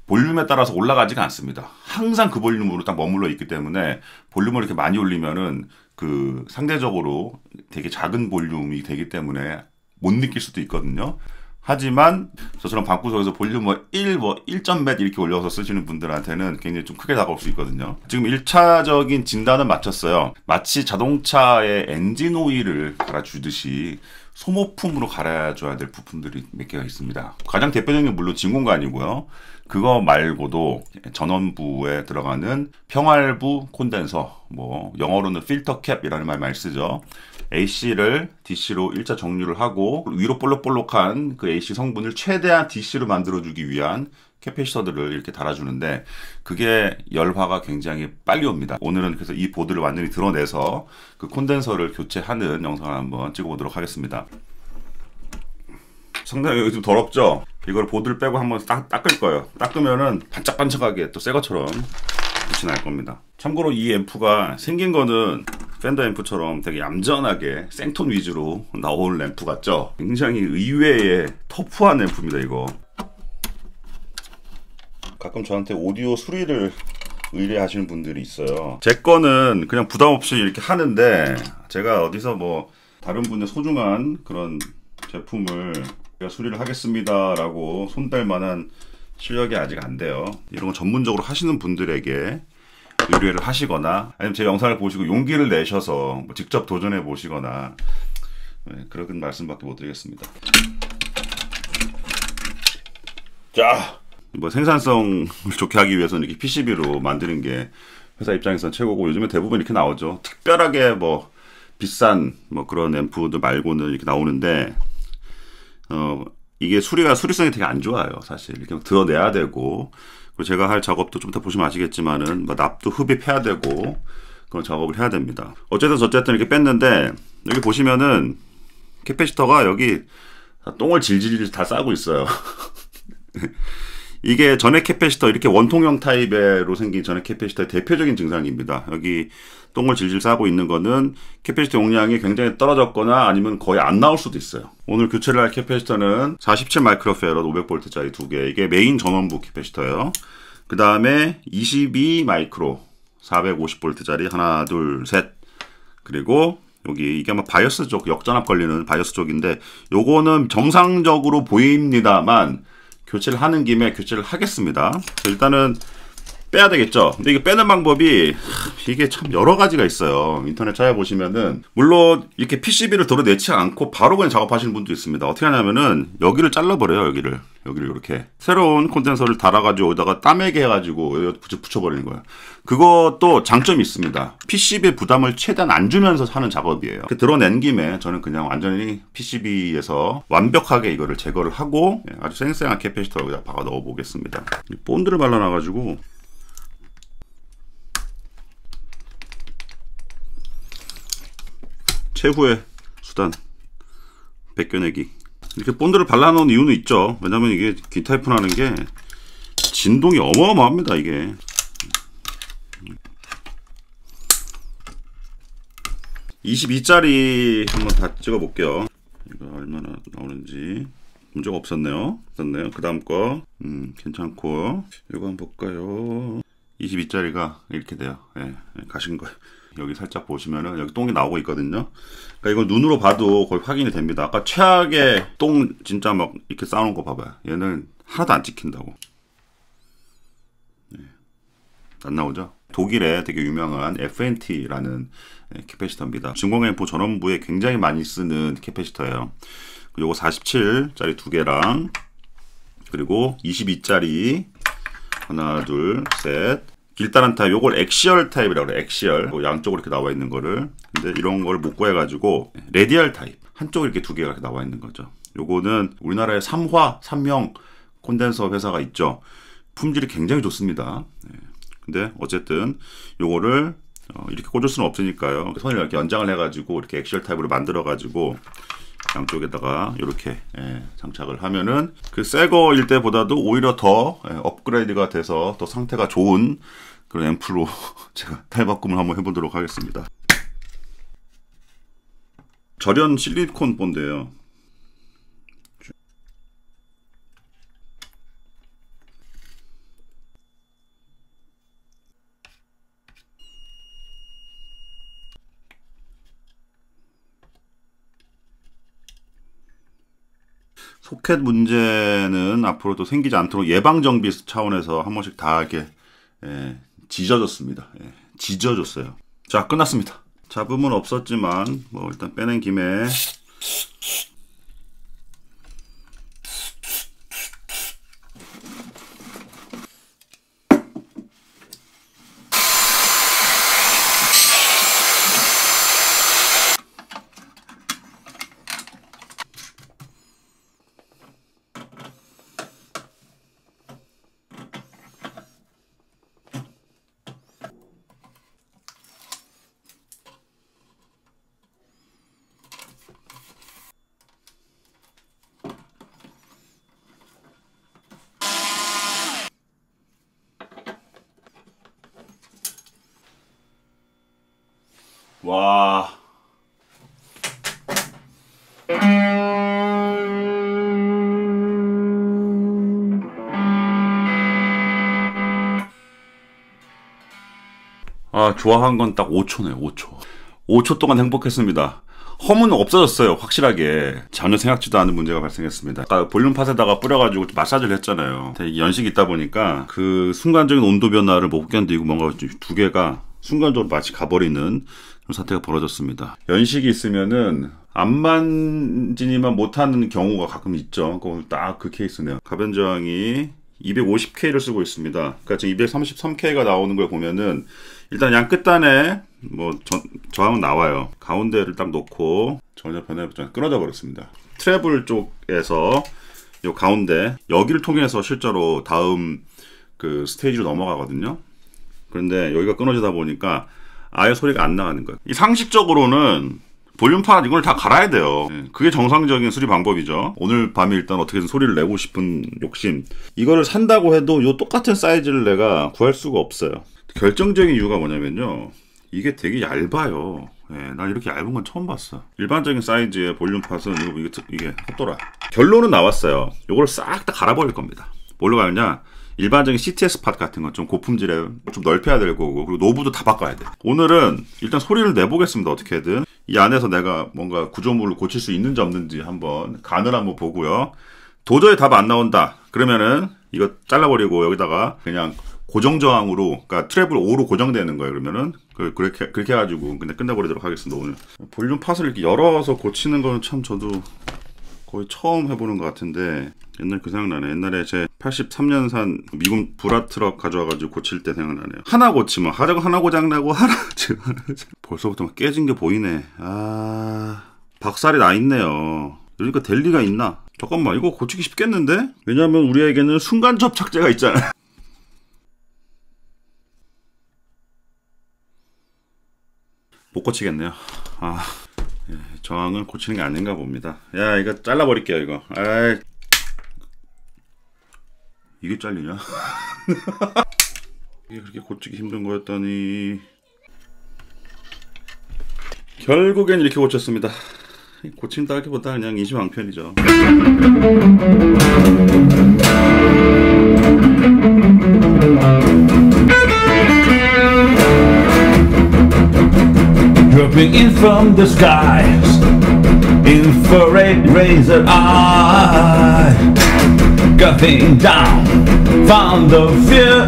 볼륨에 따라서 올라가지가 않습니다. 항상 그 볼륨으로 딱 머물러 있기 때문에 볼륨을 이렇게 많이 올리면은 그 상대적으로 되게 작은 볼륨이 되기 때문에 못 느낄 수도 있거든요. 하지만 저처럼 방구석에서 볼륨 1점 몇 이렇게 올려서 쓰시는 분들한테는 굉장히 좀 크게 다가올 수 있거든요. 지금 1차적인 진단은 마쳤어요. 마치 자동차의 엔진 오일을 갈아주듯이 소모품으로 갈아줘야 될 부품들이 몇 개가 있습니다. 가장 대표적인 게 물론 진공관이고요. 그거 말고도 전원부에 들어가는 평활부 콘덴서, 뭐 영어로는 필터 캡이라는 말 많이 쓰죠. AC를 DC로 1차 정류를 하고 위로 볼록볼록한 그 AC 성분을 최대한 DC로 만들어주기 위한 캐패시터들을 이렇게 달아주는데 그게 열화가 굉장히 빨리 옵니다. 오늘은 그래서 이 보드를 완전히 드러내서 그 콘덴서를 교체하는 영상을 한번 찍어보도록 하겠습니다. 상당히 여기 좀 더럽죠? 이걸 보드를 빼고 한번 닦을 거예요. 닦으면은 반짝반짝하게 또 새 것처럼 빛이 날 겁니다. 참고로 이 앰프가 생긴 거는 팬더 앰프처럼 되게 얌전하게 생톤 위주로 나올 앰프 같죠? 굉장히 의외의 터프한 앰프입니다, 이거. 가끔 저한테 오디오 수리를 의뢰하시는 분들이 있어요. 제 거는 그냥 부담 없이 이렇게 하는데 제가 어디서 뭐 다른 분의 소중한 그런 제품을 제가 수리를 하겠습니다 라고 손댈 만한 실력이 아직 안 돼요. 이런 거 전문적으로 하시는 분들에게 의뢰를 하시거나 아니면 제 영상을 보시고 용기를 내셔서 뭐 직접 도전해 보시거나 그런 말씀밖에 못 드리겠습니다. 자, 뭐 생산성을 좋게 하기 위해서는 이렇게 PCB로 만드는 게 회사 입장에서는 최고고 요즘에 대부분 이렇게 나오죠. 특별하게 뭐 비싼 뭐 그런 앰프들 말고는 이렇게 나오는데 이게 수리성이 되게 안 좋아요. 사실 이렇게 드러내야 되고 그리고 제가 할 작업도 좀 이따 보시면 아시겠지만은 뭐 납도 흡입해야 되고 그런 작업을 해야 됩니다. 어쨌든 이렇게 뺐는데 여기 보시면은 캐패시터가 여기 똥을 질질 다 싸고 있어요. 이게 전액 캐패시터 이렇게 원통형 타입으로 생긴 전액 캐패시터의 대표적인 증상입니다. 여기 똥을 질질 싸고 있는 거는 캐패시터 용량이 굉장히 떨어졌거나 아니면 거의 안 나올 수도 있어요. 오늘 교체를 할 캐패시터는 47 마이크로페럿 500V짜리 2개, 이게 메인 전원부 캐패시터예요. 그 다음에 22 마이크로 450V짜리 하나 둘 셋, 그리고 여기 이게 아마 바이오스 쪽 역전압 걸리는 바이오스 쪽인데 요거는 정상적으로 보입니다만 교체를 하는 김에 교체를 하겠습니다. 일단은 빼야 되겠죠. 근데 이게 빼는 방법이 이게 참 여러 가지가 있어요. 인터넷 찾아보시면은 물론 이렇게 PCB를 드러내지 않고 바로 그냥 작업하시는 분도 있습니다. 어떻게 하냐면은 여기를 잘라버려요. 여기를 이렇게 새로운 콘덴서를 달아가지고 여기다가 따매게 해가지고 붙여버리는 거예요. 그것도 장점이 있습니다. PCB 부담을 최대한 안 주면서 하는 작업이에요. 이렇게 드러낸 김에 저는 그냥 완전히 PCB에서 완벽하게 이거를 제거를 하고 아주 쌩쌩한 캐패시터 여기다 박아 넣어 보겠습니다. 본드를 발라놔가지고 최후의 수단 벗겨내기. 이렇게 본드를 발라놓은 이유는 있죠. 왜냐면 이게 기타이프 나는 게 진동이 어마어마합니다. 이게 22짜리 한번 다 찍어 볼게요. 이거 얼마나 나오는지. 문제가 없었네요. 그 다음 거 괜찮고 이거 한번 볼까요. 22짜리가 이렇게 돼요. 예, 가신 거예요. 여기 살짝 보시면은 여기 똥이 나오고 있거든요. 그러니까 이걸 눈으로 봐도 거의 확인이 됩니다. 아까 최악의 똥 진짜 막 이렇게 쌓아놓은 거 봐봐요. 얘는 하나도 안 찍힌다고. 네. 안 나오죠? 독일의 되게 유명한 FNT라는 캐패시터입니다. 진공앰프 전원부에 굉장히 많이 쓰는 캐패시터예요. 요거 47짜리 2개랑 그리고 22짜리 하나 둘 셋, 길다란 타입, 요걸 엑시얼 타입이라고 그래요. 엑시얼. 양쪽으로 이렇게 나와 있는 거를. 근데 이런 걸 못 구해가지고 레디얼 타입. 한쪽에 이렇게 2개가 이렇게 나와 있는 거죠. 요거는 우리나라에 삼명 콘덴서 회사가 있죠. 품질이 굉장히 좋습니다. 네. 근데 어쨌든 요거를 이렇게 꽂을 수는 없으니까요. 선을 이렇게 연장을 해가지고 이렇게 엑시얼 타입으로 만들어가지고 양쪽에다가 이렇게 장착을 하면은 그 새 거일 때보다도 오히려 더 업그레이드가 돼서 더 상태가 좋은 그런 앰프로 제가 탈바꿈을 한번 해보도록 하겠습니다. 절연 실리콘 본드예요. 소켓 문제는 앞으로도 생기지 않도록 예방정비 차원에서 한 번씩 다 이렇게 지져줬습니다. 지져줬어요. 자, 끝났습니다. 잡음은 없었지만 뭐 일단 빼낸 김에 와. 아, 좋아한 건 딱 5초네요. 5초. 5초 동안 행복했습니다. 험은 없어졌어요. 확실하게. 전혀 생각지도 않은 문제가 발생했습니다. 아까 볼륨 팟에다가 뿌려가지고 마사지를 했잖아요. 연식이 있다 보니까 그 순간적인 온도 변화를 못 견디고 뭔가 두 개가 순간적으로 마치 가버리는 그런 사태가 벌어졌습니다. 연식이 있으면은 안 만지니만 못하는 경우가 가끔 있죠. 딱 그 케이스네요. 가변 저항이 250K를 쓰고 있습니다. 그러니까 지금 233K가 나오는 걸 보면은 일단 양 끝단에 뭐 저항은 나와요. 가운데를 딱 놓고 전혀 변화없이 끊어져 버렸습니다. 트래블 쪽에서 요 가운데 여기를 통해서 실제로 다음 그 스테이지로 넘어가거든요. 그런데 여기가 끊어지다 보니까 아예 소리가 안 나가는 거예요. 이 상식적으로는 볼륨팟 이걸 다 갈아야 돼요. 그게 정상적인 수리 방법이죠. 오늘 밤에 일단 어떻게든 소리를 내고 싶은 욕심. 이거를 산다고 해도 요 똑같은 사이즈를 내가 구할 수가 없어요. 결정적인 이유가 뭐냐면요, 이게 되게 얇아요. 난 이렇게 얇은 건 처음 봤어. 일반적인 사이즈의 볼륨팟은 이게 헛돌아. 결론은 나왔어요. 요걸 싹 다 갈아버릴 겁니다. 뭘로 가느냐, 일반적인 CTS 팟 같은 건 좀 고품질에 좀 넓혀야 될 거고, 그리고 노브도 다 바꿔야 돼. 오늘은 일단 소리를 내보겠습니다. 어떻게든 이 안에서 내가 뭔가 구조물을 고칠 수 있는지 없는지 한번 간을 한번 보고요. 도저히 답 안 나온다 그러면은 이거 잘라버리고 여기다가 그냥 고정 저항으로, 그러니까 트래블 5로 고정되는 거예요. 그러면은 그렇게 해가지고 그냥 끝내버리도록 하겠습니다. 오늘 볼륨 팟을 이렇게 열어서 고치는 거는 참 저도 거의 처음 해보는 것 같은데, 옛날 그 생각나네. 옛날에 제 83년산 미군 브라트럭 가져와가지고 고칠 때 생각나네요. 하나 고치면 하나 고장나고 하나 벌써부터 막 깨진 게 보이네. 아, 박살이 나 있네요. 그러니까 될 리가 있나? 잠깐만, 이거 고치기 쉽겠는데? 왜냐면 우리에게는 순간 접착제가 있잖아요. 못 고치겠네요. 아, 저항은 고치는 게 아닌가 봅니다. 야, 이거 잘라버릴게요. 이거. 아이, 이게 잘리냐? 이게 그렇게 고치기 힘든 거였다니. 결국엔 이렇게 고쳤습니다. 고친다 하기보다 그냥 이지방편이죠. Dropping in from the skies, infrared razor eye, cutting down, found the fear.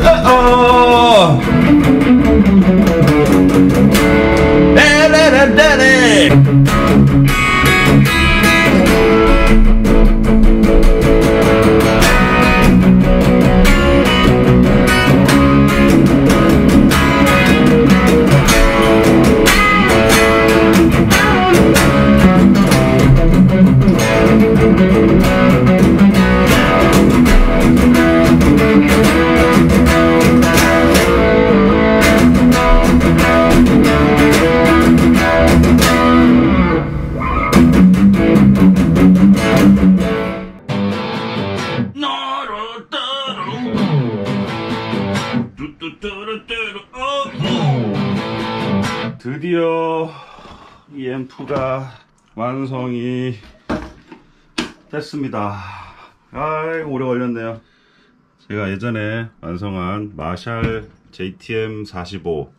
드디어 이 앰프가 완성이 됐습니다. 아이고 오래 걸렸네요. 제가 예전에 완성한 마샬 JTM 45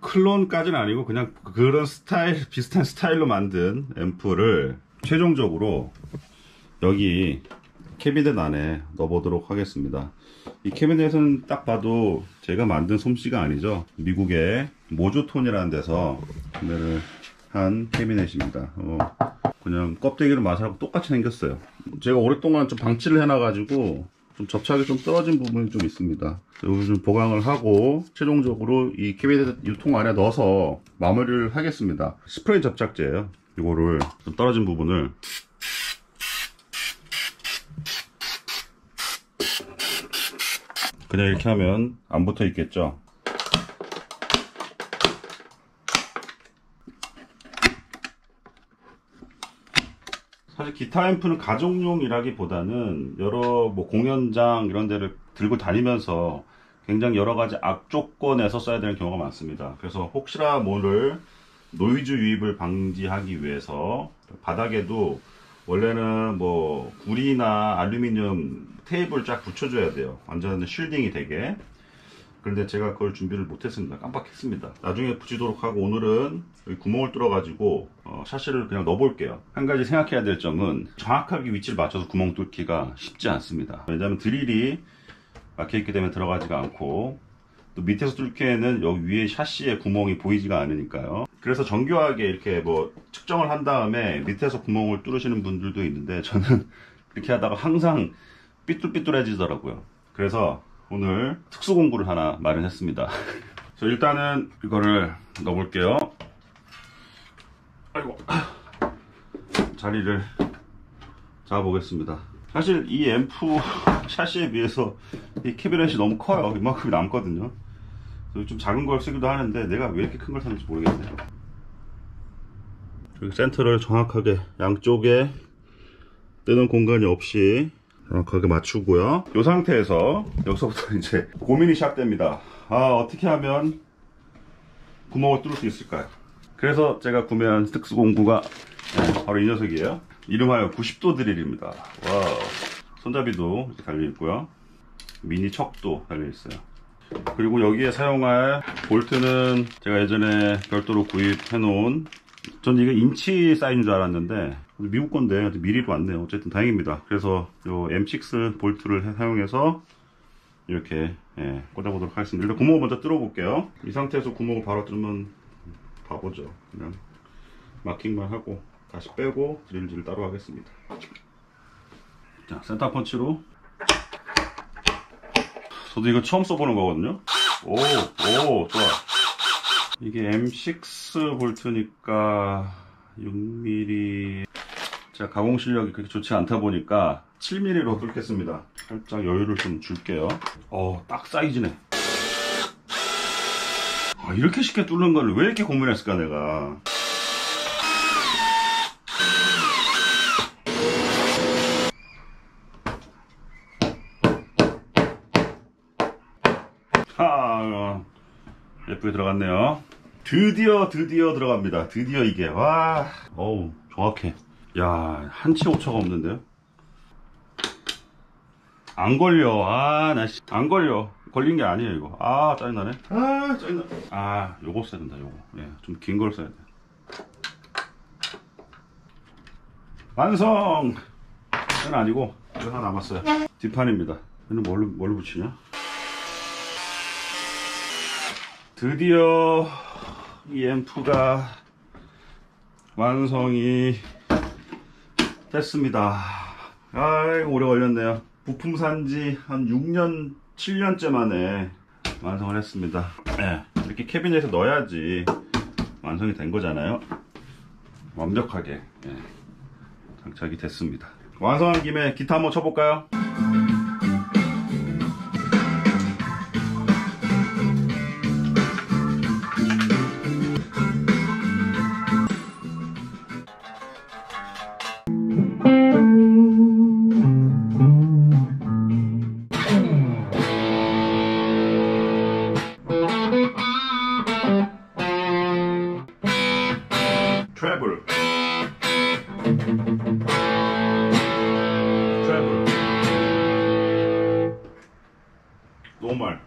클론까지는 아니고 그냥 그런 스타일, 비슷한 스타일로 만든 앰프를 최종적으로 여기 캐비넷 안에 넣어보도록 하겠습니다. 이 캐비넷은 딱 봐도 제가 만든 솜씨가 아니죠. 미국의 모조톤이라는 데서 구매를 한 캐비넷입니다. 그냥 껍데기로 마샬하고 똑같이 생겼어요. 제가 오랫동안 좀 방치를 해놔가지고 좀 접착이 좀 떨어진 부분이 좀 있습니다. 여기 좀 보강을 하고 최종적으로 이 캐비넷 유통 안에 넣어서 마무리를 하겠습니다. 스프레이 접착제예요. 이거를 좀 떨어진 부분을 그냥 이렇게 하면 안 붙어 있겠죠. 사실 기타 앰프는 가정용이라기보다는 여러 뭐 공연장 이런 데를 들고 다니면서 굉장히 여러 가지 악조건에서 써야 되는 경우가 많습니다. 그래서 혹시나 모를 노이즈 유입을 방지하기 위해서 바닥에도 원래는 뭐 구리나 알루미늄 테이프를 쫙 붙여줘야 돼요. 완전 쉴딩이 되게. 그런데 제가 그걸 준비를 못했습니다. 깜빡했습니다. 나중에 붙이도록 하고 오늘은 여기 구멍을 뚫어 가지고 샤시를 그냥 넣어 볼게요. 한 가지 생각해야 될 점은 정확하게 위치를 맞춰서 구멍 뚫기가 쉽지 않습니다. 왜냐하면 드릴이 막혀있기 때문에 들어가지가 않고 또 밑에서 뚫기에는 여기 위에 샤시에 구멍이 보이지가 않으니까요. 그래서 정교하게 이렇게 뭐 측정을 한 다음에 밑에서 구멍을 뚫으시는 분들도 있는데 저는 그렇게 하다가 항상 삐뚤삐뚤해지더라고요. 그래서 오늘 특수 공구를 하나 마련했습니다. 그래서 일단은 이거를 넣어볼게요. 아이고, 자리를 잡아보겠습니다. 사실 이 앰프 샤시에 비해서 이 캐비넷이 너무 커요. 이만큼이 남거든요. 그래서 좀 작은 걸 쓰기도 하는데 내가 왜 이렇게 큰 걸 샀는지 모르겠네요. 여기 센터를 정확하게 양쪽에 뜨는 공간이 없이 정확하게 맞추고요. 이 상태에서 여기서부터 이제 고민이 시작됩니다. 어떻게 하면 구멍을 뚫을 수 있을까요? 그래서 제가 구매한 특수 공구가 바로 이 녀석이에요. 이름하여 90도 드릴입니다. 와우. 손잡이도 이렇게 달려있고요. 미니 척도 달려있어요. 그리고 여기에 사용할 볼트는 제가 예전에 별도로 구입해놓은, 전 이게 인치 사이즈인 줄 알았는데 미국 건데 미리로 왔네요. 어쨌든 다행입니다. 그래서 요 M6 볼트를 사용해서 이렇게 꽂아보도록 하겠습니다. 일단 구멍을 먼저 뚫어 볼게요. 이 상태에서 구멍을 바로 뚫으면 바보죠. 그냥 마킹만 하고 다시 빼고 드릴질을 따로 하겠습니다. 자, 센터 펀치로. 저도 이거 처음 써보는 거거든요. 오, 좋아. 이게 M6 볼트니까 6mm. 제가 가공 실력이 그렇게 좋지 않다 보니까 7mm로 뚫겠습니다. 살짝 여유를 좀 줄게요. 딱 사이즈네. 이렇게 쉽게 뚫는 걸 왜 이렇게 고민했을까 내가. 예쁘게 들어갔네요. 드디어 들어갑니다. 드디어 이게. 와, 어우, 정확해. 야, 한치 오차가 없는데요? 안 걸려. 안 걸려. 걸린 게 아니에요, 이거. 짜증나네. 짜증나. 요거 써야 된다, 요거. 좀 긴 걸 써야 돼. 완성! 이건 아니고, 이거 하나 남았어요. 뒷판입니다. 얘는 뭘로 붙이냐? 드디어 이 앰프가 완성이 됐습니다. 아이고 오래 걸렸네요. 부품 산지 한 6년 7년째 만에 완성을 했습니다. 이렇게 캐비넷에 넣어야지 완성이 된 거잖아요. 완벽하게 장착이 됐습니다. 완성한 김에 기타 한번 쳐볼까요? 트래블. 노멀.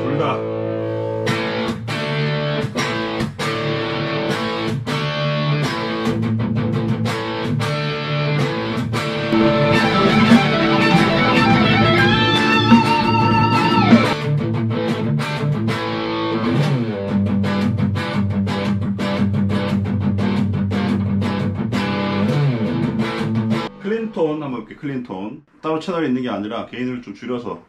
둘 다. 클린톤 한번 볼게요. 클린톤 따로 채널이 있는 게 아니라 개인을 좀 줄여서.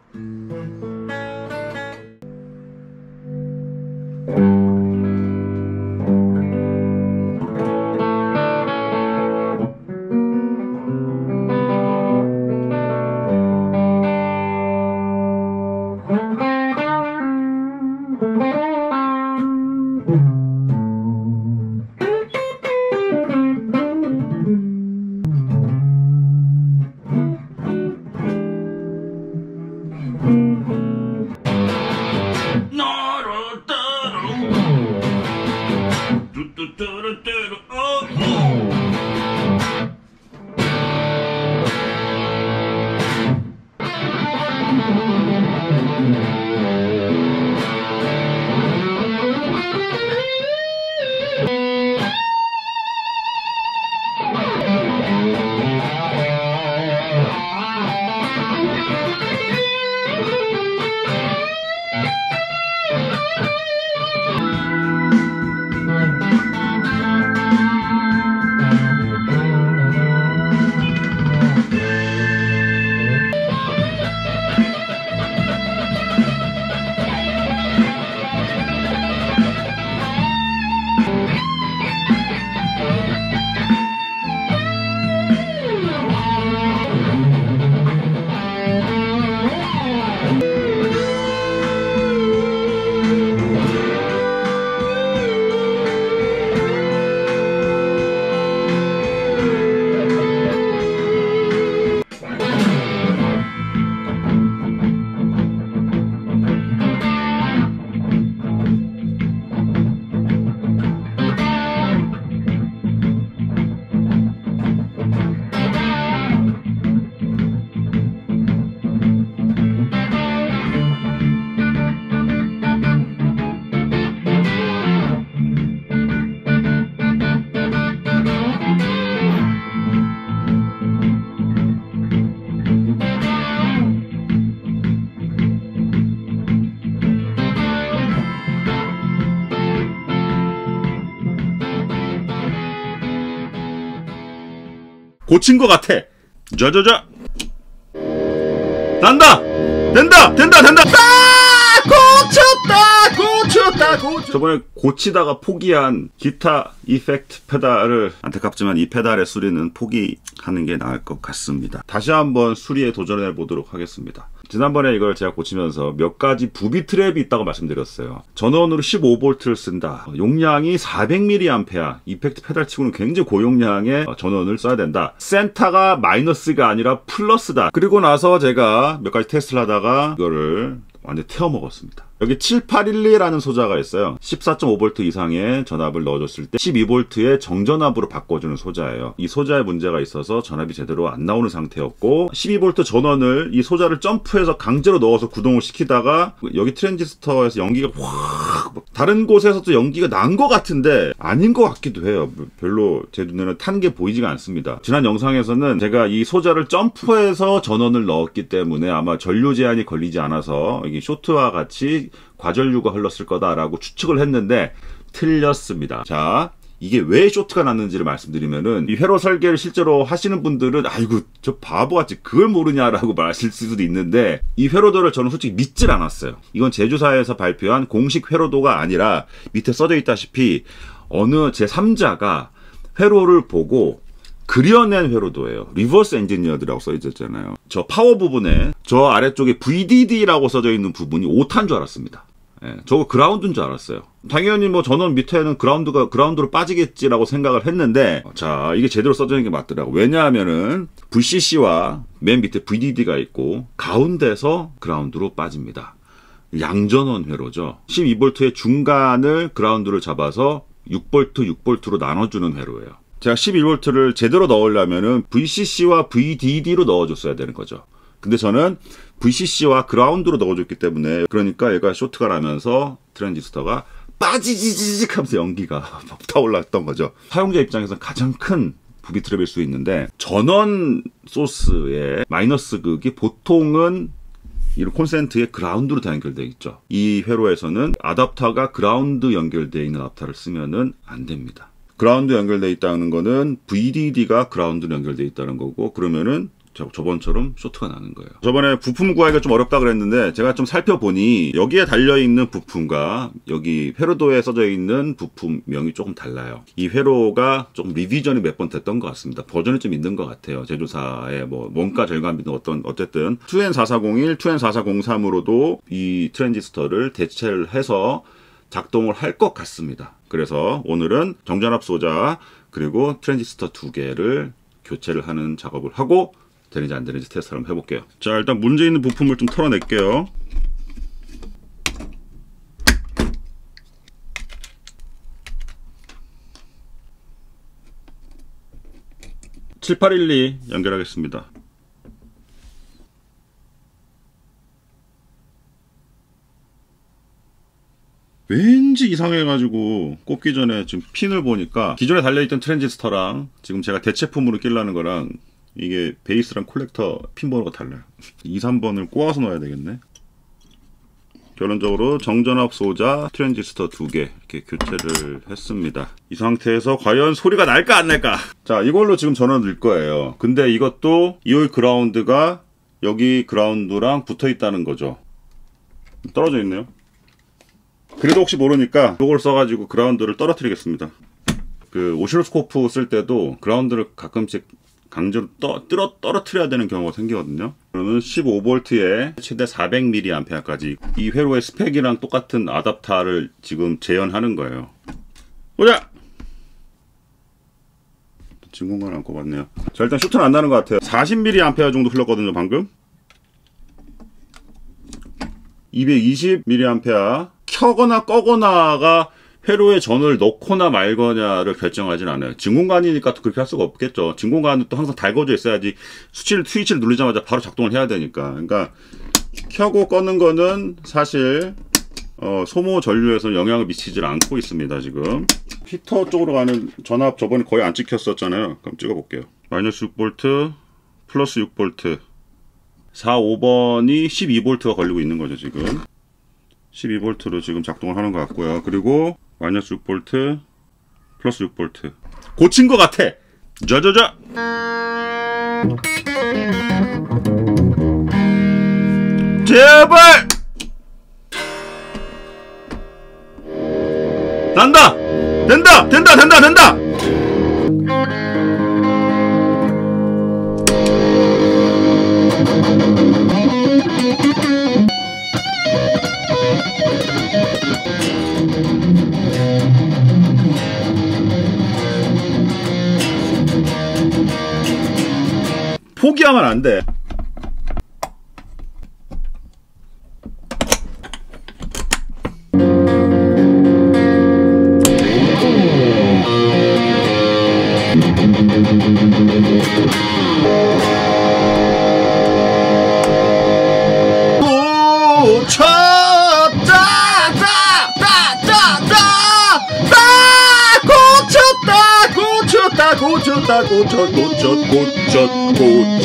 고친 것 같아. 저저저. 난다. 된다. 고쳤다. 저번에 고치다가 포기한 기타 이펙트 페달을 안타깝지만 이 페달의 수리는 포기하는 게 나을 것 같습니다. 다시 한번 수리에 도전해 보도록 하겠습니다. 지난번에 이걸 제가 고치면서 몇 가지 부비 트랩이 있다고 말씀드렸어요. 전원으로 15V를 쓴다. 용량이 400mAh. 이펙트 페달 치고는 굉장히 고용량의 전원을 써야 된다. 센터가 마이너스가 아니라 플러스다. 그리고 나서 제가 몇 가지 테스트를 하다가 이거를 완전 태워 먹었습니다. 여기 7812라는 소자가 있어요. 14.5V 이상의 전압을 넣어줬을 때 12V의 정전압으로 바꿔주는 소자예요. 이 소자에 문제가 있어서 전압이 제대로 안 나오는 상태였고 12V 전원을 이 소자를 점프해서 강제로 넣어서 구동을 시키다가 여기 트랜지스터에서 연기가 확 다른 곳에서도 연기가 난 것 같은데 아닌 것 같기도 해요. 별로 제 눈에는 탄 게 보이지가 않습니다. 지난 영상에서는 제가 이 소자를 점프해서 전원을 넣었기 때문에 아마 전류 제한이 걸리지 않아서 여기 쇼트와 같이 과전류가 흘렀을 거다라고 추측을 했는데 틀렸습니다. 자, 이게 왜 쇼트가 났는지를 말씀드리면은 이 회로 설계를 실제로 하시는 분들은 아이고 저 바보같이 그걸 모르냐라고 말하실 수도 있는데 이 회로도를 저는 솔직히 믿질 않았어요. 이건 제조사에서 발표한 공식 회로도가 아니라 밑에 써져 있다시피 어느 제3자가 회로를 보고 그려낸 회로도예요. 리버스 엔지니어드라고 써있었잖아요. 저 파워 부분에 저 아래쪽에 VDD라고 써져 있는 부분이 5탄 줄 알았습니다. 예, 저거 그라운드인 줄 알았어요. 당연히 뭐 전원 밑에는 그라운드로 빠지겠지라고 생각을 했는데, 자, 이게 제대로 써져 있는 게 맞더라고. 왜냐하면은 VCC와 맨 밑에 VDD가 있고 가운데서 그라운드로 빠집니다. 양전원 회로죠. 12V의 중간을 그라운드를 잡아서 6V, 6V로 나눠주는 회로예요. 제가 11V를 제대로 넣으려면은 VCC와 VDD로 넣어줬어야 되는 거죠. 근데 저는 VCC와 그라운드로 넣어줬기 때문에, 그러니까 얘가 쇼트가 나면서 트랜지스터가 빠지지직 하면서 연기가 막 타올랐던 거죠. 사용자 입장에서 가장 큰 부비 트랩일 수 있는데, 전원 소스의 마이너스 극이 보통은 이 콘센트에 그라운드로 다 연결되어 있죠. 이 회로에서는 아답터가 그라운드 연결되어 있는 아답터를 쓰면은 안 됩니다. 그라운드 연결되어 있다는 거는 VDD가 그라운드로 연결되어 있다는 거고, 그러면은 저번처럼 쇼트가 나는 거예요. 저번에 부품 구하기가 좀 어렵다 그랬는데, 제가 좀 살펴보니 여기에 달려있는 부품과 여기 회로도에 써져 있는 부품명이 조금 달라요. 이 회로가 조금 리비전이 몇 번 됐던 것 같습니다. 버전이 좀 있는 것 같아요. 제조사의 뭐 원가 절감이든 어쨌든 2N4401, 2N4403으로도 이 트랜지스터를 대체를 해서 작동을 할 것 같습니다. 그래서 오늘은 정전압 소자 그리고 트랜지스터 2개를 교체를 하는 작업을 하고, 되는지 안 되는지 테스트를 한번 해볼게요. 자, 일단 문제 있는 부품을 좀 털어낼게요. (7812) 연결하겠습니다. 왠지 이상해가지고 꼽기 전에 지금 핀을 보니까 기존에 달려있던 트랜지스터랑 지금 제가 대체품으로 끼려는 거랑 이게 베이스랑 콜렉터 핀 번호가 달라요. 2, 3번을 꼬아서 넣어야 되겠네. 결론적으로 정전압 소자 트랜지스터 2개 이렇게 교체를 했습니다. 이 상태에서 과연 소리가 날까 안 날까? 자, 이걸로 지금 전원을 넣을 거예요. 근데 이것도 이올 그라운드가 여기 그라운드랑 붙어 있다는 거죠. 떨어져 있네요. 그래도 혹시 모르니까 이걸 써가지고 그라운드를 떨어뜨리겠습니다. 그 오실로스코프 쓸 때도 그라운드를 가끔씩 강제로 떨어뜨려야 되는 경우가 생기거든요. 그러면 15V에 최대 400mA까지 이 회로의 스펙이랑 똑같은 아답터를 지금 재현하는 거예요. 보자! 진공관 안 꼽았네요. 자, 일단 쇼트는 안 나는 것 같아요. 40mA 정도 흘렀거든요, 방금. 220mA. 켜거나 꺼거나가 회로에 전을 넣거나 말거냐를 결정하진 않아요. 진공관이니까 또 그렇게 할 수가 없겠죠. 진공관은 또 항상 달궈져 있어야지 스위치를 누르자마자 바로 작동을 해야 되니까. 그러니까 켜고 꺼는 거는 사실 소모 전류에서 영향을 미치질 않고 있습니다. 지금 히터 쪽으로 가는 전압 저번에 거의 안 찍혔었잖아요. 그럼 찍어볼게요. 마이너스 6V 플러스 6V 4, 5번이 12V가 걸리고 있는 거죠. 지금 12V로 지금 작동을 하는 것 같고요. 그리고 마이너스 6V 플러스 6V 고친 것 같아. 자자자. 제발 난다. 된다. 포기하면 안 돼. 고쳐.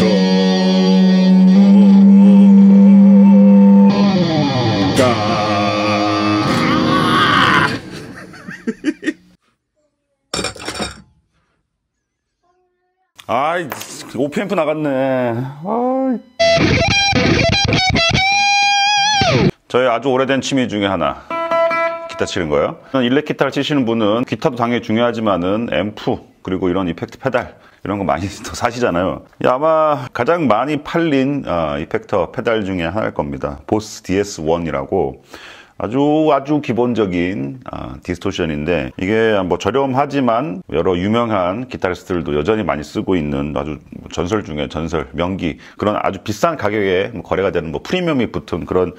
아이, 오피앰프 나갔네. 아이. 저의 아주 오래된 취미 중에 하나. 기타 치는 거예요. 일렉 기타를 치시는 분은 기타도 당연히 중요하지만은 앰프 그리고 이런 이펙트 페달 이런 거 많이 더 사시잖아요. 아마 가장 많이 팔린 이펙터 페달 중에 하나일 겁니다. 보스 DS1이라고 아주 기본적인 디스토션인데, 이게 뭐 저렴하지만 여러 유명한 기타리스트들도 여전히 많이 쓰고 있는 아주 전설 중에 전설, 명기, 그런 아주 비싼 가격에 거래가 되는 뭐 프리미엄이 붙은 그런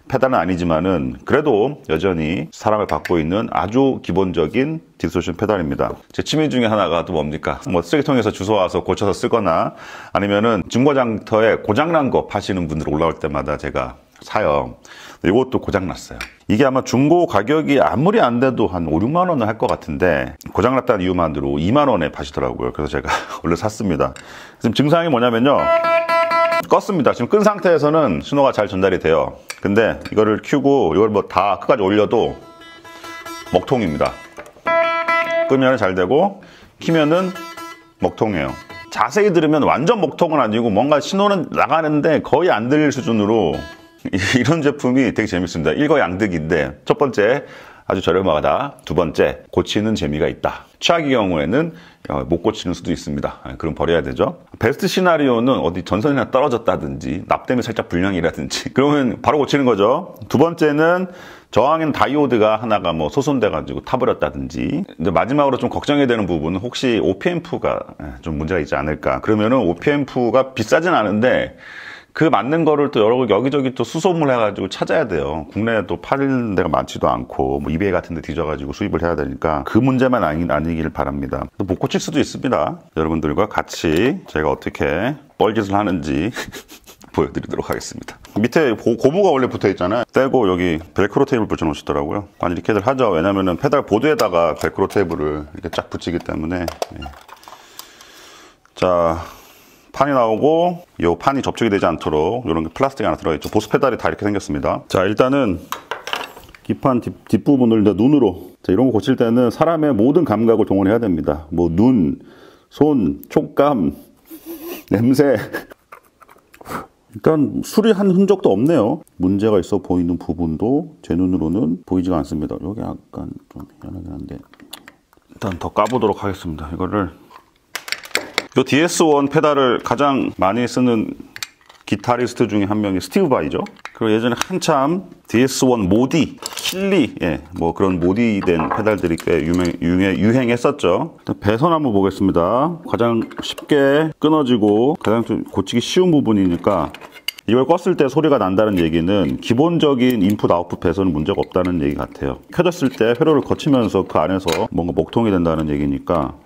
페달은 아니지만은 그래도 여전히 사랑을 받고 있는 아주 기본적인 디스토션 페달입니다. 제 취미 중에 하나가 또 뭡니까? 뭐 쓰레기통에서 주워와서 고쳐서 쓰거나 아니면은 중고장터에 고장난 거 파시는 분들 올라올 때마다 제가 사요. 이것도 고장났어요. 이게 아마 중고 가격이 아무리 안 돼도 한 5, 6만 원은 할 것 같은데 고장났다는 이유만으로 2만 원에 파시더라고요. 그래서 제가 원래 샀습니다. 지금 증상이 뭐냐면요, 껐습니다. 지금 끈 상태에서는 신호가 잘 전달이 돼요. 근데 이거를 켜고 이걸 뭐 다 끝까지 올려도 먹통입니다. 끄면 잘 되고 키면은 먹통이에요. 자세히 들으면 완전 먹통은 아니고 뭔가 신호는 나가는데 거의 안 들릴 수준으로 이런 제품이 되게 재밌습니다. 일거양득인데, 첫 번째 아주 저렴하다, 두 번째 고치는 재미가 있다. 최악의 경우에는 못 고치는 수도 있습니다. 그럼 버려야 되죠. 베스트 시나리오는 어디 전선이나 떨어졌다든지 납땜이 살짝 불량이라든지 그러면 바로 고치는 거죠. 두 번째는 저항인 다이오드가 하나가 뭐 소손돼 가지고 타버렸다든지. 근데 마지막으로 좀 걱정이 되는 부분은 혹시 OPM프가 좀 문제가 있지 않을까. 그러면은 OPM프가 비싸진 않은데 그 맞는 거를 또 여기저기 또 수소문 해가지고 찾아야 돼요. 국내에 또 팔리는 데가 많지도 않고, 뭐 이베이 같은 데 뒤져가지고 수입을 해야 되니까 그 문제만 아니기를 바랍니다. 또 못 고칠 수도 있습니다. 여러분들과 같이 제가 어떻게 뻘짓을 하는지 보여드리도록 하겠습니다. 밑에 고무가 원래 붙어 있잖아요. 떼고 여기 벨크로 테이블 붙여놓으시더라고요. 아니 이렇게들 하죠. 왜냐면은 페달 보드에다가 벨크로 테이블을 이렇게 쫙 붙이기 때문에. 네. 자, 판이 나오고 이 판이 접촉이 되지 않도록 이런 게 플라스틱이 하나 들어있죠. 보스 페달이 다 이렇게 생겼습니다. 자, 일단은 기판 뒷부분을 눈으로, 자, 이런 거 고칠 때는 사람의 모든 감각을 동원해야 됩니다. 뭐 눈, 손, 촉감, 냄새. 일단 수리한 흔적도 없네요. 문제가 있어 보이는 부분도 제 눈으로는 보이지가 않습니다. 여기 약간 좀 희한하긴 한데 일단 더 까보도록 하겠습니다. 이거를, 이 DS1 페달을 가장 많이 쓰는 기타리스트 중에 한 명이 스티브 바이죠. 그리고 예전에 한참 DS1 모디, 킬리, 뭐 그런 모디된 페달들이 꽤 유행했었죠. 배선 한번 보겠습니다. 가장 쉽게 끊어지고 가장 좀 고치기 쉬운 부분이니까 이걸 껐을 때 소리가 난다는 얘기는 기본적인 인풋 아웃풋 배선은 문제가 없다는 얘기 같아요. 켜졌을 때 회로를 거치면서 그 안에서 뭔가 먹통이 된다는 얘기니까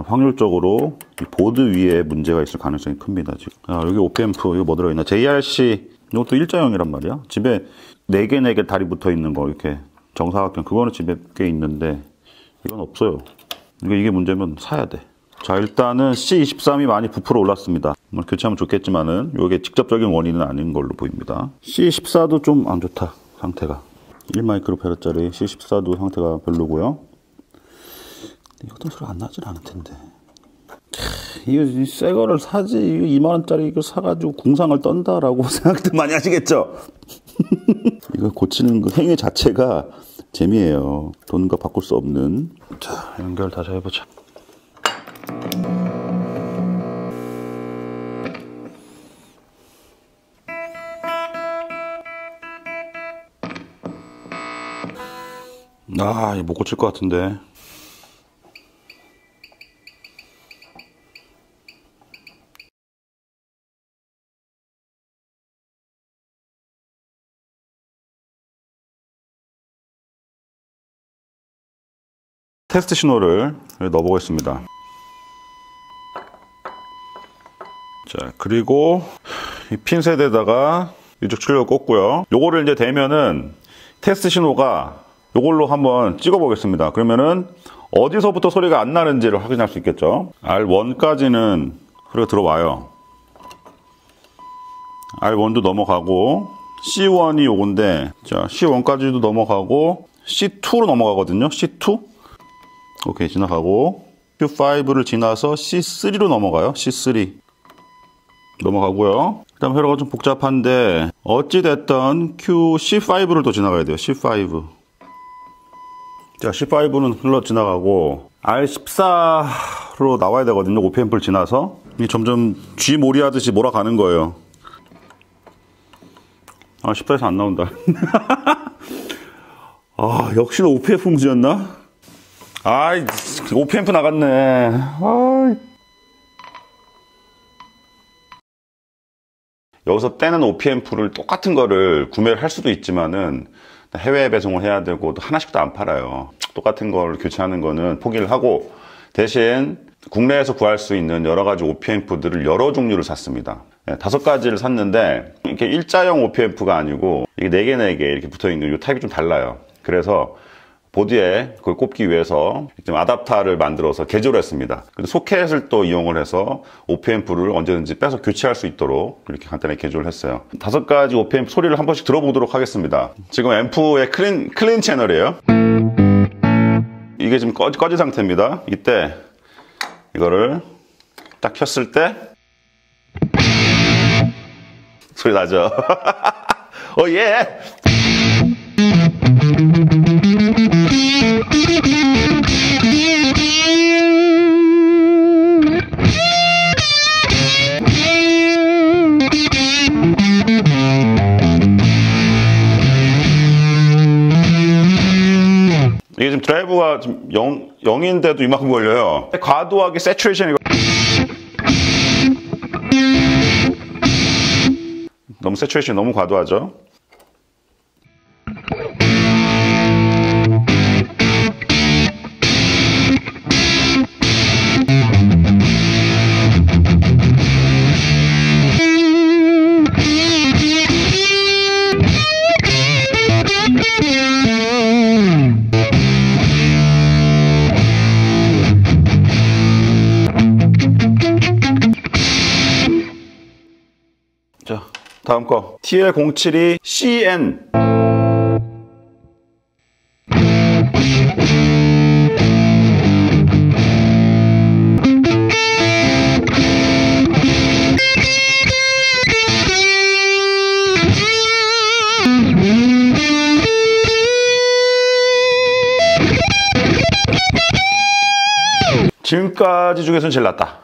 확률적으로 이 보드 위에 문제가 있을 가능성이 큽니다. 지금. 여기 OP앰프 이거 뭐 들어있나? JRC 이것도 일자형이란 말이야. 집에 4개 다리 붙어 있는 거, 이렇게 정사각형, 그거는 집에 꽤 있는데 이건 없어요. 이게 문제면 사야 돼. 자, 일단은 C23이 많이 부풀어 올랐습니다. 교체하면 좋겠지만은 이게 직접적인 원인은 아닌 걸로 보입니다. C14도 좀 안 좋다, 상태가. 1마이크로페라짜리 C14도 상태가 별로고요. 이것도 소리 안 나질 않을 텐데. 이거 새 거를 사지, 2만원짜리 이거 사가지고 궁상을 떤다라고 생각도 많이 하시겠죠? 이거 고치는 그 행위 자체가 재미예요. 돈과 바꿀 수 없는. 자, 연결 다시 해보자. 이거 못 고칠 것 같은데. 테스트 신호를 넣어보겠습니다. 자, 그리고 이 핀셋에다가 이쪽 출력 꽂고요. 요거를 이제 대면은 테스트 신호가 요걸로 한번 찍어 보겠습니다. 그러면은 어디서부터 소리가 안 나는지를 확인할 수 있겠죠. R1까지는 소리가 들어와요. R1도 넘어가고, C1이 요건데, 자, C1까지도 넘어가고, C2로 넘어가거든요. C2. 오케이, 지나가고, Q5를 지나서 C3로 넘어가요. C3 넘어가고요. 그다음 회로가 좀 복잡한데 어찌됐든 C5를 또 지나가야 돼요. C5. 자, C5는 흘러 지나가고 R14로 나와야 되거든요. OP앰프를 지나서. 이 점점 쥐 몰이 하듯이 몰아가는 거예요. 14에서 안 나온다. 아, 역시나 OPF 문제였나? 아이, OPF 나갔네. 아이. 여기서 떼는 OPM프를 똑같은 거를 구매를 할 수도 있지만은 해외 배송을 해야 되고 또 하나씩도 안 팔아요. 똑같은 걸 교체하는 거는 포기를 하고 대신 국내에서 구할 수 있는 여러 가지 OPM프들을 여러 종류를 샀습니다. 5가지를 샀는데 이게 일자형 OPM프가 아니고 이게 4개, 4개 이렇게 붙어 있는 이 타입이 좀 달라요. 그래서 보드에 그걸 꼽기 위해서 좀 아답터를 만들어서 개조를 했습니다. 소켓을 또 이용을 해서 OPM프를 언제든지 빼서 교체할 수 있도록 이렇게 간단하게 개조를 했어요. 5가지 OPM프 소리를 한 번씩 들어보도록 하겠습니다. 지금 앰프의 클린 채널이에요. 이게 지금 꺼진 상태입니다. 이때 이거를 딱 켰을 때 소리 나죠? 오 예! 이게 지금 드라이브가 지금 0인데도 이만큼 걸려요. 과도하게 세츄레이션이 너무 세츄레이션이 너무 과도하죠. 자, 다음 거 TL072CN. 지금까지 중에서는 제일 낫다.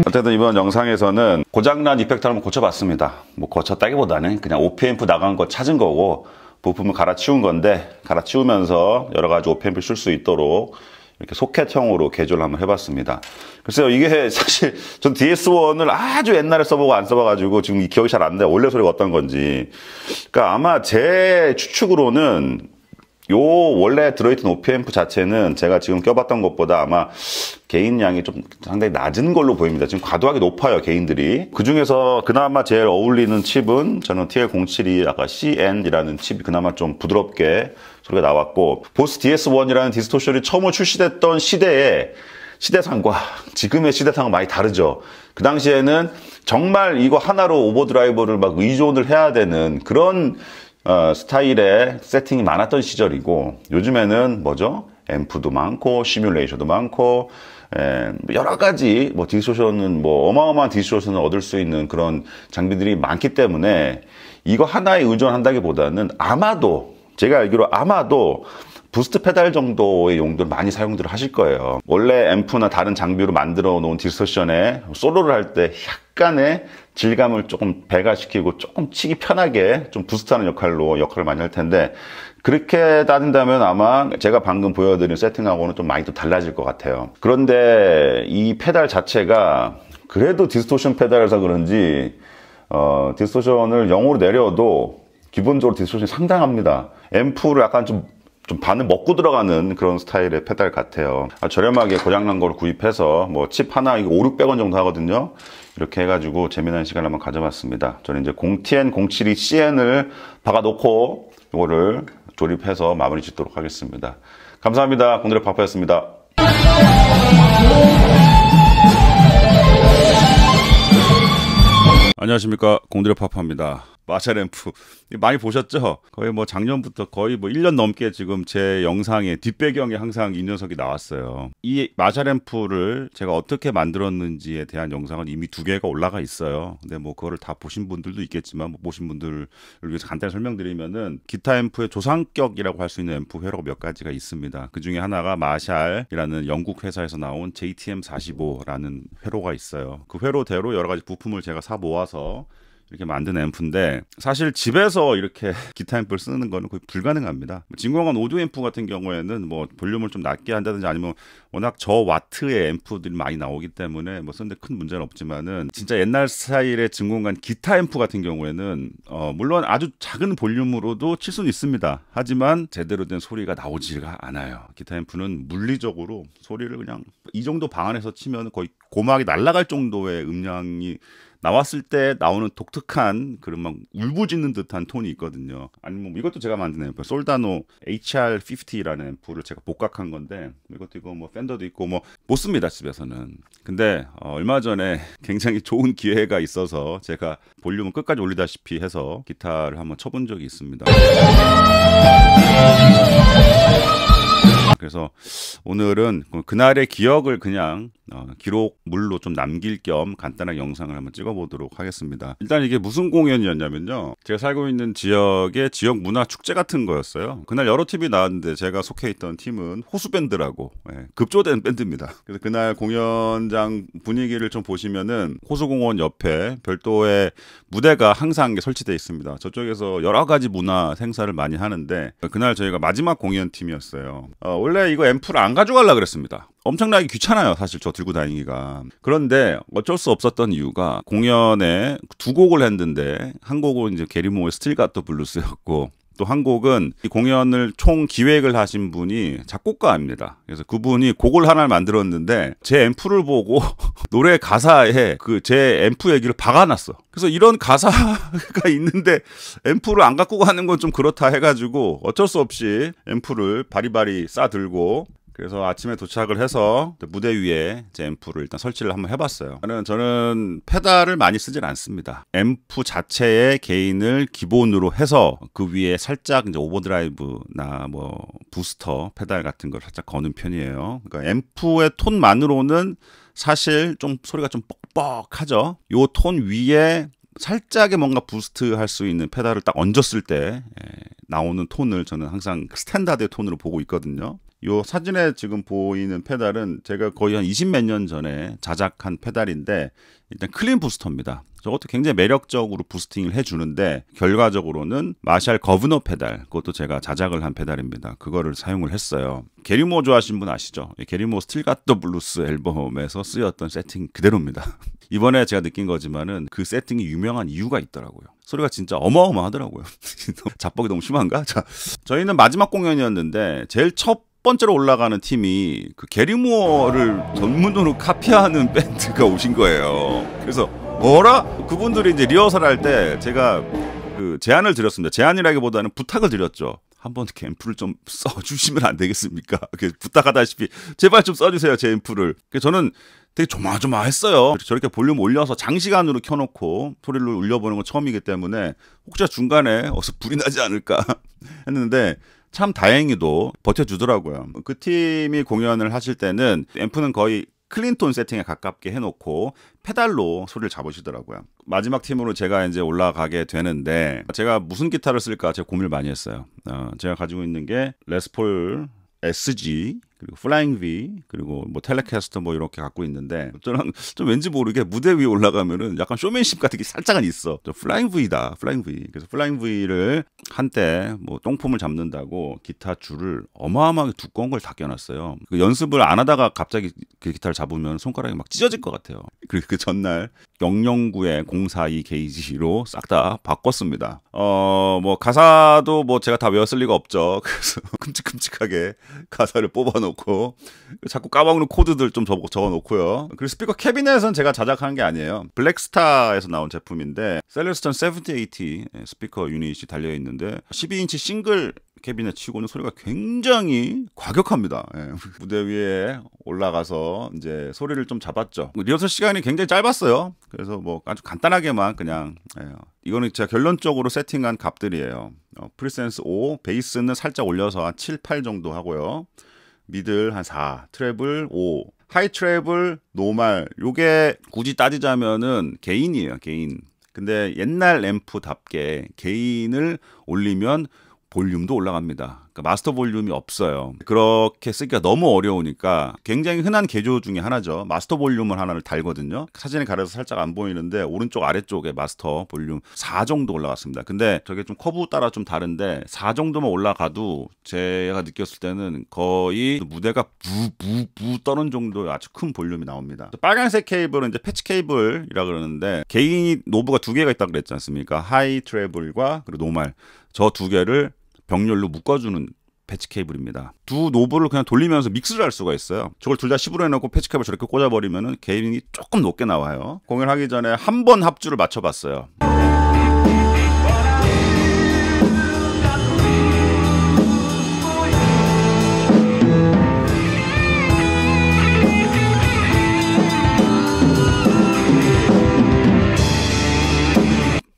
어쨌든 이번 영상에서는 고장난 이펙터를 한번 고쳐봤습니다. 뭐 고쳤다기보다는 그냥 OPM프 나간 거 찾은 거고 부품을 갈아치운 건데 갈아치우면서 여러 가지 OPM프를 쓸 수 있도록 이렇게 소켓형으로 개조를 한번 해봤습니다. 글쎄요, 이게 사실 전 DS1을 아주 옛날에 써보고 안 써봐가지고 지금 기억이 잘 안 나요. 원래 소리가 어떤 건지. 그러니까 아마 제 추측으로는 요 원래 들어있던 OPM프 자체는 제가 지금 껴봤던 것보다 아마 게인량이 좀 상당히 낮은 걸로 보입니다. 지금 과도하게 높아요, 게인들이. 그 중에서 그나마 제일 어울리는 칩은 저는 TL072 아까 CN이라는 칩이 그나마 좀 부드럽게 소리가 나왔고, 보스 DS1이라는 디스토션이 처음 출시됐던 시대상과 지금의 시대상은 많이 다르죠. 그 당시에는 정말 이거 하나로 오버드라이버를 막 의존을 해야 되는 그런 스타일의 세팅이 많았던 시절이고, 요즘에는 뭐죠? 앰프도 많고 시뮬레이션도 많고 여러 가지 뭐 디스토션은 뭐 어마어마한 디스토션을 얻을 수 있는 그런 장비들이 많기 때문에 이거 하나에 의존한다기보다는 아마도 제가 알기로 아마도 부스트 페달 정도의 용도를 많이 사용들 하실 거예요. 원래 앰프나 다른 장비로 만들어 놓은 디스토션에 솔로를 할 때 약간의 질감을 조금 배가시키고 조금 치기 편하게 좀 부스트하는 역할을 많이 할 텐데, 그렇게 따진다면 아마 제가 방금 보여드린 세팅하고는 좀 많이 또 달라질 것 같아요. 그런데 이 페달 자체가 그래도 디스토션 페달이라서 그런지 디스토션을 0으로 내려도 기본적으로 디스토션이 상당합니다. 앰프를 약간 좀 반을 먹고 들어가는 그런 스타일의 페달 같아요. 저렴하게 고장난 걸 구입해서 뭐 칩 하나 이거 500~600원 정도 하거든요. 이렇게 해가지고 재미난 시간을 한번 가져봤습니다. 저는 이제 TN072CN을 박아놓고 이거를 조립해서 마무리 짓도록 하겠습니다. 감사합니다. 공들의 파파였습니다. 안녕하십니까, 공들의 파파입니다. 마샬 앰프 많이 보셨죠? 거의 뭐 작년부터 거의 뭐 1년 넘게 지금 제 영상에 뒷배경에 항상 이 녀석이 나왔어요. 이 마샬 앰프를 제가 어떻게 만들었는지에 대한 영상은 이미 2개가 올라가 있어요. 근데 뭐 그거를 다 보신 분들도 있겠지만 못 보신 분들을 위해서 간단히 설명드리면은 기타 앰프의 조상격이라고 할 수 있는 앰프 회로가 몇 가지가 있습니다. 그 중에 하나가 마샬이라는 영국 회사에서 나온 JTM45라는 회로가 있어요. 그 회로대로 여러 가지 부품을 제가 사 모아서 이렇게 만든 앰프인데 사실 집에서 이렇게 기타 앰프를 쓰는 거는 거의 불가능합니다. 진공관 오디오 앰프 같은 경우에는 뭐 볼륨을 좀 낮게 한다든지 아니면 워낙 저와트의 앰프들이 많이 나오기 때문에 뭐 쓰는데 큰 문제는 없지만은 진짜 옛날 스타일의 진공관 기타 앰프 같은 경우에는 물론 아주 작은 볼륨으로도 칠 수는 있습니다. 하지만 제대로 된 소리가 나오지가 않아요. 기타 앰프는 물리적으로 소리를 그냥 이 정도 방 안에서 치면 거의 고막이 날아갈 정도의 음량이 나왔을 때 나오는 독특한 그런 막 울부짖는 듯한 톤이 있거든요. 아니면 뭐 이것도 제가 만든 앰프 솔다노 HR50라는 앰프를 제가 복각한 건데 이것도 이거 뭐 팬더도 있고 뭐 못 씁니다 집에서는. 근데 얼마 전에 굉장히 좋은 기회가 있어서 제가 볼륨을 끝까지 올리다시피 해서 기타를 한번 쳐본 적이 있습니다. 그래서 오늘은 그날의 기억을 그냥 기록물로 좀 남길 겸 간단한 영상을 한번 찍어보도록 하겠습니다. 일단 이게 무슨 공연이었냐면요. 제가 살고 있는 지역의 지역 문화 축제 같은 거였어요. 그날 여러 팀이 나왔는데 제가 속해 있던 팀은 호수밴드라고 급조된 밴드입니다. 그래서 그날 공연장 분위기를 좀 보시면은 호수공원 옆에 별도의 무대가 항상 설치되어 있습니다. 저쪽에서 여러 가지 문화 행사를 많이 하는데 그날 저희가 마지막 공연 팀이었어요. 원래 이거 앰프를 안 가져가려고 그랬습니다. 엄청나게 귀찮아요 사실 저 들고 다니기가. 그런데 어쩔 수 없었던 이유가 공연에 2곡을 했는데 한 곡은 이제 게리 무어의 스틸 갓 더 블루스였고 또 한 곡은 이 공연을 총 기획을 하신 분이 작곡가입니다. 그래서 그분이 곡을 하나를 만들었는데 제 앰프를 보고 노래 가사에 그 제 앰프 얘기를 박아놨어. 그래서 이런 가사가 있는데 앰프를 안 갖고 가는 건 좀 그렇다 해가지고 어쩔 수 없이 앰프를 바리바리 싸들고 그래서 아침에 도착을 해서 무대 위에 제 앰프를 일단 설치를 한번 해봤어요. 저는 페달을 많이 쓰질 않습니다. 앰프 자체의 게인을 기본으로 해서 그 위에 살짝 이제 오버드라이브나 뭐 부스터 페달 같은 걸 살짝 거는 편이에요. 그러니까 앰프의 톤만으로는 사실 좀 소리가 좀 뻑뻑하죠. 요 톤 위에 살짝의 뭔가 부스트 할 수 있는 페달을 딱 얹었을 때 나오는 톤을 저는 항상 스탠다드의 톤으로 보고 있거든요. 요 사진에 지금 보이는 페달은 제가 거의 한 20몇 년 전에 자작한 페달인데 일단 클린 부스터입니다. 저것도 굉장히 매력적으로 부스팅을 해주는데 결과적으로는 마샬 거브너 페달, 그것도 제가 자작을 한 페달입니다. 그거를 사용을 했어요. 게리 무어 좋아하시는 분 아시죠? 게리 무어 스틸 갓 더 블루스 앨범에서 쓰였던 세팅 그대로입니다. 이번에 제가 느낀 거지만은 그 세팅이 유명한 이유가 있더라고요. 소리가 진짜 어마어마하더라고요. 자뻑이 너무 심한가? 자, 저희는 마지막 공연이었는데 제일 첫 번째로 올라가는 팀이 그 게리 무어를 전문으로 카피하는 밴드가 오신 거예요. 그래서 뭐라? 그분들이 이제 리허설 할 때 제가 그 제안을 드렸습니다. 제안이라기보다는 부탁을 드렸죠. 한번 앰프를 좀 써주시면 안 되겠습니까? 부탁하다시피 제발 좀 써주세요 제 앰프를. 그래서 저는 되게 조마조마했어요. 저렇게 볼륨 올려서 장시간으로 켜놓고 소리를 울려보는 건 처음이기 때문에 혹시 중간에 어서 불이 나지 않을까 했는데 참 다행히도 버텨주더라고요. 그 팀이 공연을 하실 때는 앰프는 거의 클린톤 세팅에 가깝게 해놓고 페달로 소리를 잡으시더라고요. 마지막 팀으로 제가 이제 올라가게 되는데 제가 무슨 기타를 쓸까 제가 고민을 많이 했어요. 제가 가지고 있는 게 레스폴 SG 그리고 플라잉 V 그리고 뭐 텔레캐스터 뭐 이렇게 갖고 있는데 저는 좀 왠지 모르게 무대 위에 올라가면은 약간 쇼맨십 같은 게 살짝은 있어. 저 플라잉 V다, 플라잉 V. 그래서 플라잉 V를 한때 뭐 똥폼을 잡는다고 기타 줄을 어마어마하게 두꺼운 걸 다 껴놨어요. 그 연습을 안 하다가 갑자기 그 기타를 잡으면 손가락이 막 찢어질 것 같아요. 그리고 그 전날 009의 042 게이지로 싹 다 바꿨습니다. 뭐 가사도 뭐 제가 다 외웠을 리가 없죠. 그래서 큼직큼직하게 가사를 뽑아놓고 적어놓고 자꾸 까먹는 코드들 좀 적어놓고요. 그리고 스피커 캐비넷은 제가 자작한 게 아니에요. 블랙스타에서 나온 제품인데 셀레스턴 7080 스피커 유닛이 달려있는데 12인치 싱글 캐비넷 치고는 소리가 굉장히 과격합니다. 예. 무대 위에 올라가서 이제 소리를 좀 잡았죠. 리허설 시간이 굉장히 짧았어요. 그래서 뭐 아주 간단하게만 그냥 이거는 제가 결론적으로 세팅한 값들이에요. 프리센스 5, 베이스는 살짝 올려서 한 7, 8 정도 하고요. 미들 한 4, 트래블 5, 하이 트래블, 노말 요게 굳이 따지자면은 게인이에요. 게인. 근데 옛날 앰프답게 게인을 올리면 볼륨도 올라갑니다. 그러니까 마스터 볼륨이 없어요. 그렇게 쓰기가 너무 어려우니까 굉장히 흔한 개조 중에 하나죠. 마스터 볼륨을 하나를 달거든요. 사진에 가려서 살짝 안 보이는데 오른쪽 아래쪽에 마스터 볼륨 4 정도 올라갔습니다. 근데 저게 좀 커브 따라 좀 다른데 4 정도만 올라가도 제가 느꼈을 때는 거의 무대가 부부부 떠는 정도의 아주 큰 볼륨이 나옵니다. 빨간색 케이블은 이제 패치 케이블이라 그러는데 개인 노브가 2개가 있다고 그랬지 않습니까? 하이 트래블과 그리고 노말 저 2개를 병렬로 묶어주는 패치 케이블입니다. 두 노브를 그냥 돌리면서 믹스를 할 수가 있어요. 저걸 둘 다 10으로 해놓고 패치 케이블 저렇게 꽂아버리면은 게인이 조금 높게 나와요. 공연하기 전에 한 번 합주를 맞춰봤어요.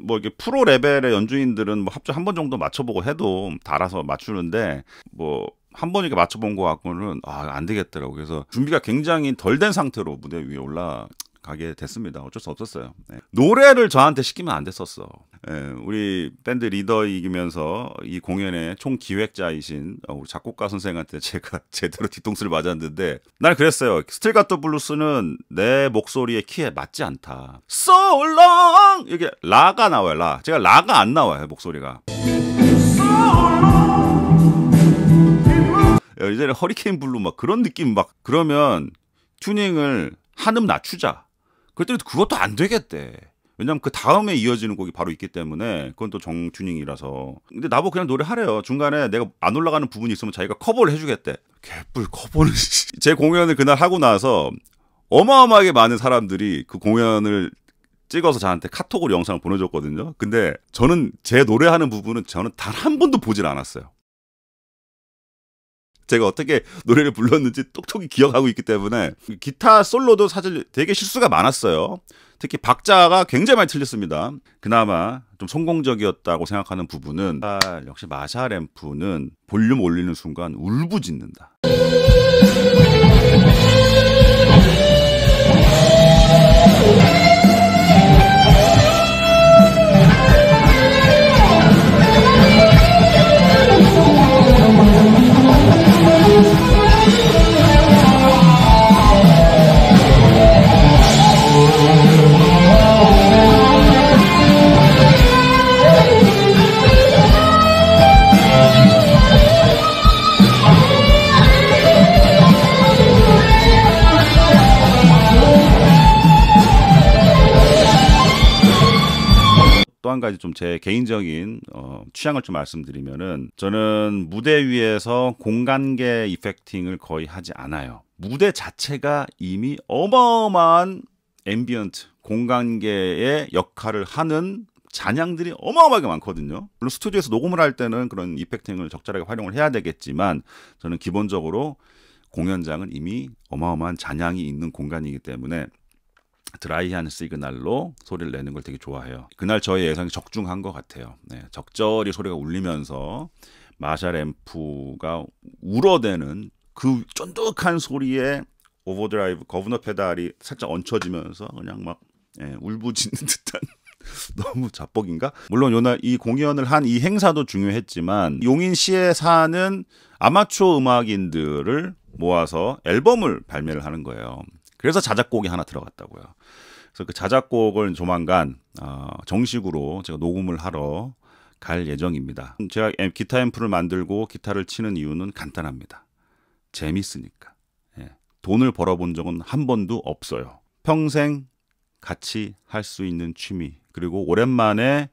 뭐 이게 프로 레벨의 연주인들은 뭐 합주 한 번 정도 맞춰보고 해도 다 알아서 맞추는데 뭐 한 번 이렇게 맞춰본 거 갖고는 안 되겠더라고. 그래서 준비가 굉장히 덜 된 상태로 무대 위에 올라가게 됐습니다. 어쩔 수 없었어요. 노래를 저한테 시키면 안 됐었어. 우리 밴드 리더이기면서 이 공연의 총 기획자이신 우리 작곡가 선생한테 제가 제대로 뒤통수를 맞았는데 난 그랬어요. 스틸가토 블루스는 내 목소리의 키에 맞지 않다. So long! 이게 라가 나와요. 라. 제가 라가 안 나와요. 목소리가. 이제는 허리케인 블루 막 그런 느낌 막 그러면 튜닝을 한음 낮추자. 그랬더니 그것도 안 되겠대. 왜냐면 그 다음에 이어지는 곡이 바로 있기 때문에 그건 또 정 튜닝이라서. 근데 나보고 그냥 노래하래요. 중간에 내가 안 올라가는 부분이 있으면 자기가 커버를 해주겠대. 개뿔 커버는. 제 공연을 그날 하고 나서 어마어마하게 많은 사람들이 그 공연을 찍어서 저한테 카톡으로 영상을 보내줬거든요. 근데 저는 제 노래하는 부분은 저는 단 한 번도 보질 않았어요. 제가 어떻게 노래를 불렀는지 똑똑히 기억하고 있기 때문에 기타 솔로도 사실 되게 실수가 많았어요. 특히 박자가 굉장히 많이 틀렸습니다. 그나마 좀 성공적이었다고 생각하는 부분은 역시 마샬 앰프는 볼륨 올리는 순간 울부짖는다. 또 한 가지 좀 제 개인적인 취향을 좀 말씀드리면은 저는 무대 위에서 공간계 이펙팅을 거의 하지 않아요. 무대 자체가 이미 어마어마한 앰비언트 공간계의 역할을 하는 잔향들이 어마어마하게 많거든요. 물론 스튜디오에서 녹음을 할 때는 그런 이펙팅을 적절하게 활용을 해야 되겠지만 저는 기본적으로 공연장은 이미 어마어마한 잔향이 있는 공간이기 때문에 드라이한 시그널로 소리를 내는 걸 되게 좋아해요. 그날 저의 예상이 적중한 것 같아요. 적절히 소리가 울리면서 마샬 앰프가 울어대는 그 쫀득한 소리에 오버드라이브 거브너 페달이 살짝 얹혀지면서 그냥 막 울부짖는 듯한 너무 자뻑인가? 물론 이 공연을 한 이 행사도 중요했지만 용인시에 사는 아마추어 음악인들을 모아서 앨범을 발매를 하는 거예요. 그래서 자작곡이 하나 들어갔다고요. 그래서 그 자작곡을 조만간 정식으로 제가 녹음을 하러 갈 예정입니다. 제가 기타 앰프를 만들고 기타를 치는 이유는 간단합니다. 재밌으니까. 돈을 벌어본 적은 한 번도 없어요. 평생 같이 할 수 있는 취미, 그리고 오랜만에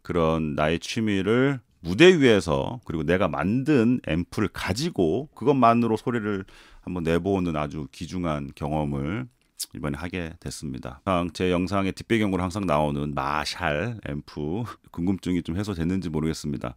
그런 나의 취미를 무대 위에서 그리고 내가 만든 앰프를 가지고 그것만으로 소리를 한번 내보는 아주 귀중한 경험을 이번에 하게 됐습니다. 제 영상의 뒷배경으로 항상 나오는 마샬 앰프 궁금증이 좀 해소됐는지 모르겠습니다.